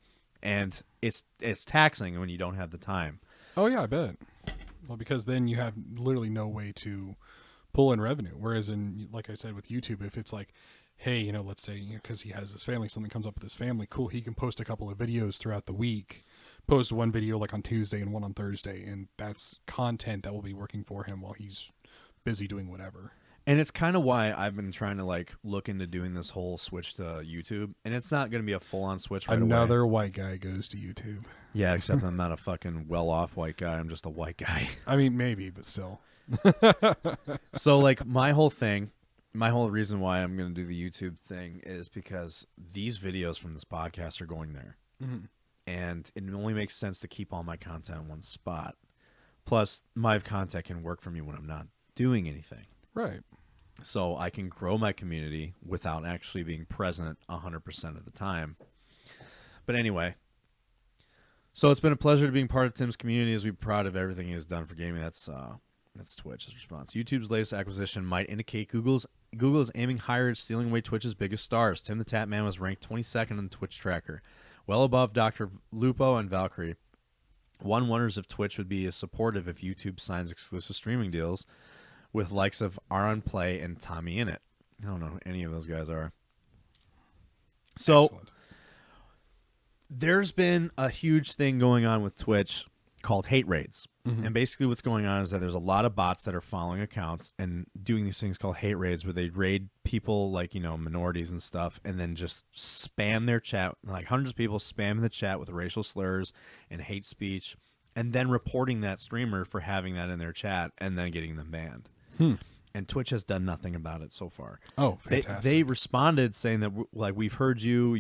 And it's taxing when you don't have the time. Oh, yeah, I bet. Well, because then you have literally no way to pull in revenue. Whereas like I said, with YouTube, if it's like, hey, let's say, because he has his family, something comes up with his family, cool, he can post a couple of videos throughout the week, post one video like on Tuesday and one on Thursday, and that's content that will be working for him while he's busy doing whatever. And it's kind of why I've been trying to like look into doing this whole switch to YouTube. And it's not going to be a full-on switch right away. Another white guy goes to YouTube. Yeah, except I'm not a fucking well-off white guy. I'm just a white guy. I mean, maybe, but still. So like my whole reason why I'm going to do the YouTube thing is because these videos from this podcast are going there. Mm-hmm. And it only makes sense to keep all my content in one spot. Plus, my content can work for me when I'm not doing anything. Right. So I can grow my community without actually being present 100% of the time. But anyway, so it's been a pleasure to being part of Tim's community. As we're proud of everything he has done for gaming. That's Twitch's response. YouTube's latest acquisition might indicate Google is aiming higher at stealing away Twitch's biggest stars. TimTheTatman was ranked 22nd on the Twitch tracker, well above Dr. Lupo and Valkyrie. One wonders if Twitch would be as supportive if YouTube signs exclusive streaming deals with likes of Aaron Play and Tommy Innit. I don't know who any of those guys are. So Excellent. There's been a huge thing going on with Twitch called hate raids. Mm-hmm. And basically what's going on is that there's a lot of bots that are following accounts and doing these things called hate raids where they raid people like, minorities and stuff, and then just spam their chat. Like hundreds of people spam the chat with racial slurs and hate speech, and then reporting that streamer for having that in their chat and then getting them banned. And Twitch has done nothing about it so far. Oh, fantastic. They responded saying that, like, we've heard you,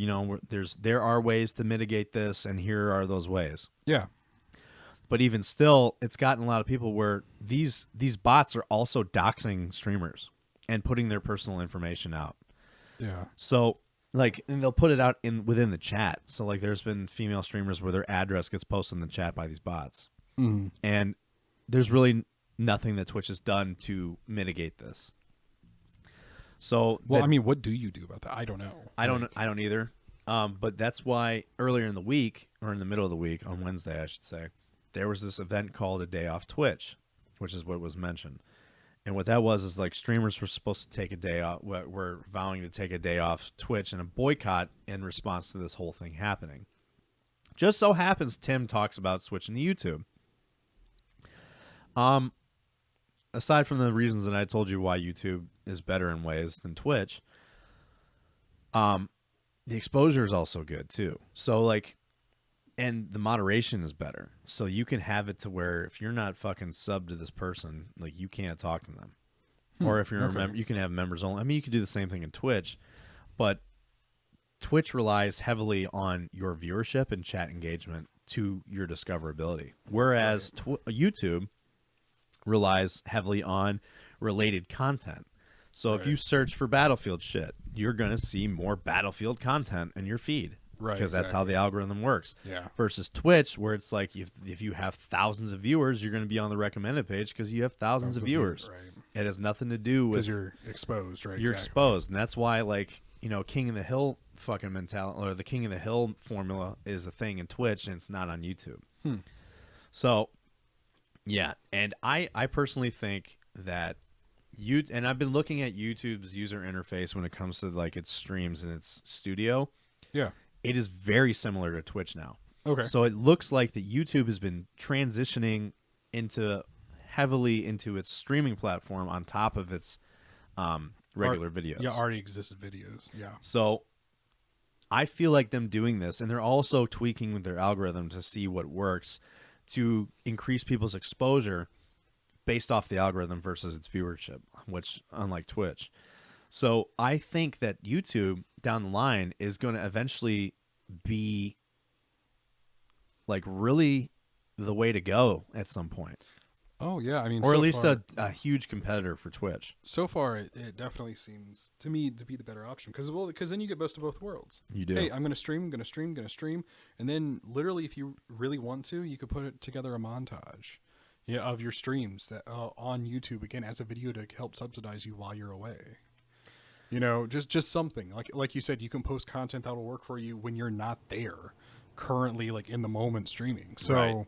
there are ways to mitigate this, and here are those ways. Yeah. But even still, it's gotten a lot of people where these bots are also doxing streamers and putting their personal information out. Yeah. So, like, and they'll put it out within the chat. So, like, there's been female streamers where their address gets posted in the chat by these bots. Mm-hmm. And there's really nothing that Twitch has done to mitigate this. So, well, what do you do about that? I don't know. I don't either. But that's why earlier in the week, or in the middle of the week, on Wednesday, I should say, there was this event called A Day Off Twitch, which is what was mentioned. And what that was is like streamers were supposed to take a day off, were vowing to take a day off Twitch and a boycott in response to this whole thing happening. Just so happens Tim talks about switching to YouTube. Aside from the reasons that I told you why YouTube is better in ways than Twitch, the exposure is also good too. So like, and the moderation is better. So you can have it to where if you're not fucking subbed to this person, like you can't talk to them. Or if you're a member, you can have members only. I mean, you can do the same thing in Twitch, but Twitch relies heavily on your viewership and chat engagement to your discoverability. Whereas YouTube relies heavily on related content. So if you search for Battlefield shit, you're going to see more Battlefield content in your feed. Right, because that's how the algorithm works. Yeah. Versus Twitch, where it's like if you have thousands of viewers, you're going to be on the recommended page because you have thousands of viewers. Right. It has nothing to do with because you're exposed, right? You're exposed, and that's why, like, you know, King of the Hill fucking mentality, or the King of the Hill formula is a thing in Twitch, and it's not on YouTube. So, yeah, and I personally think that and I've been looking at YouTube's user interface when it comes to like its streams and its studio. Yeah. It is very similar to Twitch now. Okay. So it looks like that YouTube has been transitioning heavily into its streaming platform on top of its regular videos. Yeah, already existed videos. Yeah. So I feel like them doing this, and they're also tweaking with their algorithm to see what works to increase people's exposure based off the algorithm versus its viewership, which unlike Twitch. So I think that YouTube down the line is going to eventually be like really the way to go at some point. Oh yeah, I mean, or so at least far, a huge competitor for Twitch. So far, it definitely seems to me to be the better option because then you get best of both worlds. You do. Hey, I'm gonna stream, and then literally, if you really want to, you could put it together a montage, of your streams that on YouTube again as a video to help subsidize you while you're away. You know, just something like you said, you can post content that will work for you when you're not there, currently like in the moment streaming. So. Right.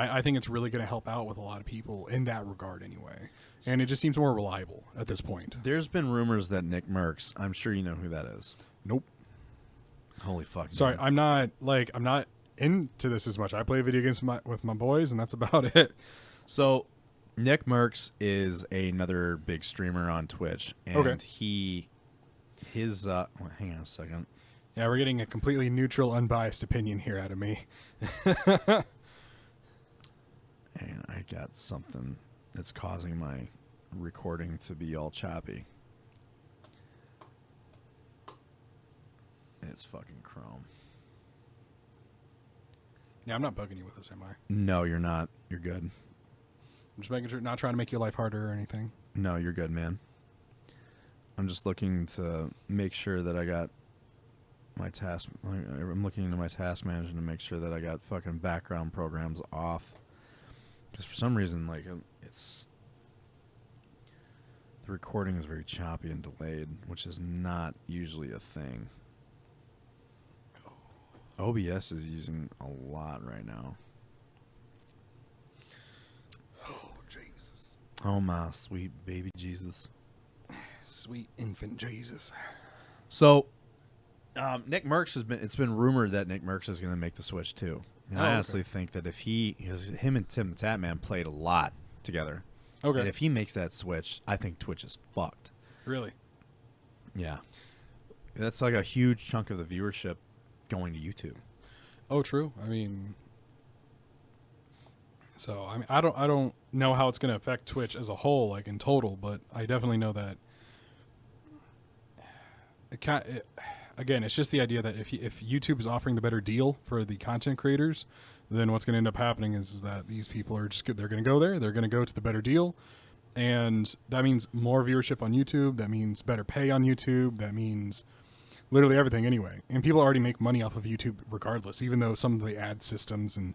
I think it's really going to help out with a lot of people in that regard anyway. And it just seems more reliable at this point. There's been rumors that Nick Merckx, I'm sure you know who that is. Nope. Holy fuck. Sorry, man. I'm not into this as much. I play video games with my boys, and that's about it. So Nick Merckx is another big streamer on Twitch. And hang on a second. Yeah, we're getting a completely neutral, unbiased opinion here out of me. And I got something that's causing my recording to be all choppy. It's fucking Chrome. Yeah, I'm not bugging you with this, am I? No, you're not. You're good. I'm just making sure, not trying to make your life harder or anything. No, you're good, man. I'm just looking to make sure that I got my task. I'm looking into my task manager to make sure that I got fucking background programs off. Because for some reason, like, the recording is very choppy and delayed, which is not usually a thing. OBS is using a lot right now. Oh, Jesus. Oh, my sweet baby Jesus. Sweet infant Jesus. So, Nick Merckx it's been rumored that Nick Merckx is going to make the switch too. And I honestly think that if him and TimTheTatman played a lot together. Okay. And if he makes that switch, I think Twitch is fucked. Really? Yeah. That's like a huge chunk of the viewership going to YouTube. Oh, true. I mean, I don't know how it's going to affect Twitch as a whole, like in total, but I definitely know that again, it's just the idea that if YouTube is offering the better deal for the content creators, then what's going to end up happening is that these people are they're going to go there, they're going to go to the better deal, and that means more viewership on YouTube, that means better pay on YouTube, that means literally everything anyway. And people already make money off of YouTube regardless, even though some of the ad systems, and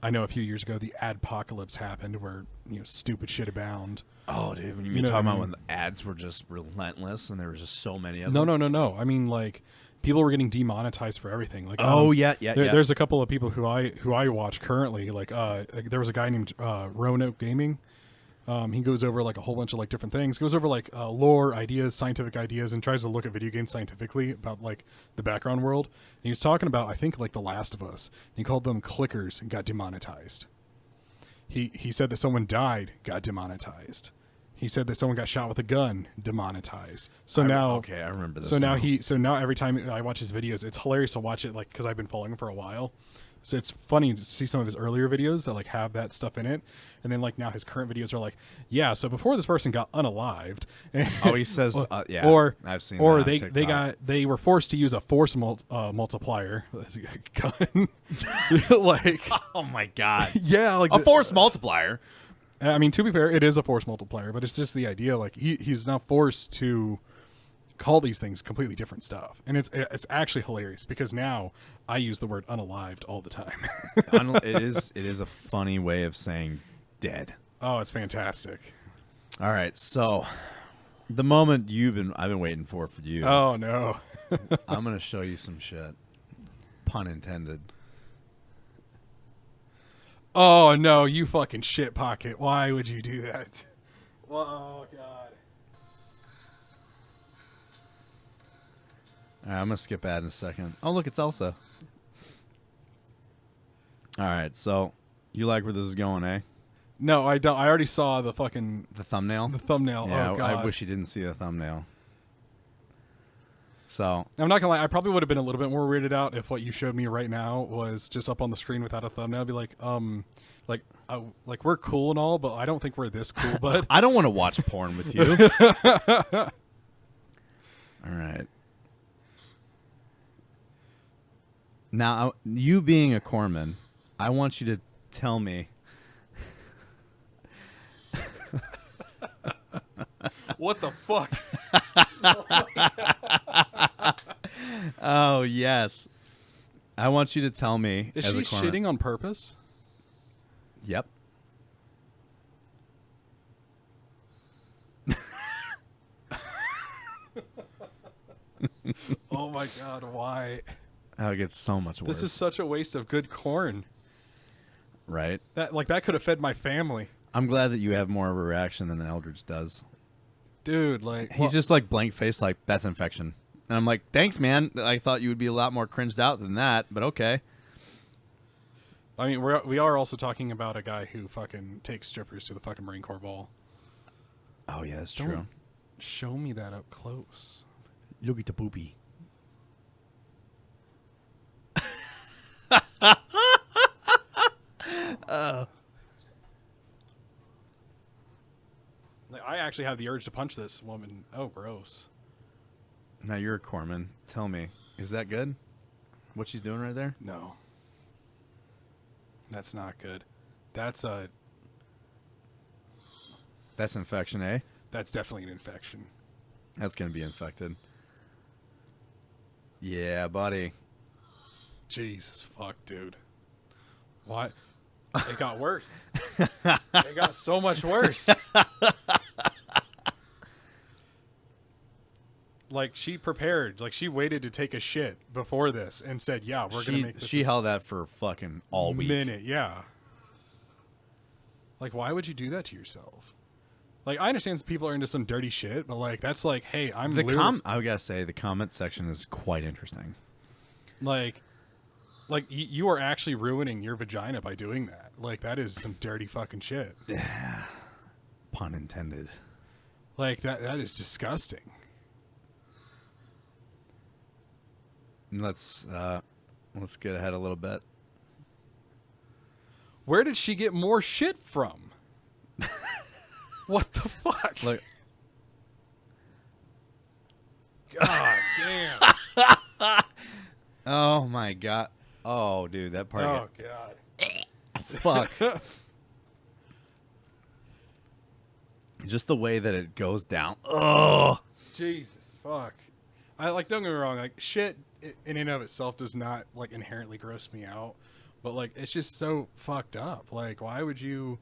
I know a few years ago the adpocalypse happened where stupid shit abound. Oh, dude, when you talking about when the ads were just relentless and there was just so many of them? No. I mean, like, people were getting demonetized for everything. Like, There's a couple of people who I watch currently. Like, there was a guy named Roanoke Gaming. He goes over like a whole bunch of like different things. Goes over like lore, ideas, scientific ideas, and tries to look at video games scientifically about like the background world. And he's talking about, I think, like The Last of Us. He called them clickers and got demonetized. He said that someone died, got demonetized. He said that someone got shot with a gun, demonetized. So now, okay, I remember this. So now every time I watch his videos, it's hilarious to watch it, like, because I've been following him for a while. So it's funny to see some of his earlier videos that like have that stuff in it, and then like now his current videos are like, yeah. So before this person got unalived, oh, he says, yeah, or I've seen, or that they were forced to use a force multiplier gun, like, oh my god, yeah, like a force multiplier. I mean, to be fair, it is a force multiplier, but it's just the idea, like he's now forced to call these things completely different stuff, and it's actually hilarious because now I use the word unalived all the time. It is a funny way of saying dead. Oh, it's fantastic. All right, so the moment I've been waiting for you. Oh no. I'm gonna show you some shit. Pun intended. Oh no, you fucking shit pocket. Why would you do that? Oh god. All right, I'm gonna skip ad in a second. Oh look, it's Elsa. All right, so you like where this is going, eh? No, I don't. I already saw the fucking thumbnail. The thumbnail. Yeah, oh god. I wish you didn't see the thumbnail. So I'm not gonna lie. I probably would have been a little bit more weirded out if what you showed me right now was just up on the screen without a thumbnail. I'd be like, like we're cool and all, but I don't think we're this cool. But I don't want to watch porn with you. All right. Now, you being a corpsman, I want you to tell me. What the fuck? Oh, yes. I want you to tell me. Is as she a corpsman. shitting on purpose? Yep. Oh my god, why? Oh, it gets so much worse. This is such a waste of good corn. Right? That could have fed my family. I'm glad that you have more of a reaction than Eldridge does. Dude, like... He's just like blank face, like, that's infection. And I'm like, thanks, man. I thought you would be a lot more cringed out than that, but okay. I mean, we are also talking about a guy who fucking takes strippers to the fucking Marine Corps ball. Oh, yeah, that's Don't true. show me that up close. Look at the poopy. Like, I actually have the urge to punch this woman. Oh, gross. Now you're a corpsman. Tell me, is that good? What she's doing right there? No. That's not good. That's infection, eh? That's definitely an infection. That's gonna be infected. Yeah, buddy. Jesus fuck, dude. What? It got worse. It got so much worse. Like, she prepared. Like, she waited to take a shit before this and said, yeah, we're going to make this. She held that for fucking all week. Minute, yeah. Like, why would you do that to yourself? Like, I understand people are into some dirty shit, but, like, that's like, hey, I gotta say, the comment section is quite interesting. Like you are actually ruining your vagina by doing that. Like, that is some dirty fucking shit. Pun intended. Like, that is disgusting. Let's get ahead a little bit. Where did she get more shit from? What the fuck? Look. God damn. Oh my god. Oh, dude, that part. Oh god. Fuck. Just the way that it goes down. Oh. Jesus fuck. Don't get me wrong, like, shit in and of itself does not, like, inherently gross me out, but, like, it's just so fucked up. Like, why would you,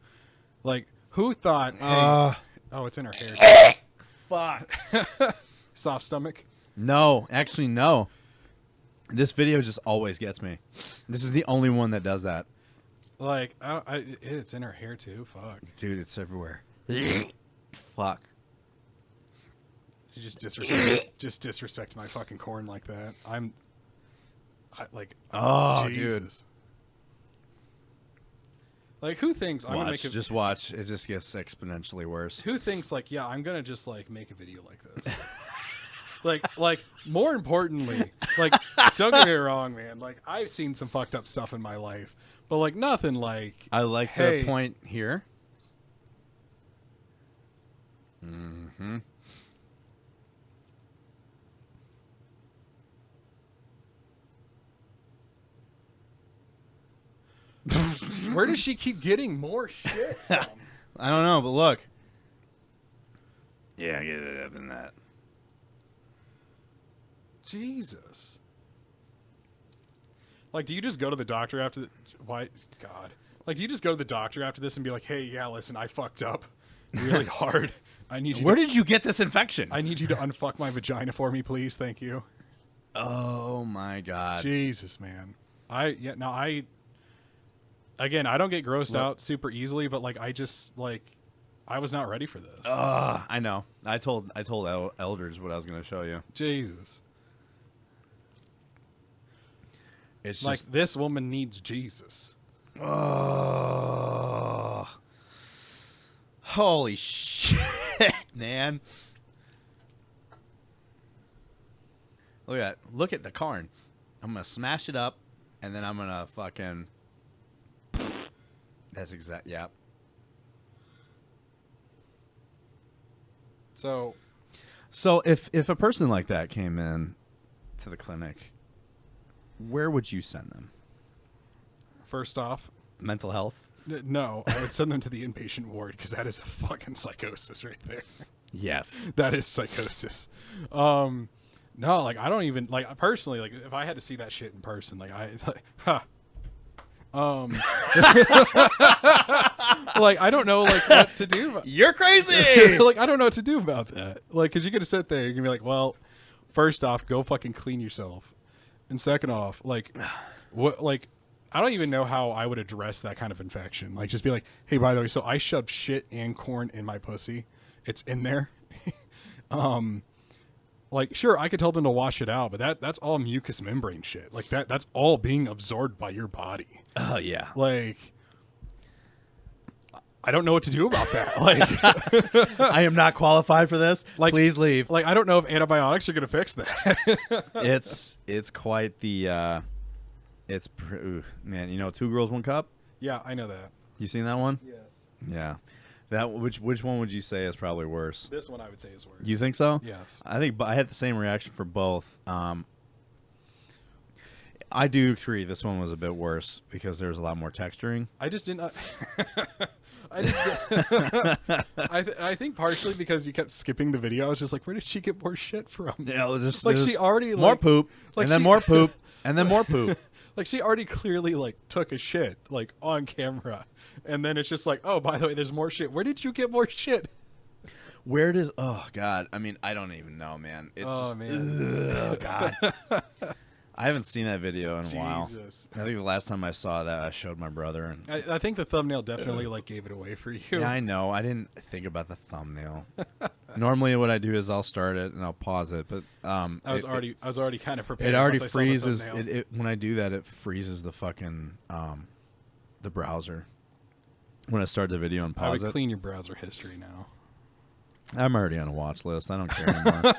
like, who thought, hey, oh, it's in her hair. Fuck. Soft stomach? No, actually, no. This video just always gets me. This is the only one that does that. Like, it's in her hair too. Fuck. Dude, it's everywhere. Fuck. You just disrespect my fucking corn like that. Oh, Jesus. dude. Like, who thinks I'm gonna make a Just watch. It just gets exponentially worse. Who thinks like, yeah, I'm gonna just like make a video like this? like more importantly, like, don't get me wrong, man. Like, I've seen some fucked up stuff in my life, but like nothing like. I like hey, to point here. Mm-hmm. Where does she keep getting more shit from? I don't know, but look. Yeah, get it up in that. Jesus. Like, do you just go to the doctor after why God? Like, do you just go to the doctor after this and be like, "Hey, yeah, listen, I fucked up really hard. I need you Where did you get this infection? I need you to unfuck my vagina for me, please. Thank you." Oh my God. Jesus, man. Again, I don't get grossed out super easily, but like, I just like, I was not ready for this. I know. I told Eldridge what I was going to show you. Jesus. It's like, just, this woman needs Jesus. oh, holy shit, man! Look at the corn. I'm gonna smash it up, and then I'm gonna fucking. That's exact. Yeah. So if a person like that came in to the clinic, where would you send them? first off, Mental health? no, I would send them to the inpatient ward because that is a fucking psychosis right there. Yes. That is psychosis. No, like, I don't even like, personally, like, if I had to see that shit in person, like, like, I don't know, like, what to do. You're crazy. Like, I don't know what to do about that. Like, because you're gonna sit there, you're gonna be like, well, first off, go fucking clean yourself, and second off, like, what, like, I don't even know how I would address that kind of infection. Like, just be like, hey, by the way, so I shoved shit and corn in my pussy. It's in there. Like, sure, I could tell them to wash it out, but that's all mucous membrane shit. Like, that's all being absorbed by your body. Oh yeah. Like, I don't know what to do about that. Like, I am not qualified for this. Like, please leave. Like, I don't know if antibiotics are gonna fix that. It's quite the man. You know, 2 Girls 1 Cup. Yeah, I know that. You seen that one? Yes. Yeah. That which one would you say is probably worse? This one I would say is worse. You think so? Yes. I think, but I had the same reaction for both. I do agree this one was a bit worse because there was a lot more texturing. I just didn't. I think partially because you kept skipping the video. I was just like, where did she get more shit from? Yeah, it was just like, she already more like, poop, like and then she- more poop, and then more poop. Like, she already clearly like took a shit like on camera, and then it's just like, oh, by the way, there's more shit. Where did you get more shit? Where does? Oh God! I mean, I don't even know, man. It's Oh, just, man. Oh God! I haven't seen that video in a while. Jesus. I think the last time I saw that, I showed my brother. And I think the thumbnail definitely like gave it away for you. yeah, I know. I didn't think about the thumbnail. Normally, what I do is I'll start it and I'll pause it, but I was already kind of prepared. it already once I saw the freezes. thumbnail. It when I do that, it freezes the fucking the browser. When I start the video and I would pause it, clean your browser history now. I'm already on a watch list. I don't care anymore.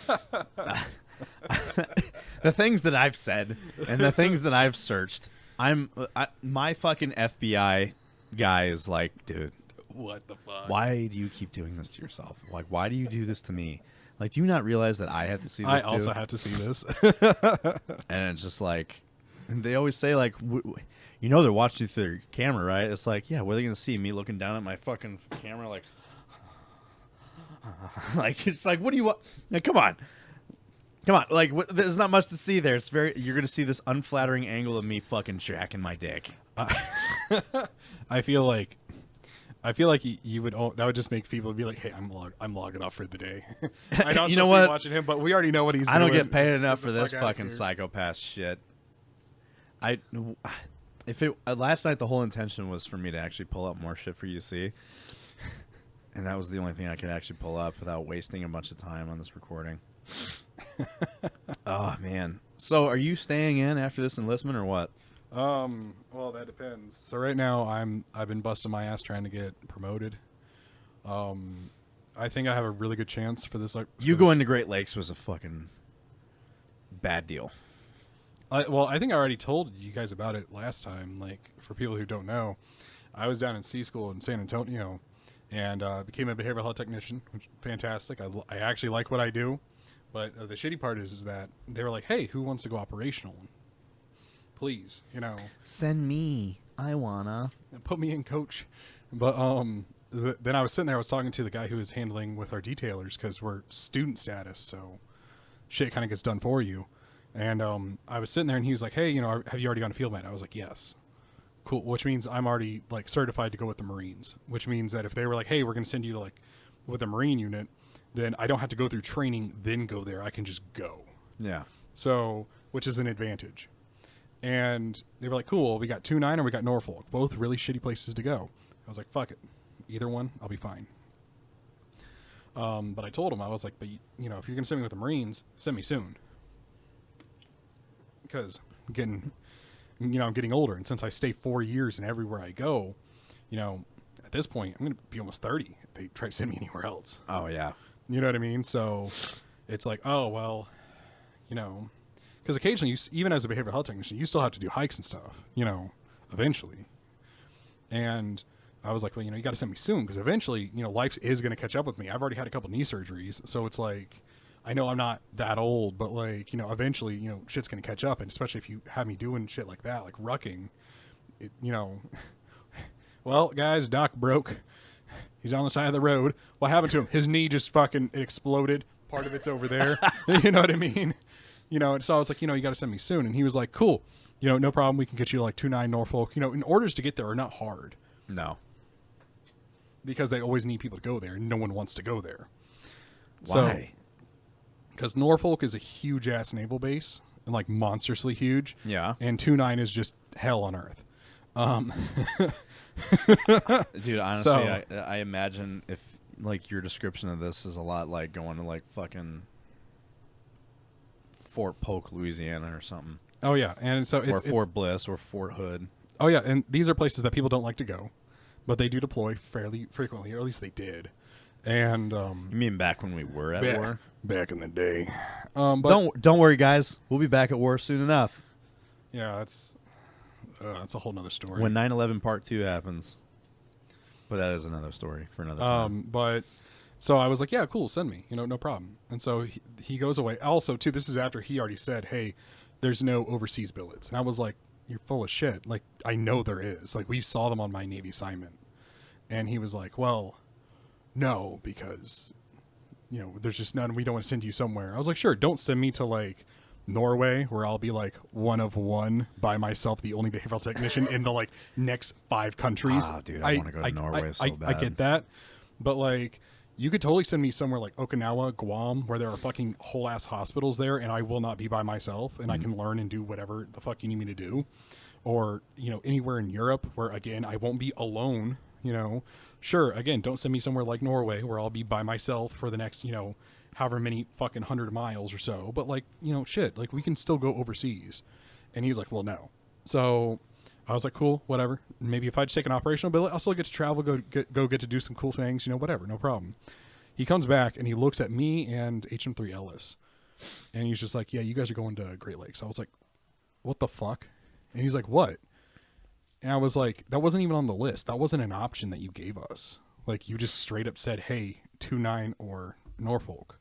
The things that I've said and the things that I've searched, my fucking FBI guy is like, dude, What the fuck? why do you keep doing this to yourself? Like, why do you do this to me? Like, do you not realize that I have to see this I too? also have to see this. And it's just like, and they always say like, you know, they're watching through their camera, right? It's like, yeah, what are they gonna see? Me looking down at my fucking camera, like, like, it's like, what do you want? Like, come on. Like, there's not much to see there. It's you're gonna see this unflattering angle of me fucking jacking my dick. I feel like you would. That would just make people be like, "Hey, I'm logging off for the day." I know, You know what? Watching him, but we already know what he's doing. I don't get paid Just enough get for the this fuck outta fucking here. psychopath shit. Last night the whole intention was for me to actually pull up more shit for you to see. And that was the only thing I could actually pull up without wasting a bunch of time on this recording. Oh, man. So are you staying in after this enlistment or what? Well, that depends. So right now I've been busting my ass trying to get promoted. I think I have a really good chance for this. You going to Great Lakes was a fucking bad deal. I think I already told you guys about it last time. Like, for people who don't know, I was down in C school in San Antonio and became a behavioral health technician, which is fantastic. I actually like what I do. But the shitty part is that they were like, hey, who wants to go operational? Please, Send me. I wanna. Put me in, coach. But then I was sitting there, I was talking to the guy who was handling with our detailers because we're student status, so shit kind of gets done for you. And I was sitting there and he was like, hey, have you already gone to field med? I was like, yes. Cool, which means I'm already like certified to go with the Marines, which means that if they were like, hey, we're going to send you to like with a Marine unit, then I don't have to go through training, then go there. I can just go. Yeah. So, which is an advantage. And they were like, cool, we got 2-9 or we got Norfolk. Both really shitty places to go. I was like, fuck it. Either one, I'll be fine. But I told him, I was like, but if you're going to send me with the Marines, send me soon. Because I'm getting older. And since I stay 4 years and everywhere I go, at this point, I'm going to be almost 30 if they try to send me anywhere else. Oh, yeah. You know what I mean? So it's like, oh, well, because occasionally, even as a behavioral health technician, you still have to do hikes and stuff, eventually. And I was like, well, you got to send me soon because eventually, life is going to catch up with me. I've already had a couple knee surgeries. So it's like, I know I'm not that old, but like, eventually, shit's going to catch up. And especially if you have me doing shit like that, like rucking, well, guys, Doc broke. He's on the side of the road. What happened to him? His knee just fucking exploded. Part of it's over there. You know what I mean? So I was like, you got to send me soon. And he was like, cool. No problem. We can get you to like 2-9 Norfolk. In orders to get there are not hard. No. Because they always need people to go there. And no one wants to go there. Why? Because Norfolk is a huge-ass naval base. And like monstrously huge. Yeah. And 2-9 is just hell on earth. Dude, honestly, so, I imagine if like your description of this is a lot like going to like fucking Fort Polk, Louisiana or something. Oh yeah, and so it's Fort Bliss or Fort Hood. Oh yeah, and these are places that people don't like to go, but they do deploy fairly frequently, or at least they did. And you mean back when we were at war? Back in the day. But don't worry, guys. We'll be back at war soon enough. Yeah, that's a whole nother story. When 9/11 Part 2 happens. But that is another story for another time. But so I was like, yeah, cool, send me. No problem. And so he goes away. Also, too, this is after he already said, hey, there's no overseas billets. And I was like, you're full of shit. Like, I know there is. Like, we saw them on my Navy assignment. And he was like, well, no, because, there's just none. We don't want to send you somewhere. I was like, sure, don't send me to, like, Norway, where I'll be like one of one by myself, the only behavioral technician in the like next 5 countries. Dude, I want to go to Norway so bad. I get that, but like you could totally send me somewhere like Okinawa, Guam, where there are fucking whole ass hospitals there, and I will not be by myself, and I can learn and do whatever the fuck you need me to do, or anywhere in Europe where again I won't be alone. Sure, again, don't send me somewhere like Norway where I'll be by myself for the next however many fucking 100 miles or so, but like shit, like we can still go overseas. And he's like, well, no. So I was like, cool, whatever. Maybe if I just take an operational billet, I'll still get to travel, go get to do some cool things, whatever, no problem. He comes back and he looks at me and HM3 Ellis, and he's just like, yeah, you guys are going to Great Lakes. I was like, what the fuck? And he's like, what? And I was like, that wasn't even on the list. That wasn't an option that you gave us. Like, you just straight up said, hey, 2-9 or Norfolk.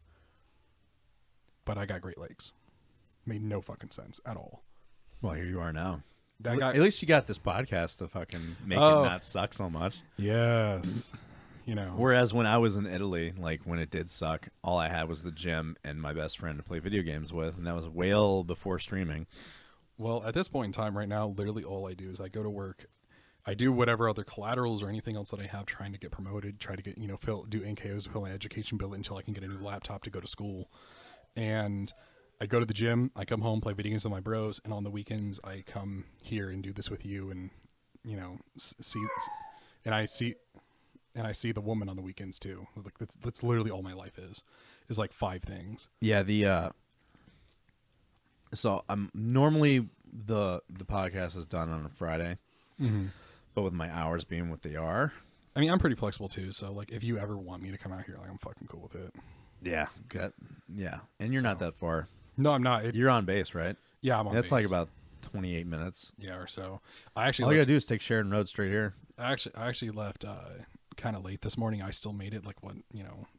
But I got Great Lakes. Made no fucking sense at all. Well, here you are now. That guy, at least you got this podcast to fucking make it not suck so much. Yes. Whereas when I was in Italy, like when it did suck, all I had was the gym and my best friend to play video games with, and that was well before streaming. Well, at this point in time right now, literally all I do is I go to work. I do whatever other collaterals or anything else that I have trying to get promoted, try to get, do NKOs, fill my education bill until I can get a new laptop to go to school. And I go to the gym, I come home, play video games with my bros, and on the weekends I come here and do this with you and, see, and and I see the woman on the weekends too. Like that's literally all my life is like 5 things. Yeah, so I'm normally the podcast is done on a Friday, but with my hours being what they are, I mean, I'm pretty flexible too. So like, if you ever want me to come out here, like I'm fucking cool with it. yeah, and you're not that far. No, I'm not. You're on base, right? Yeah, I'm on. That's base. like about 28 minutes. Yeah, or so. I actually all you gotta do is take Sheridan Road straight here. I actually left kind of late this morning. I still made it like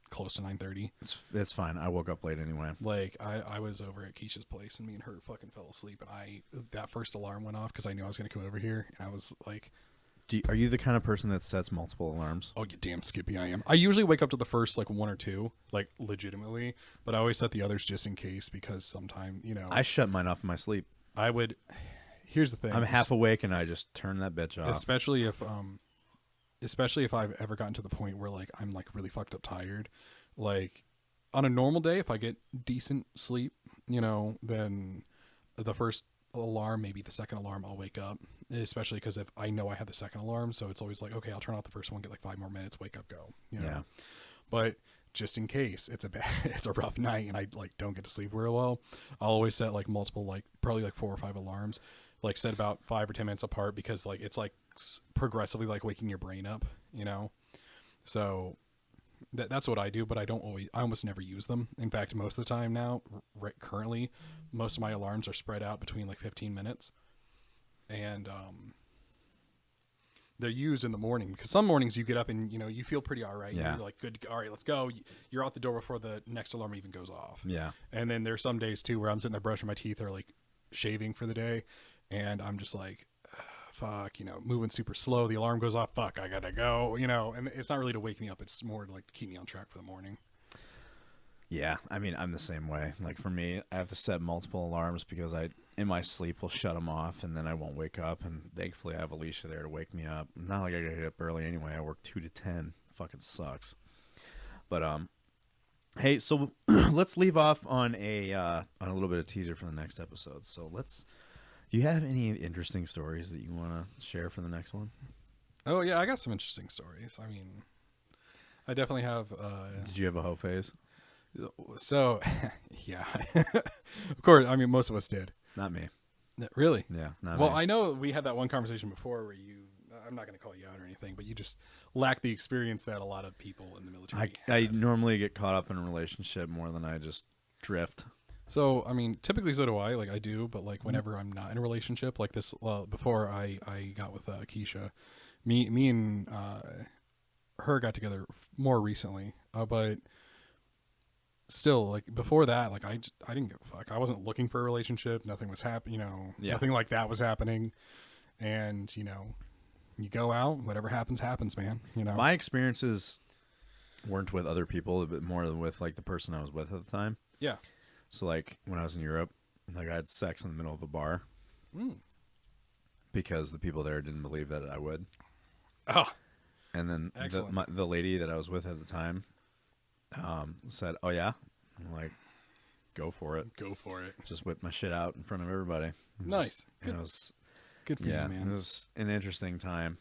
close to 9:30. It's fine. I woke up late anyway. Like I was over at Keisha's place and me and her fucking fell asleep, and that first alarm went off because I knew I was gonna come over here, and I was like, Are you the kind of person that sets multiple alarms? oh, you damn Skippy, I am. I usually wake up to the first like 1 or 2, like legitimately, but I always set the others just in case because sometimes I shut mine off in my sleep. I would. Here's the thing. I'm half awake and I just turn that bitch off. Especially if I've ever gotten to the point where like I'm like really fucked up tired. Like on a normal day, if I get decent sleep, then the first alarm, maybe the second alarm, I'll wake up. Especially because if I know I have the second alarm, so it's always like, okay, I'll turn off the first one, get like 5 more minutes, wake up, go. Yeah. But just in case it's a rough night and I like don't get to sleep real well, I'll always set like multiple, like probably like 4 or 5 alarms, like set about 5 or 10 minutes apart because like it's like progressively like waking your brain up, So that's what I do, but I almost never use them. In fact, most of the time now, currently, most of my alarms are spread out between like 15 minutes. And they're used in the morning because some mornings you get up and you feel pretty all right. Yeah. You're like, good, all right, let's go. You're out the door before the next alarm even goes off. Yeah. And then there's some days too where I'm sitting there brushing my teeth or like shaving for the day, and I'm just like, fuck, moving super slow. The alarm goes off. Fuck, I gotta go. And it's not really to wake me up. It's more to like to keep me on track for the morning. Yeah, I mean, I'm the same way. Like for me, I have to set multiple alarms because in my sleep, will shut them off, and then I won't wake up. And thankfully, I have Alicia there to wake me up. Not like I gotta get up early anyway. I work 2 to 10. Fucking sucks. But hey, so let's leave off on a little bit of teaser for the next episode. So do you have any interesting stories that you want to share for the next one? Oh yeah, I got some interesting stories. I mean, I definitely have. Did you have a hoe phase? So, yeah, of course. I mean, most of us did. Not me. Really? Yeah. Not well, me. I know we had that one conversation before where I'm not going to call you out or anything, but you just lack the experience that a lot of people in the military I normally get caught up in a relationship more than I just drift. So, I mean, typically so do I. Like, I do, but like whenever I'm not in a relationship, like this, before I got with Keisha, me and her got together more recently, but still, like before that, like I didn't give a fuck. I wasn't looking for a relationship. Nothing was happening. Nothing like that was happening. And you go out. Whatever happens, happens, man. My experiences weren't with other people, but more with like the person I was with at the time. Yeah. So like when I was in Europe, like I had sex in the middle of a bar because the people there didn't believe that I would. Oh. And then the lady that I was with at the time said, "Oh yeah," I'm like, "Go for it." Go for it. Just whipped my shit out in front of everybody. Nice. And it was good for you, man. It was an interesting time.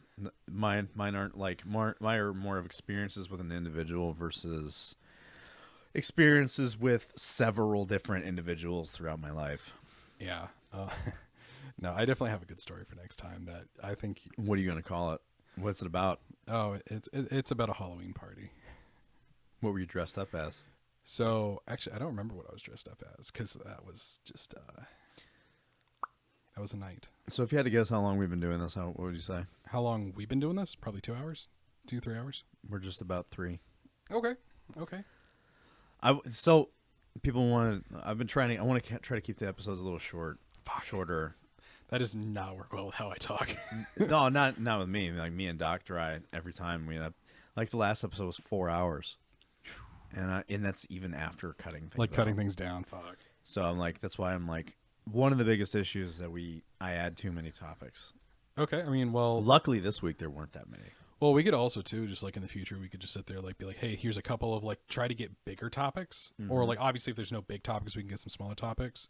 Mine aren't like mine are more of experiences with an individual versus experiences with several different individuals throughout my life. Yeah. No, I definitely have a good story for next time that I think. What are you going to call it? What's it about? Oh, it's about a Halloween party. What were you dressed up as? So, actually, I don't remember what I was dressed up as because that was just that was a night. So, if you had to guess how long we've been doing this, what would you say? How long we've been doing this? Probably 2 hours, 3 hours. We're just about 3. Okay. So, people want to. I want to try to keep the episodes a little shorter. That does not work well with how I talk. No, not with me. Like me and Dr. Every time we end up, like the last episode was 4 hours. And that's even after cutting things like cutting out. things down. Fuck. So I'm like, that's why I'm like, one of the biggest issues is that I add too many topics. Okay, I mean, well, luckily this week there weren't that many. Well, we could also too, just like in the future, we could just sit there, like, be like, hey, here's a couple of like, try to get bigger topics, or like, obviously, if there's no big topics, we can get some smaller topics.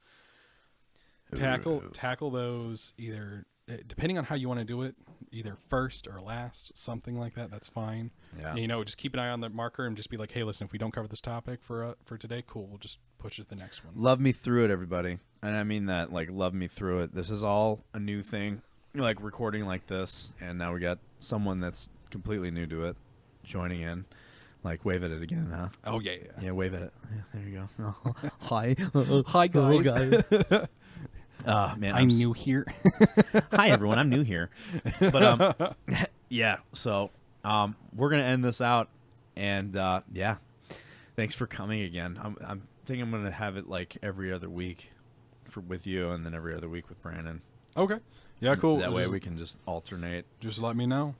Tackle those either depending on how you want to do it, either first or last, something like that. That's fine. Yeah. And, you know, just keep an eye on the marker and just be like, hey, listen, if we don't cover this topic for today, cool, we'll just push it to the next one. Love me through it, everybody. And I mean that, like, love me through it. This is all a new thing, like recording like this. And now we got someone that's completely new to it joining in. Like, wave at it again, huh? Oh, yeah. Yeah, wave at it. Yeah, there you go. Hi. Hi, guys. Man, I'm new here. Hi, everyone. I'm new here. But, yeah, so we're going to end this out. And, yeah, thanks for coming again. I'm thinking I'm going to have it, like, every other week with you and then every other week with Brandon. Okay. Yeah, cool. That way we can just alternate. Just let me know.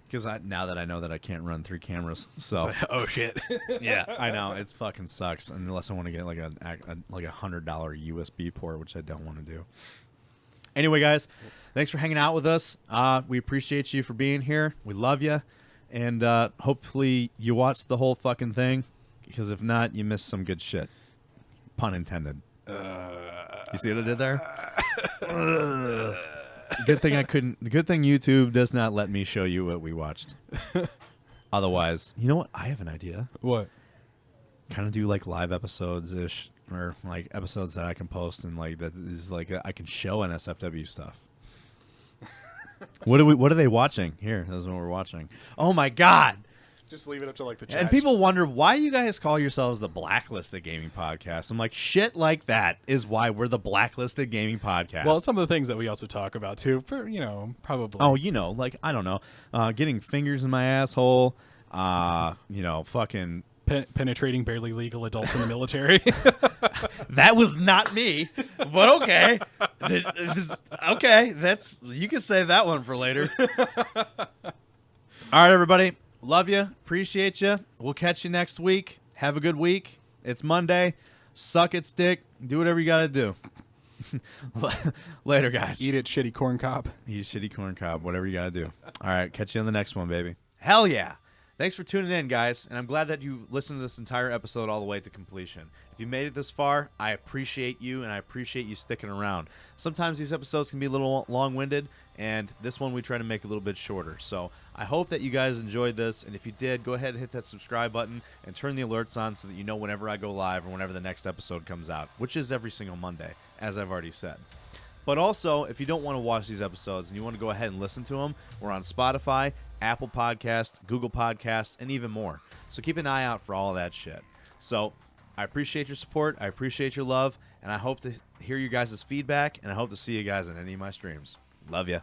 Because now that I know that I can't run 3 cameras, so Like, oh shit. yeah, I know it fucking sucks. Unless I want to get like a $100 USB port, which I don't want to do. Anyway, guys, thanks for hanging out with us. We appreciate you for being here. We love you, and hopefully you watched the whole fucking thing. Because if not, you missed some good shit. Pun intended. You see what I did there? Good thing I couldn't. Good thing YouTube does not let me show you what we watched. Otherwise, you know what? I have an idea. What? Kind of do like live episodes ish, or like episodes that I can post and like that is like I can show NSFW stuff. What are they watching? Here, this is what we're watching. Oh my god! Just leave it up to like the chat. And people wonder why you guys call yourselves the Blacklisted Gaming Podcast. I'm like, shit like that is why we're the Blacklisted Gaming Podcast. Well, some of the things that we also talk about too, you know, probably. Oh, you know, like, I don't know, getting fingers in my asshole, you know, fucking... penetrating barely legal adults in the military. That was not me, but okay. Okay, you can save that one for later. All right, everybody. Love you. Appreciate you. We'll catch you next week. Have a good week. It's Monday. Suck its dick. Do whatever you got to do. Later, guys. Eat it, shitty corn cob. Eat shitty corn cob. Whatever you got to do. All right. Catch you on the next one, baby. Hell yeah. Thanks for tuning in, guys. And I'm glad that you listened to this entire episode all the way to completion. If you made it this far, I appreciate you, and I appreciate you sticking around. Sometimes these episodes can be a little long-winded, and this one we try to make a little bit shorter. So I hope that you guys enjoyed this, and if you did, go ahead and hit that subscribe button and turn the alerts on so that you know whenever I go live or whenever the next episode comes out, which is every single Monday, as I've already said. But also, if you don't want to watch these episodes and you want to go ahead and listen to them, we're on Spotify, Apple Podcasts, Google Podcasts, and even more. So keep an eye out for all of that shit. So I appreciate your support. I appreciate your love. And I hope to hear you guys' feedback. And I hope to see you guys in any of my streams. Love ya.